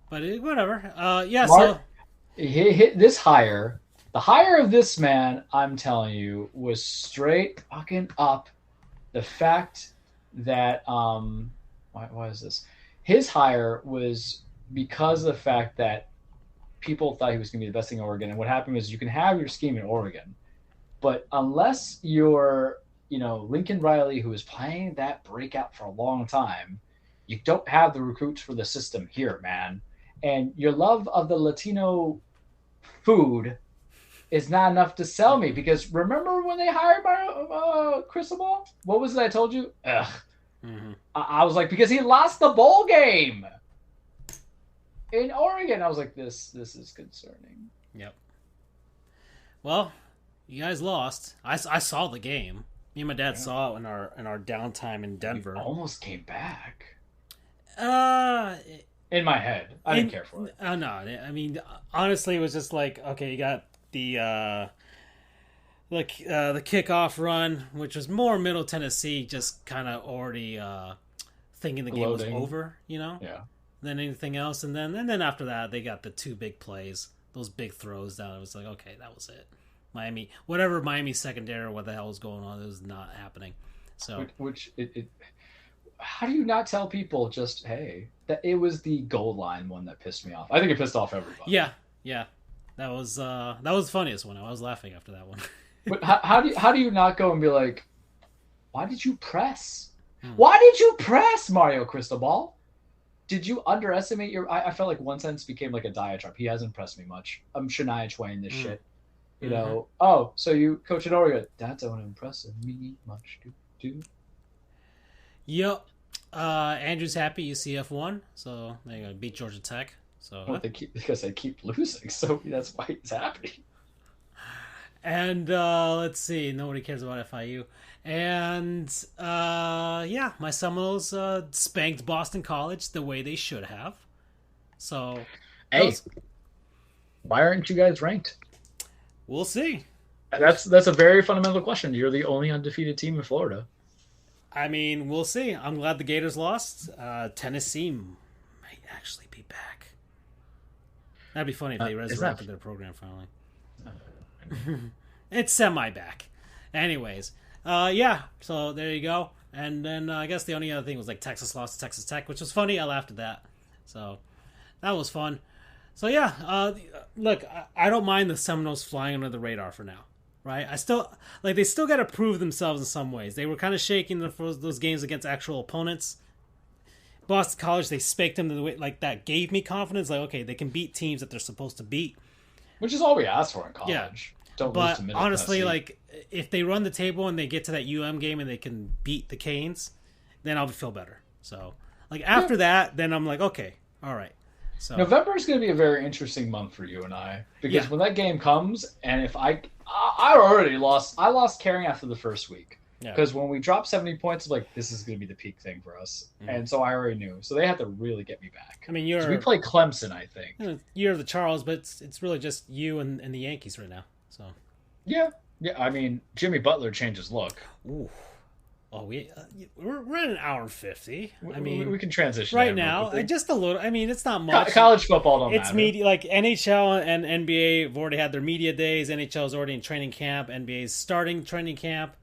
but whatever. Mark, this hire, the hire of this man, I'm telling you, was straight fucking up. The fact that why is this? His hire was because of the fact that people thought he was going to be the best thing in Oregon. And what happened was you can have your scheme in Oregon, but unless you're, Lincoln Riley, who was playing that breakout for a long time, you don't have the recruits for the system here, man. And your love of the Latino food is not enough to sell me, because remember when they hired Cristobal? What was it I told you? Ugh. Mm-hmm. I was like, because he lost the bowl game in Oregon. I was like, this is concerning. Yep. Well, you guys lost. I saw the game. Me and my dad saw it in our downtime in Denver. We almost came back. In my head, I didn't care for it. No, I mean, honestly, it was just like, okay, you got the kickoff run, which was more Middle Tennessee, just kind of already thinking the game was over, than anything else. And then after that, they got the two big plays, those big throws down. It was like, okay, that was it. Miami secondary or what the hell was going on, it was not happening. So, how do you not tell people just, hey, that it was the goal line one that pissed me off? I think it pissed off everybody. Yeah. That was the funniest one. I was laughing after that one. But how do you not go and be like, why did you press? Why did you press, Mario Cristobal? Did you underestimate your? I felt like one sentence became like a diatribe. He hasn't pressed me much. I'm Shania Twain this shit. Oh, so you coach at Oregon? That don't impress me much. Do. Yep. Andrew's happy UCF won, so they're gonna beat Georgia Tech. So because they keep losing, so that's why he's happy. And let's see, nobody cares about FIU. And my Seminoles spanked Boston College the way they should have. So, why aren't you guys ranked? We'll see. That's a very fundamental question. You're the only undefeated team in Florida. I mean, we'll see. I'm glad the Gators lost. Tennessee might actually be back. That'd be funny if they resurrected their program finally. It's semi-back. Anyways, so there you go. And then I guess the only other thing was like Texas lost to Texas Tech, which was funny. I laughed at that. So that was fun. So look, I don't mind the Seminoles flying under the radar for now. Right? They still got to prove themselves in some ways. They were kind of shaking those games against actual opponents. Boston College, they spanked them in the way that gave me confidence. Like, okay, they can beat teams that they're supposed to beat, which is all we asked for in college. Yeah. Don't lose to Middle honestly, Tennessee. If they run the table and they get to that game and they can beat the Canes, then I'll feel better. So, after that, then I'm like, okay, all right. So November is going to be a very interesting month for you and I because yeah, when that game comes, and if I already lost. I lost caring after the first week yeah. because when we dropped 70 points, I'm like, this is going to be the peak thing for us, and so I already knew. So they had to really get me back. I mean, So we play Clemson, I think. you're the Charles, but it's really just you and the Yankees right now. So Yeah. I mean, Jimmy Butler changed his look. ooh. Oh, we're at an hour and 50. I mean, we can transition right now. Just a little. I mean, it's not much. College football don't It's matter. media, like NHL and NBA have already had their media days. NHL is already in training camp. NBA is starting training camp.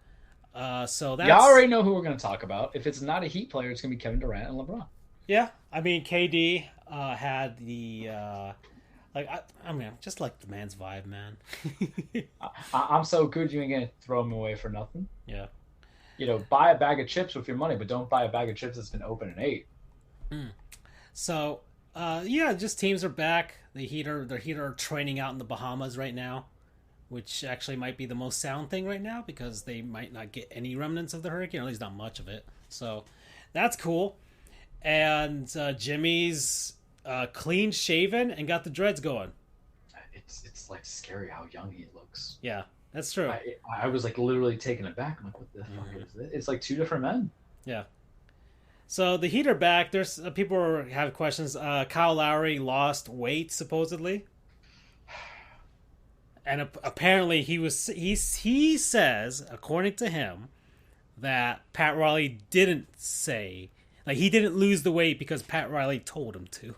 So that's... Y'all already know who we're going to talk about. If it's not a Heat player, it's going to be Kevin Durant and LeBron. Yeah, I mean, KD had the I mean, just like the man's vibe, man. I'm so good, you ain't going to throw him away for nothing. Yeah. Buy a bag of chips with your money, but don't buy a bag of chips that's been open and ate. So, just teams are back. The Heat are training out in the Bahamas right now, which actually might be the most sound thing right now because they might not get any remnants of the hurricane, or at least not much of it. So, that's cool. And Jimmy's clean shaven and got the dreads going. It's like scary how young he looks. Yeah. That's true. I was like literally taken aback. I'm like, what the fuck is this? It's like two different men. Yeah. So the Heat are back. There's people have questions. Kyle Lowry lost weight supposedly, and apparently he says, according to him, that Pat Riley didn't say, like, he didn't lose the weight because Pat Riley told him to.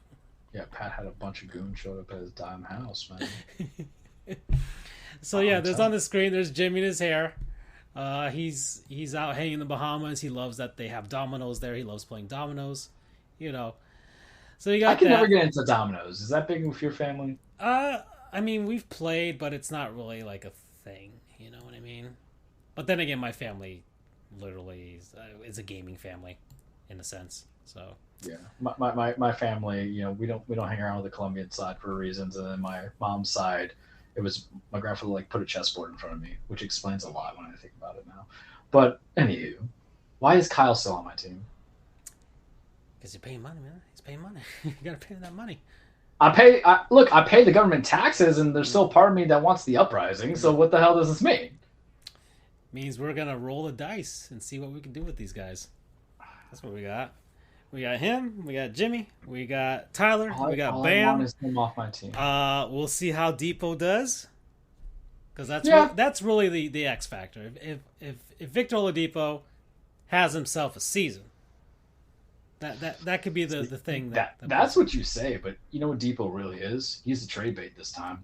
Yeah, Pat had a bunch of goons showed up at his dime house, man. So yeah, there's on the screen. There's Jimmy in his hair. He's out hanging in the Bahamas. He loves that they have dominoes there. He loves playing dominoes. So you got. I can never get into dominoes. Is that big with your family? I mean, we've played, but it's not really like a thing. You know what I mean? But then again, my family literally is a gaming family, in a sense. So yeah, my family. We don't hang around with the Colombian side for reasons, and then my mom's side. It was my grandfather put a chessboard in front of me, which explains a lot when I think about it now. But anywho, why is Kyle still on my team? Because you're paying money, man. He's paying money. You gotta pay that money. I pay the government taxes, and there's still part of me that wants the uprising. So what the hell does this mean? Means we're gonna roll the dice and see what we can do with these guys. That's what we got. We got him. We got Jimmy. We got Tyler. We got Bam. I want is him off my team. We'll see how Depot does, because that's really the X factor. If Victor Oladipo has himself a season, that could be the thing. That's what you say, but you know what Depot really is? He's a trade bait this time.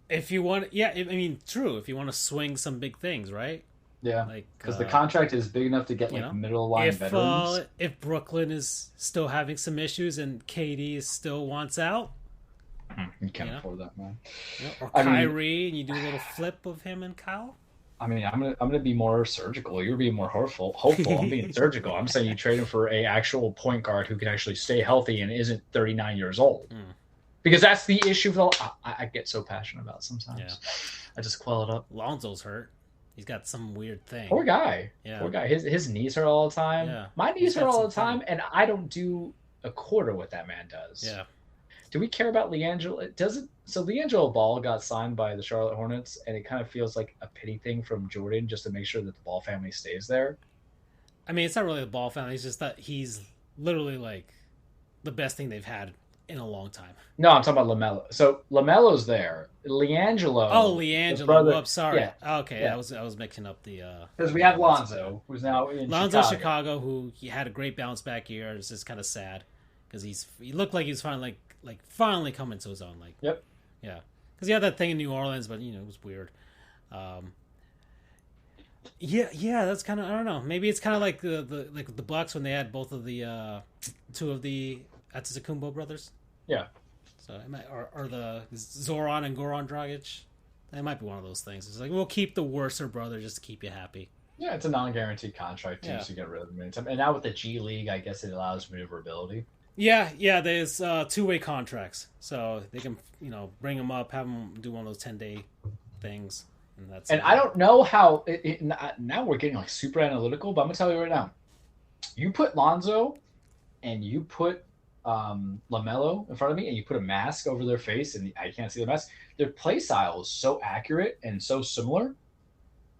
If you want, yeah, I mean, true. If you want to swing some big things, right? Yeah, because the contract is big enough to get middle line veterans. If Brooklyn is still having some issues and KD still wants out, you can't afford that, man. Or Kyrie, and you do a little flip of him and Kyle. I mean, I'm gonna be more surgical. You're being more hopeful. I'm being surgical. I'm saying you trade him for a actual point guard who can actually stay healthy and isn't 39 years old. Because that's the issue. I get so passionate about sometimes. Yeah. I just quell it up. Lonzo's hurt. He's got some weird thing. Poor guy. Yeah. Poor guy. His knees hurt all the time. Yeah. My knees hurt all the time, and I don't do a quarter what that man does. Yeah. Do we care about LiAngelo? So LiAngelo Ball got signed by the Charlotte Hornets, and it kind of feels like a pity thing from Jordan just to make sure that the Ball family stays there. I mean, it's not really the Ball family. It's just that he's literally like the best thing they've had in a long time. No, I'm talking about LaMelo. So LaMelo's there. LiAngelo. Oh, LiAngelo. I'm sorry. Yeah. Okay, yeah. I was mixing up the. Because we have Lonzo, who's now in Chicago, who he had a great bounce back year. It's just kind of sad because he looked like he was finally finally coming to his own. Yep. Yeah, because he had that thing in New Orleans, but it was weird. Yeah, that's kind of, I don't know. Maybe it's kind of like the Bucks when they had both of the two of the Antetokounmpo brothers. Yeah. So it might, or the Zoran and Goran Dragic. It might be one of those things. It's like, we'll keep the worser brother just to keep you happy. Yeah, it's a non-guaranteed contract too, so you get rid of him anytime. And now with the G League, I guess it allows maneuverability. Yeah. There's two-way contracts, so they can bring them up, have them do one of those 10-day things, and that's. And I don't know how. Now we're getting super analytical, but I'm gonna tell you right now. You put Lonzo, and you put LaMelo in front of me and you put a mask over their face and I can't see the mask, their play style is so accurate and so similar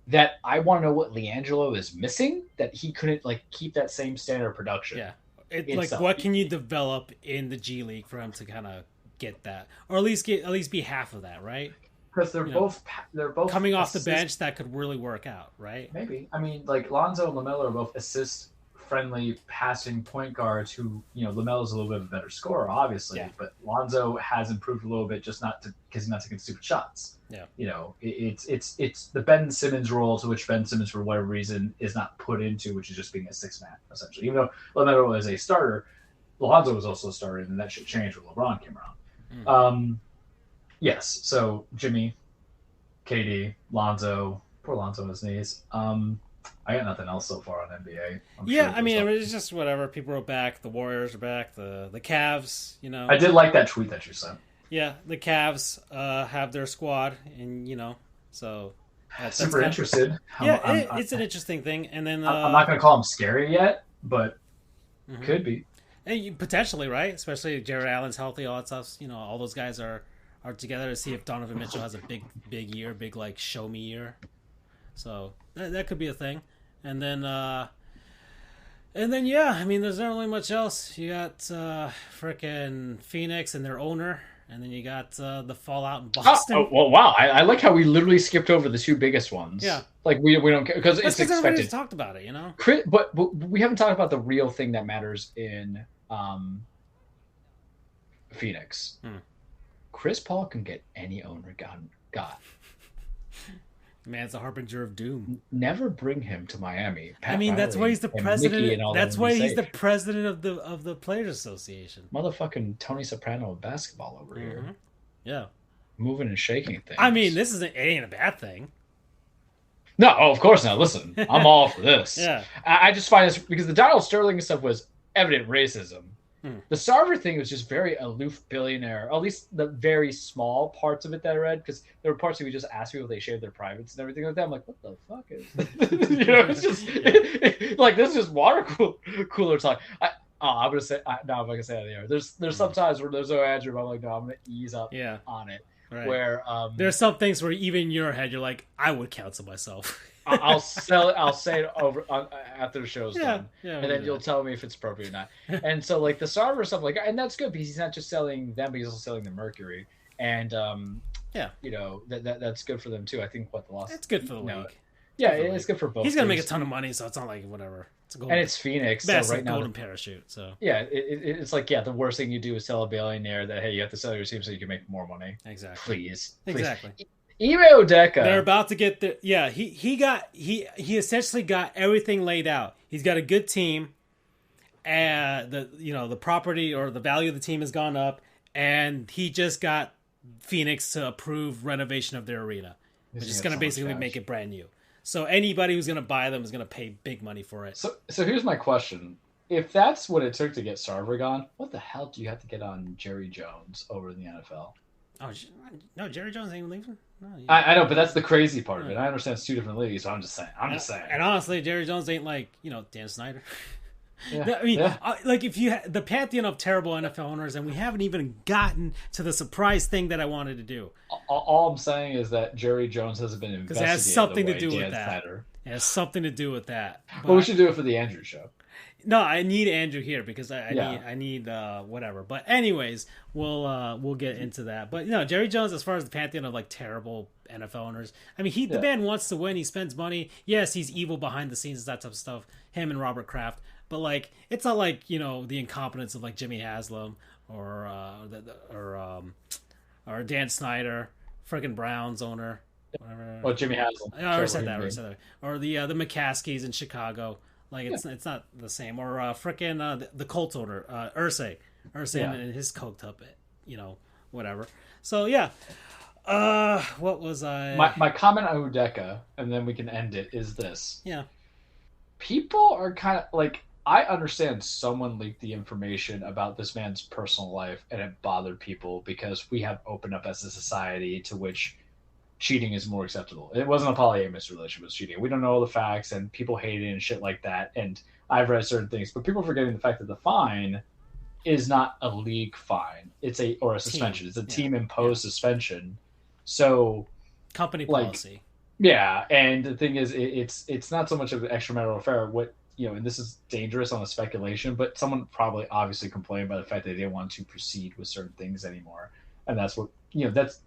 that I want to know what LiAngelo is missing that he couldn't like keep that same standard of production. Yeah. Like what can you develop in the G League for him to kind of get that, or at least be half of that, right? Because they're both coming off the bench that could really work out, right? Maybe. I mean, like Lonzo and LaMelo are both assist-friendly passing point guards who, LaMelo's a little bit of a better scorer, obviously, but Lonzo has improved a little bit just because he's not taking stupid shots. Yeah. It's the Ben Simmons role to which Ben Simmons, for whatever reason, is not put into, which is just being a six-man, essentially. Even though LaMelo is a starter, Lonzo was also a starter, and that should change when LeBron came around. Yes, so Jimmy, KD, Lonzo, poor Lonzo on his knees. I got nothing else so far on NBA. I mean, it's just whatever. People are back. The Warriors are back. The Cavs, I did like that tweet that you sent. Yeah, the Cavs have their squad, and so that's super interested. It's an interesting thing. And then I'm not going to call them scary yet, but could be. And potentially, right? Especially if Jared Allen's healthy, all that stuff. All those guys are together to see if Donovan Mitchell has a big year, big like show me year. So that could be a thing. And then yeah, I mean, there's not really much else. You got frickin' Phoenix and their owner, and then you got the fallout in Boston. Oh, well, wow! I like how we literally skipped over the two biggest ones. Yeah, like we don't care because it's expected. Everybody's talked about it, But we haven't talked about the real thing that matters in Phoenix. Chris Paul can get any owner got. Man's a harbinger of doom. Never bring him to Miami. That's why he's the president. That's why he's the president of the Players Association. Motherfucking Tony Soprano of basketball over here. Yeah, moving and shaking things. I mean, it ain't a bad thing. No, of course not. Listen, I'm all for this. Yeah, I just find this because the Donald Sterling stuff was evident racism. The Sarver thing was just very aloof billionaire, at least the very small parts of it that I read, because there were parts where we just asked people if they shaved their privates and everything like that. I'm like, what the fuck is this? It's just like this is just water cooler talk. I'm gonna say no, I'm not gonna say that in the air. There's some times where there's no Andrew, but I'm like, no, I'm gonna ease up on it. Right. Where there's some things where even in your head you're like, I would cancel myself. I'll say it over after the show's done, and then you'll tell me if it's appropriate or not. And so, like the Sarver stuff, and that's good because he's not just selling them, but he's also selling the Mercury, and that's good for them too. I think the loss. It's good for the league. Yeah, it's good for both. He's gonna make a ton of money, so it's not like whatever. It's Phoenix, best so right golden parachute. So it's like the worst thing you do is tell a billionaire that hey, you have to sell your team so you can make more money. Exactly. Please. Exactly. Ime Odeka. They're about to get the he essentially got everything laid out. He's got a good team, and the property or the value of the team has gone up, and he just got Phoenix to approve renovation of their arena, which is going to basically make it brand new. So anybody who's going to buy them is going to pay big money for it. So here's my question. If that's what it took to get Sarver, what the hell do you have to get on Jerry Jones over in the NFL? Oh, no, Jerry Jones ain't even leaving? No, I know, but that's the crazy part of it. I understand it's two different leagues, so I'm just saying. And honestly, Jerry Jones ain't like, Dan Snyder. Yeah, I mean, like if you the pantheon of terrible NFL owners, and we haven't even gotten to the surprise thing that I wanted to do. All I'm saying is that Jerry Jones hasn't been investigated. Because it has something to do with Dan that. Snyder. It has something to do with that. Well, we should do it for the Andrew show. No, I need Andrew here because I need whatever. But anyways, we'll get into that. But Jerry Jones, as far as the pantheon of like terrible NFL owners, I mean the man wants to win. He spends money. Yes, he's evil behind the scenes, that type of stuff. Him and Robert Kraft. But like it's not like the incompetence of like Jimmy Haslam or Dan Snyder, freaking Browns owner. Whatever. Oh, Jimmy Haslam. I already said that. Or the McCaskies in Chicago. Like it's not the same. Or frickin' the Colts owner, Irsay and his coked up, whatever. So yeah, what was I? My comment on Udeka, and then we can end it. Is this? Yeah. People are kind of like I understand someone leaked the information about this man's personal life, and it bothered people because we have opened up as a society to which cheating is more acceptable. It wasn't a polyamorous relationship, it was cheating. We don't know all the facts, and people hate it and shit like that. And I've read certain things, but people are forgetting the fact that the fine is not a league fine. It's a suspension. It's a team imposed suspension. So company policy. Yeah, and the thing is, it's not so much of an extramarital affair. What and this is dangerous on the speculation, but someone probably obviously complained about the fact that they didn't want to proceed with certain things anymore, and that's what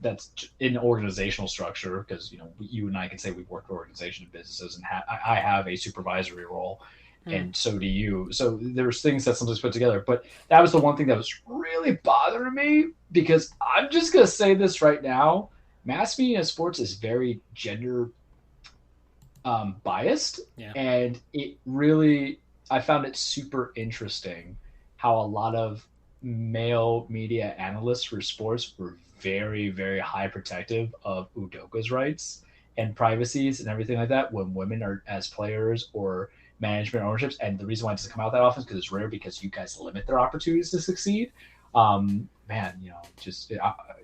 that's in organizational structure, because you and I can say we've worked for organizations and businesses, and I have a supervisory role, and so do you. So there's things that sometimes put together, but that was the one thing that was really bothering me, because I'm just gonna say this right now. Mass media in sports is very gender biased, and I found it super interesting how a lot of male media analysts for sports were very, very high protective of Udoka's rights and privacies and everything like that when women are as players or management ownerships. And the reason why it doesn't come out that often is because it's rare, because you guys limit their opportunities to succeed. Just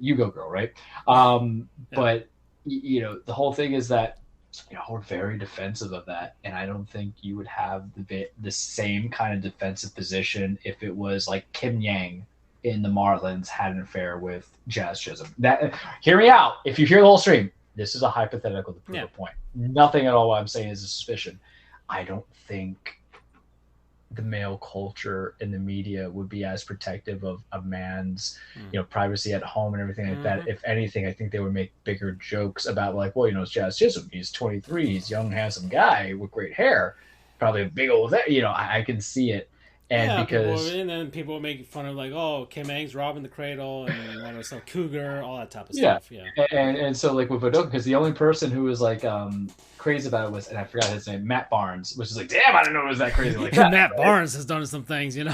you go, girl, right? But the whole thing is that we're very defensive of that, and I don't think you would have the same kind of defensive position if it was like Kim Yang in the Marlins had an affair with Jazz Chisholm. That, hear me out. If you hear the whole stream, this is a hypothetical to prove a point. Nothing at all what I'm saying is a suspicion. I don't think the male culture in the media would be as protective of a man's privacy at home and everything like that. If anything, I think they would make bigger jokes about it's Jazz Chisholm, he's 23, he's a young handsome guy with great hair, probably a big old I can see it. And then people will make fun of Kim Ang's robbing the cradle and want to sell cougar, all that type of stuff. And so with Udoka, because the only person who was crazy about it was, and I forgot his name, Matt Barnes, which is damn, I didn't know it was that crazy like that. Matt Barnes has done some things, Yeah,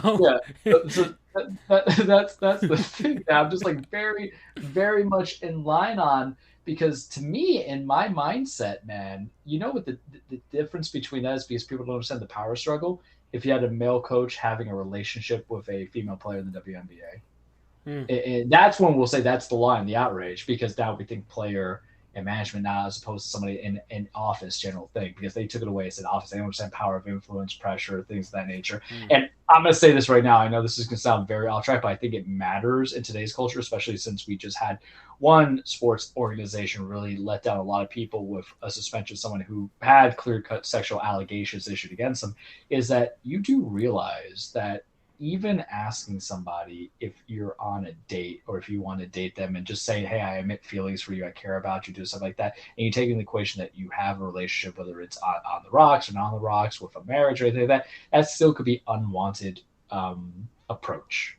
so that's the thing that I'm just very, very much in line on, because to me, in my mindset, man, what the difference between that is, because people don't understand the power struggle. If you had a male coach having a relationship with a female player in the WNBA, and that's when we'll say that's the line, the outrage, because now we think player and management now, as opposed to somebody in office, general thing, because they took it away and said office. They don't understand power of influence, pressure, things of that nature. And I'm going to say this right now. I know this is going to sound very off track, but I think it matters in today's culture, especially since we just had one sports organization really let down a lot of people with a suspension of someone who had clear-cut sexual allegations issued against them, is that you do realize that even asking somebody if you're on a date, or if you want to date them, and just saying, hey, I admit feelings for you, I care about you, do stuff like that, and you take into the equation that you have a relationship, whether it's on the rocks or not on the rocks, with a marriage or anything like that, that still could be unwanted approach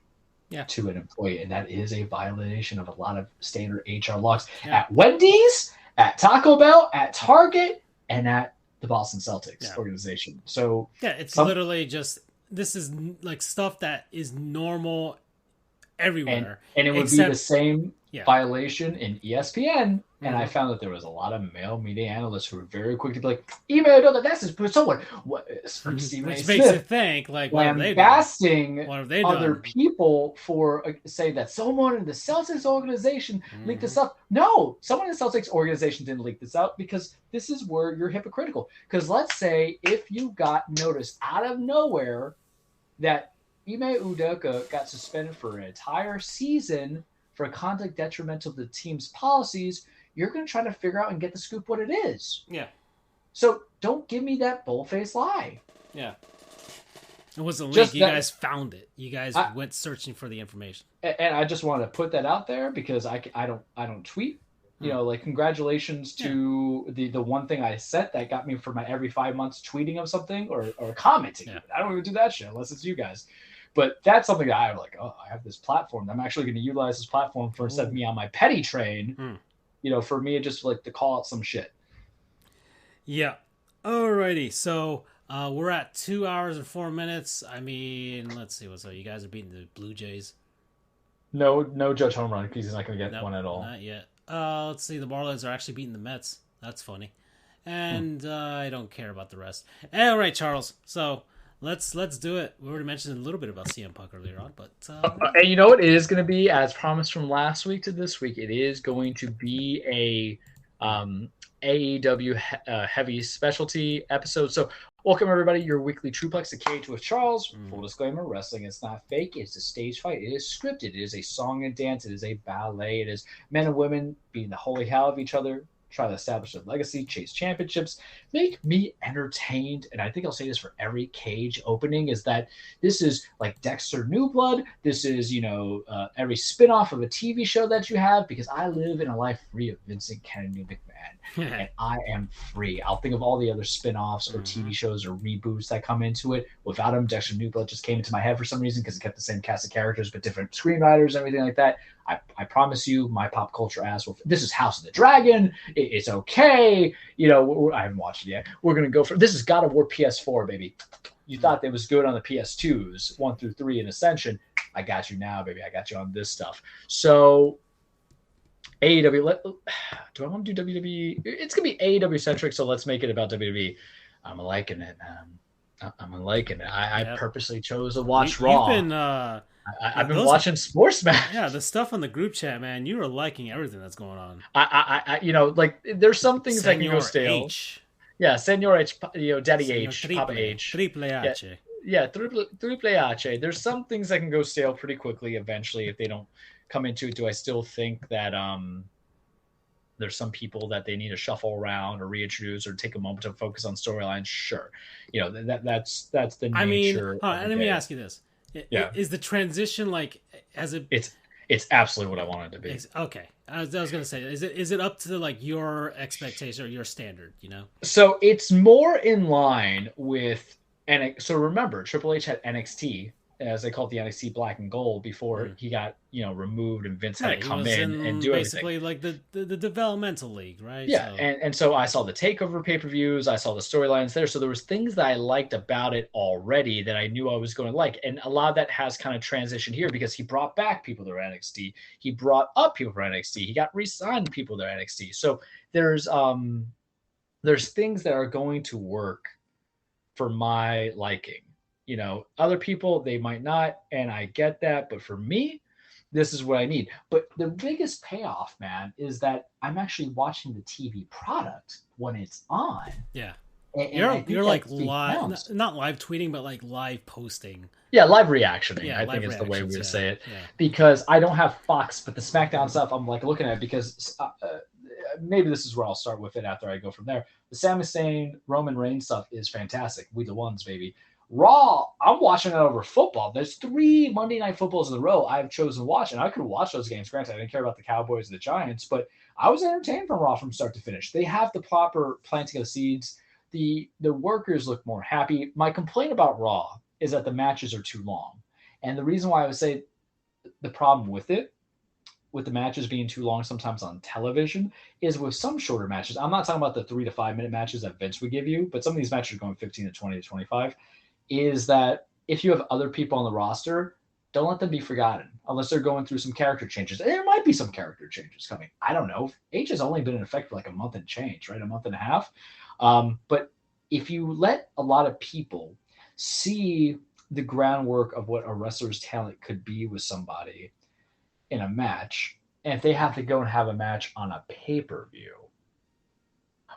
to an employee, and that is a violation of a lot of standard HR laws at Wendy's, at Taco Bell, at Target, and at the Boston Celtics organization. So it's literally just, this is stuff that is normal everywhere, and it would be the same violation in ESPN. And I found that there was a lot of male media analysts who were very quick to be like, email to the message put someone, which makes you think, lambasting other people for saying that someone in the Celtics organization leaked this up. No, someone in the Celtics organization didn't leak this out, because this is where you're hypocritical. Because let's say if you got noticed out of nowhere that Ime Udoka got suspended for an entire season for conduct detrimental to the team's policies, you're going to try to figure out and get the scoop what it is. Yeah. So don't give me that bull-faced lie. Yeah. It wasn't a leak. You guys found it. You guys went searching for the information. And I just want to put that out there, because I don't tweet. Congratulations to the one thing I sent that got me for my every 5 months tweeting of something or commenting. Yeah. I don't even do that shit unless it's you guys. But that's something that I'm like, I have this platform. I'm actually going to utilize this platform for, instead of me on my petty train, for me, just to call out some shit. Yeah. Alrighty. So we're at 2 hours and 4 minutes. I mean, let's see what's up. You guys are beating the Blue Jays. No Judge home run, because he's not going to get one at all. Not yet. Let's see. The Marlins are actually beating the Mets. That's funny. And I don't care about the rest. All right, Charles. So let's do it. We already mentioned a little bit about CM Punk earlier on, but and you know what? It is going to be, as promised from last week to this week, it is going to be a AEW heavy specialty episode. So Welcome, everybody. Your weekly Truplex, a cage with Charles. Full disclaimer, wrestling is not fake. It's a stage fight. It is scripted. It is a song and dance. It is a ballet. It is men and women being the holy hell of each other, try to establish their legacy, chase championships, make me entertained. And I think I'll say this for every cage opening, is that this is like Dexter New Blood. This is, every spinoff of a TV show that you have, because I live in a life free of Vincent Kennedy McMahon. And I am free. I'll think of all the other spin-offs or TV shows or reboots that come into it. Without him, Dexter New Blood just came into my head for some reason because it kept the same cast of characters but different screenwriters and everything like that. I promise you, my pop culture ass will. This is House of the Dragon. It's okay. I haven't watched it yet. We're gonna go for this. Is God of War PS4, baby. You thought it was good on the PS2s 1 through 3 in Ascension. I got you now, baby. I got you on this stuff. So AEW. Do I want to do WWE? It's gonna be AEW centric, so let's make it about WWE. I'm liking it. I'm liking it. I purposely chose to watch Raw. I've been watching Sports Match. Yeah, the stuff on the group chat, man. You are liking everything that's going on. There's some things that can go stale. H. Yeah, Senor H, Daddy Senor H, Triple, Papa H. Triple H. Yeah, Triple H. There's some things that can go stale pretty quickly eventually if they don't come into it. Do I still think that there's some people that they need to shuffle around or reintroduce or take a moment to focus on storylines? Sure. That's the nature. Let me ask you this. Is the transition it's absolutely what I want it to be. Okay. I was going to say, is it up to your expectation or your standard, So it's more in line with, so remember, Triple H had NXT, as they call it, the NXT Black and Gold, before he got removed and Vince had to come in and do basically everything. Like the developmental league, right? Yeah, so. And so I saw the takeover pay-per-views, I saw the storylines there, so there was things that I liked about it already that I knew I was going to like, and a lot of that has kind of transitioned here because he brought back people to NXT, he brought up people for NXT, he got re-signed people to NXT. So there's things that are going to work for my liking. Other people, they might not, and I get that, but for me, this is what I need. But the biggest payoff, man, is that I'm actually watching the TV product when it's on. Yeah. And you're like live, not live tweeting, but like live posting. Yeah, live reactioning, yeah, I think is the way we would say it. Yeah. Because I don't have Fox, but the SmackDown stuff, I'm like looking at it because maybe this is where I'll start with it after I go from there. The Sami Zayn, Roman Reigns stuff is fantastic. We the ones, baby. Raw, I'm watching it over football. There's 3 Monday Night Footballs in a row I've chosen to watch, and I could watch those games. Granted, I didn't care about the Cowboys and the Giants, but I was entertained from Raw from start to finish. They have the proper planting of seeds. The workers look more happy. My complaint about Raw is that the matches are too long. And the reason why I would say the problem with it, with the matches being too long sometimes on television, is with some shorter matches. I'm not talking about the 3 to 5 minute matches that Vince would give you, but some of these matches are going 15 to 20 to 25. Is that if you have other people on the roster, don't let them be forgotten unless they're going through some character changes. And there might be some character changes coming. I don't know. H has only been in effect for like a month and change, right? A month and a half. But if you let a lot of people see the groundwork of what a wrestler's talent could be with somebody in a match, and if they have to go and have a match on a pay-per-view,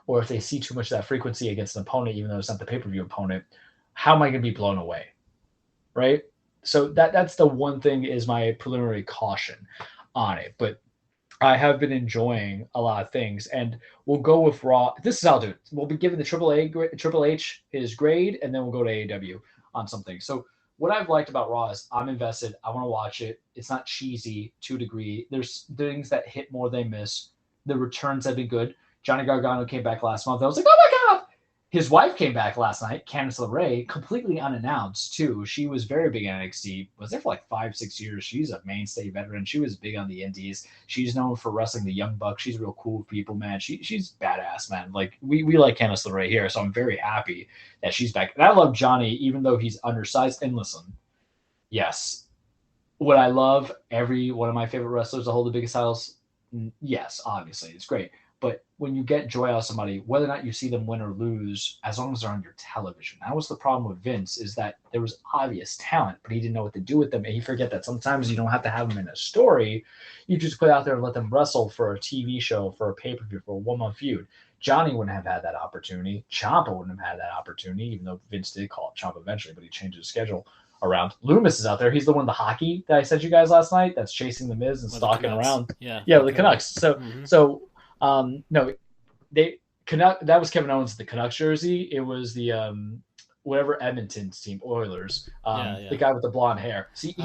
or if they see too much of that frequency against an opponent, even though it's not the pay-per-view opponent, how am I going to be blown away, right? So that's the one thing is my preliminary caution on it. But I have been enjoying a lot of things, and we'll go with Raw. This is how I'll do it. We'll be giving the Triple H his grade, and then we'll go to AEW on something. So what I've liked about Raw is I'm invested. I want to watch it. It's not cheesy to a degree. There's things that hit more than miss. The returns have been good. Johnny Gargano came back last month. I was like, oh my God. His wife came back last night, Candice LeRae, completely unannounced, too. She was very big in NXT, was there for like 5-6 years. She's a mainstay veteran. She was big on the indies. She's known for wrestling the Young Bucks. She's real cool with people, man. She's badass, man. Like, we like Candice LeRae here, so I'm very happy that she's back. And I love Johnny, even though he's undersized. And listen, yes, would I love every one of my favorite wrestlers to hold the biggest titles? Yes, obviously. It's great. But when you get joy out of somebody, whether or not you see them win or lose, as long as they're on your television. That was the problem with Vince, is that there was obvious talent, but he didn't know what to do with them. And he forget that sometimes you don't have to have them in a story. You just put out there and let them wrestle for a TV show, for a pay-per-view, for a one-month feud. Johnny wouldn't have had that opportunity. Ciampa wouldn't have had that opportunity, even though Vince did call up Ciampa eventually, but he changed his schedule around. Loomis is out there. He's the one, the hockey that I sent you guys last night, that's chasing the Miz and stalking around. Yeah, with the Canucks. So no, that was Kevin Owens' the Canucks jersey. It was the whatever Edmonton's team, Oilers. The guy with the blonde hair. See,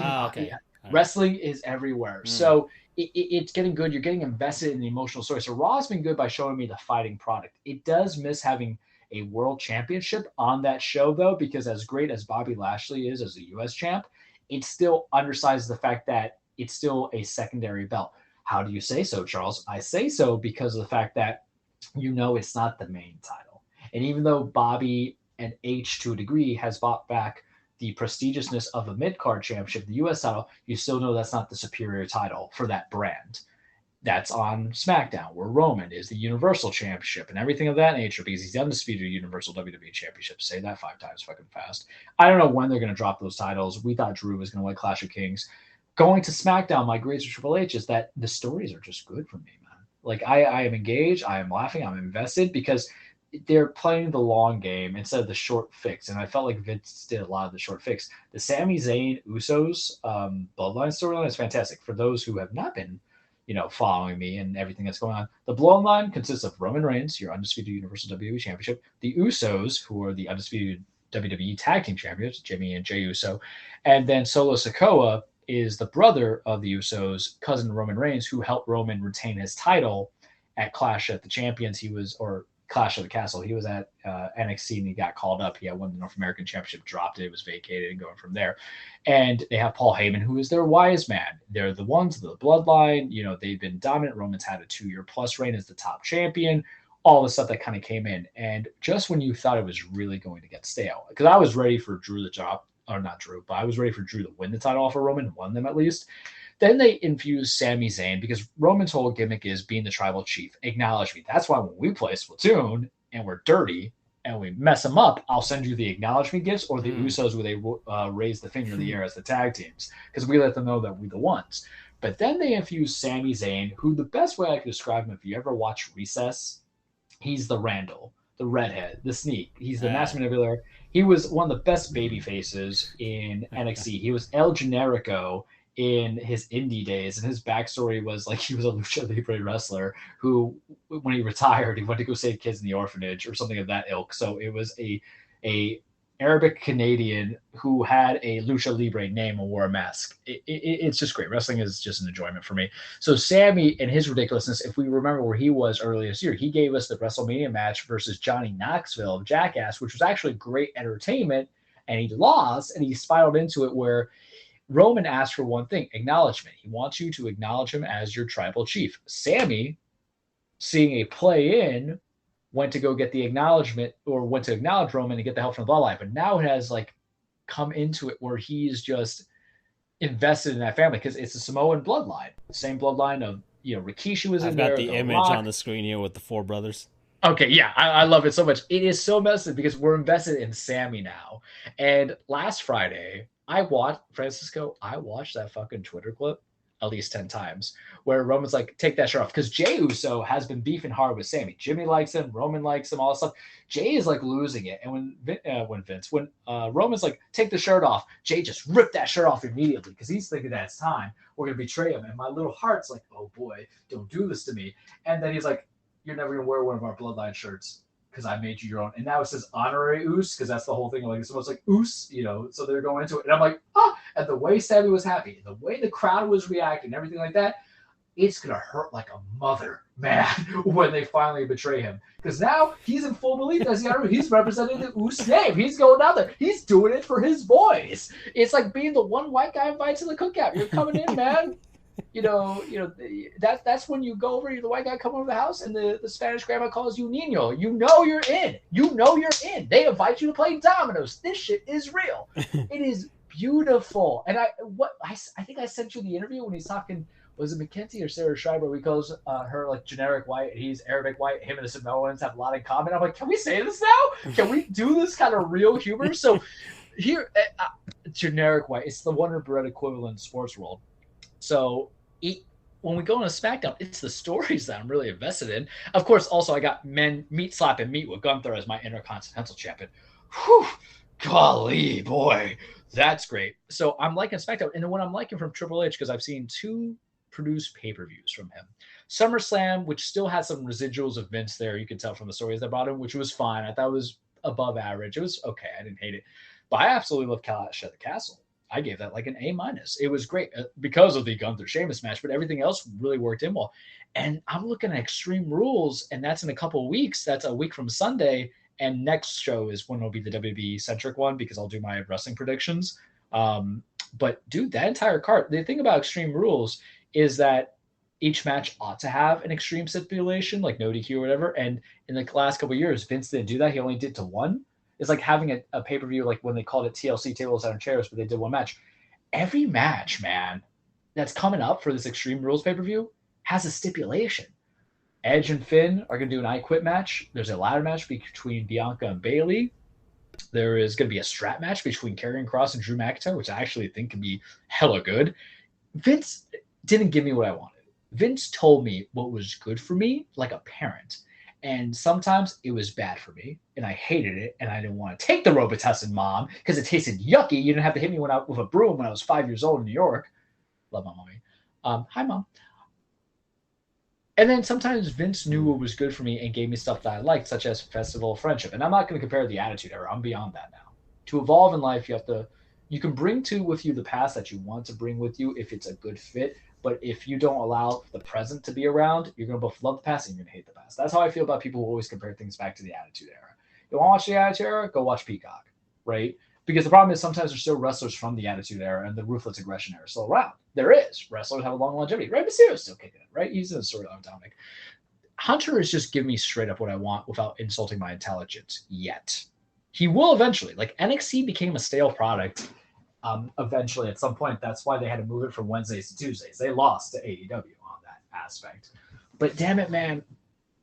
wrestling is everywhere. So it's getting good. You're getting invested in the emotional story. So Raw's been good by showing me the fighting product. It does miss having a world championship on that show, though, because as great as Bobby Lashley is as a U.S. champ, it still undersizes the fact that it's still a secondary belt. How do you say so, Charles? I say so because of the fact that it's not the main title. And even though Bobby and H, to a degree, has bought back the prestigiousness of a mid-card championship, the U.S. title, you still know that's not the superior title for that brand. That's on SmackDown, where Roman is the Universal Championship and everything of that nature, because he's the undisputed Universal WWE Championship. Say that 5 times fucking fast. I don't know when they're going to drop those titles. We thought Drew was going to win Clash of Kings. Going to SmackDown, my greatest Triple H is that the stories are just good for me, man. Like, I am engaged, I am laughing, I'm invested, because they're playing the long game instead of the short fix. And I felt like Vince did a lot of the short fix. The Sami Zayn Usos Bloodline storyline is fantastic. For those who have not been, following me and everything that's going on, the Bloodline consists of Roman Reigns, your undisputed Universal WWE Championship, the Usos, who are the undisputed WWE Tag Team Champions, Jimmy and Jey Uso, and then Solo Sikoa is the brother of the Usos, cousin Roman Reigns, who helped Roman retain his title at Clash at the Champions. Or Clash of the Castle. He was at NXT and he got called up. He had won the North American Championship, dropped it, was vacated, and going from there. And they have Paul Heyman, who is their wise man. They're the ones, the bloodline. They've been dominant. Roman's had a 2-year plus reign as the top champion. All the stuff that kind of came in. And just when you thought it was really going to get stale, because I was ready for Drew to drop, or not Drew, but I was ready for Drew to win the title off of Roman, won them at least. Then they infused Sami Zayn, because Roman's whole gimmick is being the tribal chief. Acknowledge me. That's why when we play Splatoon and we're dirty and we mess them up, I'll send you the acknowledgement gifts, or the Usos where they raise the finger in the air as the tag teams, because we let them know that we're the ones. But then they infused Sami Zayn, who, the best way I could describe him, if you ever watch Recess, he's the Randall, the redhead, the sneak. He's the master manipulator. He was one of the best baby faces in NXT. He was El Generico in his indie days, and his backstory was like he was a lucha libre wrestler who, when he retired, he went to go save kids in the orphanage or something of that ilk. So it was a Arabic Canadian who had a lucha libre name and wore a mask. It's just great. Wrestling is just an enjoyment for me. So Sammy and his ridiculousness, if we remember where he was earlier this year, he gave us the WrestleMania match versus Johnny Knoxville of Jackass, which was actually great entertainment, and he lost, and he spiraled into it where Roman asked for one thing: acknowledgement. He wants you to acknowledge him as your tribal chief. Sammy, seeing a play-in, went to go get the acknowledgement, or went to acknowledge Roman and get the help from the bloodline. But now it has come into it where he's just invested in that family, because it's a Samoan bloodline. The same bloodline of, Rikishi was in there. I've got the image on the screen here with the 4 brothers. Okay, yeah, I love it so much. It is so messy because we're invested in Sammy now. And last Friday, I watched that fucking Twitter clip at least 10 times where Roman's like, take that shirt off. Because Jey Uso has been beefing hard with Sammy. Jimmy likes him. Roman likes him, all that stuff. Jey is losing it. And when Roman's like, take the shirt off, Jey just ripped that shirt off immediately because he's thinking that it's time. We're going to betray him. And my little heart's like, oh boy, don't do this to me. And then he's like, you're never going to wear one of our bloodline shirts because I made you your own. And now it says honorary Us, because that's the whole thing. So it's like Us, so they're going into it. And I'm like, and the way Sammy was happy, the way the crowd was reacting, everything like that, it's going to hurt like a mother, man, when they finally betray him. Because now he's in full belief as he's representing the Us name. He's going out there. He's doing it for his boys. It's like being the one white guy invited to the cookout. You're coming in, man. That's when you go over, you're the white guy coming over the house, and the Spanish grandma calls you Nino. You're in. You're in. They invite you to play dominoes. This shit is real. It is beautiful. And I think I sent you the interview when he's talking. Was it McKenzie or Sarah Schreiber? He calls her generic white, and he's Arabic white. Him and the Samoans have a lot in common. I'm like, can we say this now? Can we do this kind of real humor? So here, generic white. It's the Wonder Bread equivalent in sports world. So when we go on a SmackDown, it's the stories that I'm really invested in. Of course, also I got men meat slapping meat with Gunther as my Intercontinental Champion. Whew, golly, boy, that's great. So I'm liking SmackDown, and what I'm liking from Triple H, because I've seen 2 produced pay-per-views from him. SummerSlam, which still had some residuals of Vince there, you could tell from the stories that brought him, which was fine. I thought it was above average. It was okay. I didn't hate it, but I absolutely love Clash at the Castle. I gave that like an A-. It was great because of the Gunther Sheamus match, but everything else really worked in well. And I'm looking at Extreme Rules, and that's in a couple of weeks. That's a week from Sunday. And next show is when it'll be the WWE centric one, because I'll do my wrestling predictions. But dude, that entire card, the thing about Extreme Rules is that each match ought to have an extreme stipulation, like no DQ or whatever. And in the last couple of years, Vince didn't do that. He only did to one. It's like having a pay-per-view, like when they called it TLC, Tables on Chairs, but they did one match. Every match, man, that's coming up for this Extreme Rules pay-per-view has a stipulation. Edge and Finn are going to do an I Quit match. There's a ladder match between Bianca and Bayley. There is going to be a strap match between Karrion Kross and Drew McIntyre, which I actually think can be hella good. Vince didn't give me what I wanted. Vince told me what was good for me, like a parent. And sometimes it was bad for me, and I hated it, and I didn't want to take the Robitussin, Mom, because it tasted yucky. You didn't have to hit me with a broom when I was 5 years old in New York. Love my mommy. Hi, Mom. And then sometimes Vince knew what was good for me and gave me stuff that I liked, such as Festival of Friendship. And I'm not going to compare the Attitude Era. I'm beyond that now. To evolve in life, you can bring with you the past that you want to bring with you if it's a good fit. But if you don't allow the present to be around, you're going to both love the past and you're going to hate the past. That's how I feel about people who always compare things back to the Attitude Era. You want to watch the Attitude Era? Go watch Peacock, right? Because the problem is sometimes there's still wrestlers from the Attitude Era and the Ruthless Aggression Era still around. There is. Wrestlers have a long longevity. Rey Mysterio's still kicking it, right? He's in the story of Dominic. Hunter is just giving me straight up what I want without insulting my intelligence yet. He will eventually. Like, NXT became a stale product eventually at some point. That's why they had to move it from Wednesdays to Tuesdays. They lost to AEW on that aspect. But damn it, man,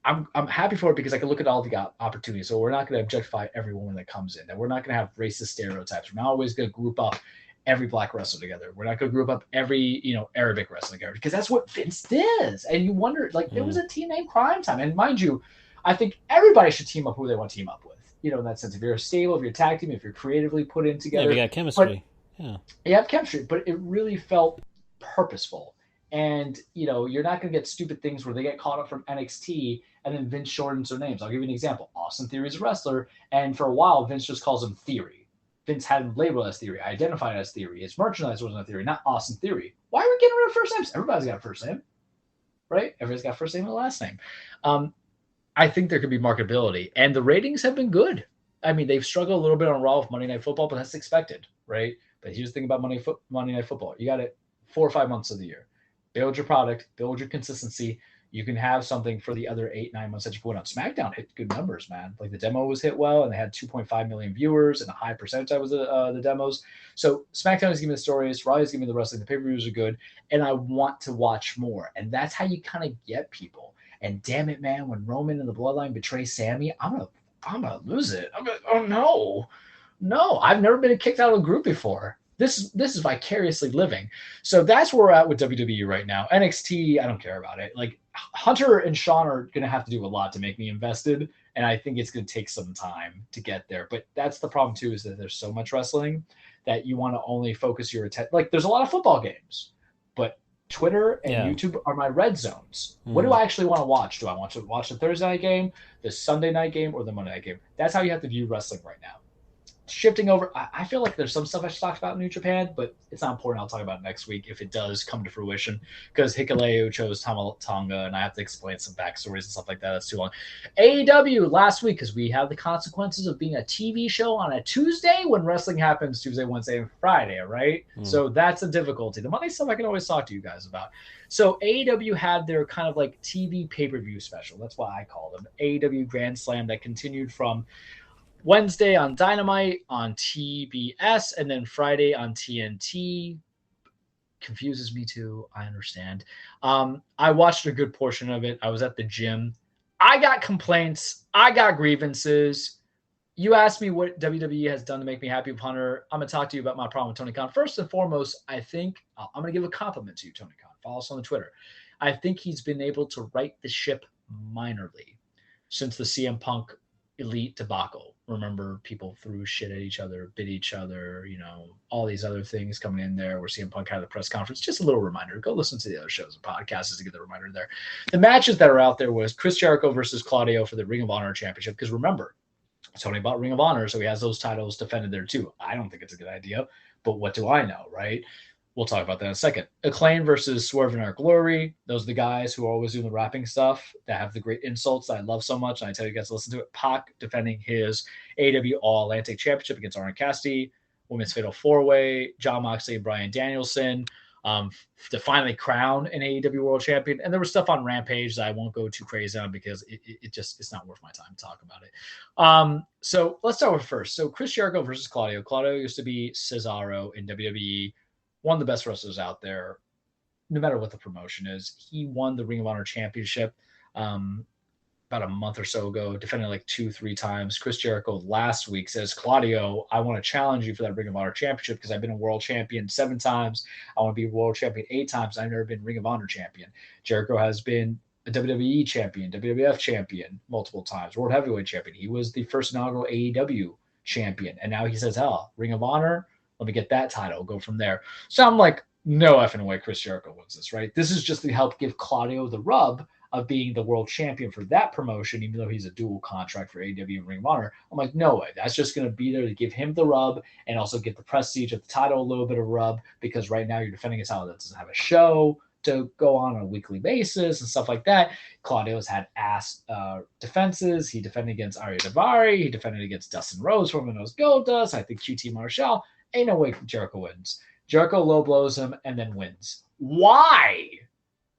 I'm happy for it because I can look at all the opportunities. So we're not going to objectify every woman that comes in. And we're not going to have racist stereotypes. We're not always going to group up every black wrestler together. We're not going to group up every, Arabic wrestler together, because that's what Vince does. And you wonder, like, there was a team named Crime Time. And mind you, I think everybody should team up who they want to team up with. In that sense, if you're a stable, if you're a tag team, if you're creatively put in together. Yeah, we got chemistry. Yeah. You have chemistry, but it really felt purposeful. And, you're not going to get stupid things where they get caught up from NXT and then Vince shortens their names. I'll give you an example. Austin Theory is a wrestler, and for a while, Vince just calls him Theory. Vince had him labeled as Theory, identified as Theory. His merchandise wasn't a Theory, not Austin Theory. Why are we getting rid of first names? Everybody's got a first name, right? Everybody's got a first name and a last name. I think there could be marketability, and the ratings have been good. I mean, they've struggled a little bit on Raw with Monday Night Football, but that's expected, right? But here's the thing about Monday Night Football. You got it 4 or 5 months of the year. Build your product, build your consistency. You can have something for the other 8-9 months that you put on. SmackDown hit good numbers, man. Like, the demo was hit well, and they had 2.5 million viewers, and a high percentage was the demos. So SmackDown is giving me the stories, Raw is giving me the wrestling, the pay-per-views are good, and I want to watch more. And that's how you kind of get people. And damn it, man, when Roman and the Bloodline betray Sammy, I'm gonna lose it. Oh no, I've never been kicked out of a group before. This is vicariously living. So that's where we're at with WWE right now. NXT, I don't care about it. Like, Hunter and Sean are going to have to do a lot to make me invested, and I think it's going to take some time to get there. But that's the problem too, is that there's so much wrestling that you want to only focus your attention. Like, there's a lot of football games, but Twitter and YouTube are my red zones. What do I actually want to watch? Do I want to watch the Thursday night game, the Sunday night game, or the Monday night game? That's how you have to view wrestling right now. Shifting over, I feel like there's some stuff I should talk about in New Japan, but it's not important. I'll talk about it next week if it does come to fruition, because Hikuleo chose Tonga, and I have to explain some backstories and stuff like that. That's too long. AEW last week, because we have the consequences of being a TV show on a Tuesday when wrestling happens Tuesday, Wednesday, and Friday, right? So that's a difficulty. The Monday stuff I can always talk to you guys about. So AEW had their kind of like TV pay-per-view special. That's why I call them AEW Grand Slam, that continued from Wednesday on Dynamite on TBS, and then Friday on TNT. Confuses me too. I understand. I watched a good portion of it. I was at the gym. I got complaints. I got grievances. You asked me what WWE has done to make me happy with Hunter. I'm going to talk to you about my problem with Tony Khan. First and foremost, I think I'm going to give a compliment to you, Tony Khan. Follow us on Twitter. I think he's been able to right the ship minorly since the CM Punk Elite debacle. Remember, people threw shit at each other, bit each other, all these other things coming in there where CM Punk had the press conference. Just a little reminder. Go listen to the other shows and podcasts to get the reminder there. The matches that are out there was Chris Jericho versus Claudio for the Ring of Honor Championship. Because remember, Tony bought Ring of Honor, so he has those titles defended there too. I don't think it's a good idea, but what do I know, right? We'll talk about that in a second. Acclaim versus Swerve in Our Glory. Those are the guys who are always doing the rapping stuff that have the great insults that I love so much. And I tell you guys to listen to it. Pac defending his AEW All-Atlantic Championship against Orange Cassidy. Women's Fatal 4-Way. Jon Moxley and Bryan Danielson to finally crown an AEW World Champion. And there was stuff on Rampage that I won't go too crazy on because it's not worth my time to talk about it. So let's start with first. So Chris Jericho versus Claudio. Claudio used to be Cesaro in WWE. One of the best wrestlers out there, no matter what the promotion is. He won the Ring of Honor Championship about a month or so ago, defended like 2-3 times. Chris Jericho last week says, Claudio, I want to challenge you for that Ring of Honor Championship because I've been a world champion 7 times. I want to be a world champion 8 times. I've never been Ring of Honor champion. Jericho has been a WWE champion, WWF champion multiple times, World Heavyweight champion. He was the first inaugural AEW champion. And now he says, Ring of Honor, let me get that title, go from there. So I'm like, no effing way Chris Jericho wins this, right? This is just to help give Claudio the rub of being the world champion for that promotion, even though he's a dual contract for AEW and Ring of Honor. I'm like, no way. That's just going to be there to give him the rub and also get the prestige of the title a little bit of rub, because right now you're defending a title that doesn't have a show to go on a weekly basis and stuff like that. Claudio's had ass defenses. He defended against Arya Daivari. He defended against Dustin Rhodes from Manos Goldust. I think QT Marshall. Ain't no way Jericho wins. Jericho low blows him and then wins. Why?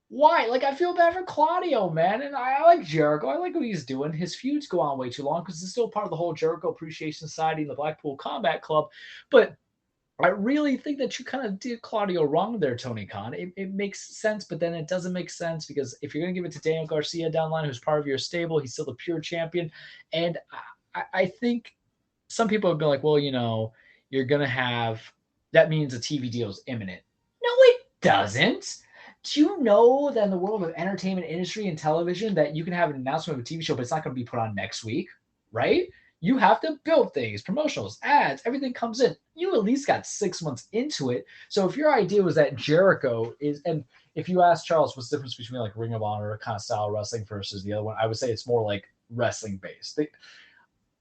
Like, I feel bad for Claudio, man. And I like Jericho. I like what he's doing. His feuds go on way too long because it's still part of the whole Jericho Appreciation Society and the Blackpool Combat Club. But I really think that you kind of did Claudio wrong there, Tony Khan. It makes sense, but then it doesn't make sense because if you're going to give it to Daniel Garcia down the line, who's part of your stable, he's still the pure champion. And I think some people have been like, well, you're going to have – that means a TV deal is imminent. No, it doesn't. Do you know that in the world of entertainment industry and television that you can have an announcement of a TV show, but it's not going to be put on next week, right? You have to build things, promotionals, ads, everything comes in. You at least got 6 months into it. So if your idea was that Jericho is – and if you ask Charles what's the difference between like Ring of Honor kind of style wrestling versus the other one, I would say it's more like wrestling-based.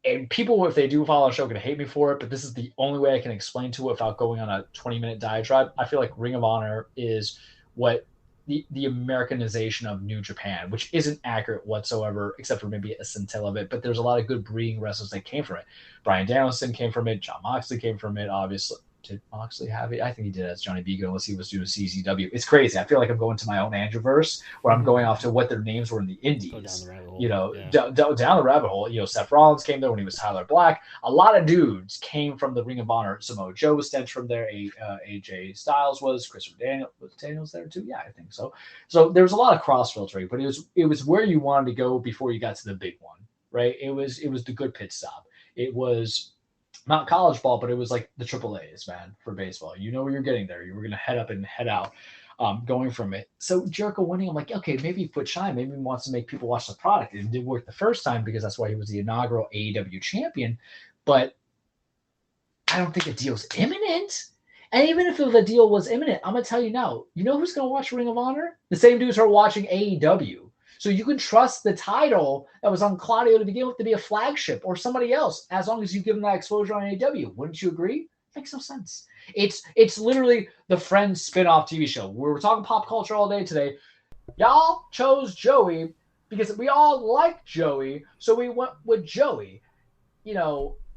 And people, if they do follow the show, are going to hate me for it, but this is the only way I can explain to it without going on a 20-minute diatribe. I feel like Ring of Honor is what the Americanization of New Japan, which isn't accurate whatsoever, except for maybe a scintilla of it. But there's a lot of good breeding wrestlers that came from it. Bryan Danielson came from it. Jon Moxley came from it, obviously. Did Moxley have it? I think he did as Johnny Beagle, unless he was doing CZW. It's crazy. I feel like I'm going to my own Androverse where I'm going off to what their names were in the indies. Go down the rabbit hole. Down the rabbit hole. Seth Rollins came there when he was Tyler Black. A lot of dudes came from the Ring of Honor. Samoa Joe was stems from there. AJ Styles was. Christopher Daniels there too? Yeah, I think so. So there was a lot of cross filtering, but it was where you wanted to go before you got to the big one, right? It was the good pit stop. It was not college ball, but it was like the triple A's, man, for baseball. You know where you're getting there. You were going to head up and head out going from it. So Jericho winning, I'm like, okay, maybe he put shine. Maybe he wants to make people watch the product. It did work the first time because that's why he was the inaugural AEW champion. But I don't think a deal's imminent. And even if the deal was imminent, I'm going to tell you now, you know who's going to watch Ring of Honor? The same dudes who are watching AEW. So you can trust the title that was on Claudio to begin with to be a flagship or somebody else, as long as you give them that exposure on AEW. Wouldn't you agree? Makes no sense. It's literally the Friends spin-off TV show. We were talking pop culture all day today. Y'all chose Joey because we all like Joey, so we went with Joey.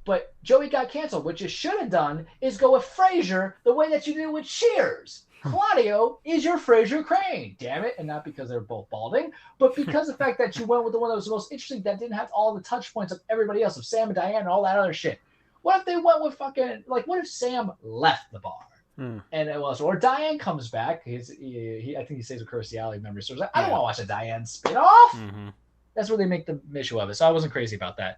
But Joey got canceled. What you should have done is go with Frasier the way that you did with Cheers. Claudio is your Fraser Crane, damn it. And not because they're both balding, but because of the fact that you went with the one that was the most interesting, that didn't have all the touch points of everybody else, of Sam and Diane and all that other shit. What if they went with what if Sam left the bar? And it was, or Diane comes back. I think he says a Kirstie Alley memory. So I don't want to watch a Diane spinoff. Mm-hmm. That's where they make the issue of it. So I wasn't crazy about that.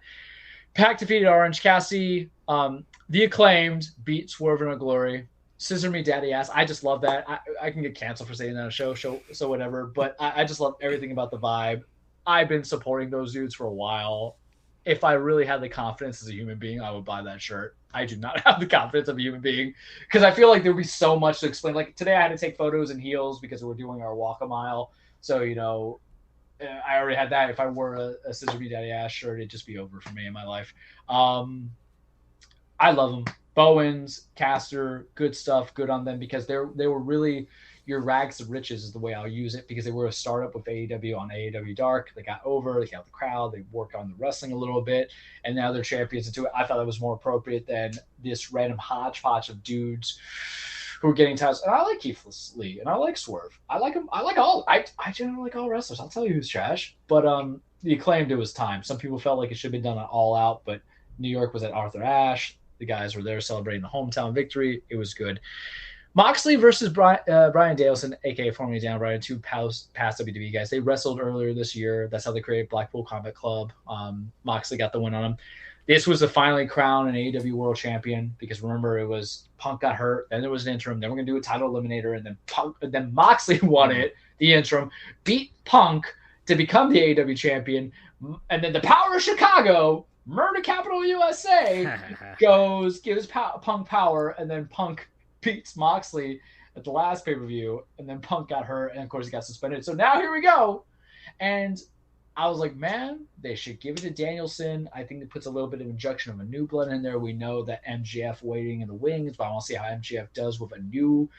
Pac defeated Orange Cassidy. The Acclaimed beat Swerve in Our Glory. Scissor me daddy ass. I just love that. I can get canceled for saying that on a show, so whatever. But I just love everything about the vibe. I've been supporting those dudes for a while. If I really had the confidence as a human being, I would buy that shirt. I do not have the confidence of a human being because I feel like there would be so much to explain. Like today I had to take photos in heels because we're doing our walk a mile. So, I already had that. If I wore a Scissor Me Daddy Ass shirt, it'd just be over for me in my life. I love them. Bowens, Caster, good stuff, good on them because they were really your rags to riches is the way I'll use it because they were a startup with AEW on AEW Dark. They got over, they got the crowd, they worked on the wrestling a little bit, and now they're champions into it. I thought that was more appropriate than this random hodgepodge of dudes who are getting titles. And I like Keith Lee, and I like Swerve. I like him. I generally like all wrestlers. I'll tell you who's trash. But the Acclaimed, it was time. Some people felt like it should have been done on All Out, but New York was at Arthur Ashe. The guys were there celebrating the hometown victory. It was good. Moxley versus Brian Danielson, a.k.a. formerly Dan Bryan, two past WWE guys. They wrestled earlier this year. That's how they created Blackpool Combat Club. Moxley got the win on him. This was to finally crown an AEW World Champion because remember it was Punk got hurt, then there was an interim, then we're gonna do a title eliminator, and then Moxley won it, the interim, beat Punk to become the AEW champion, and then the Power of Chicago, Murder Capital USA, gives Punk power, and then Punk beats Moxley at the last pay-per-view, and then Punk got hurt, and of course he got suspended. So now here we go. And I was like, man, they should give it to Danielson. I think it puts a little bit of injection of a new blood in there. We know that MJF waiting in the wings, but I want to see how MJF does with a new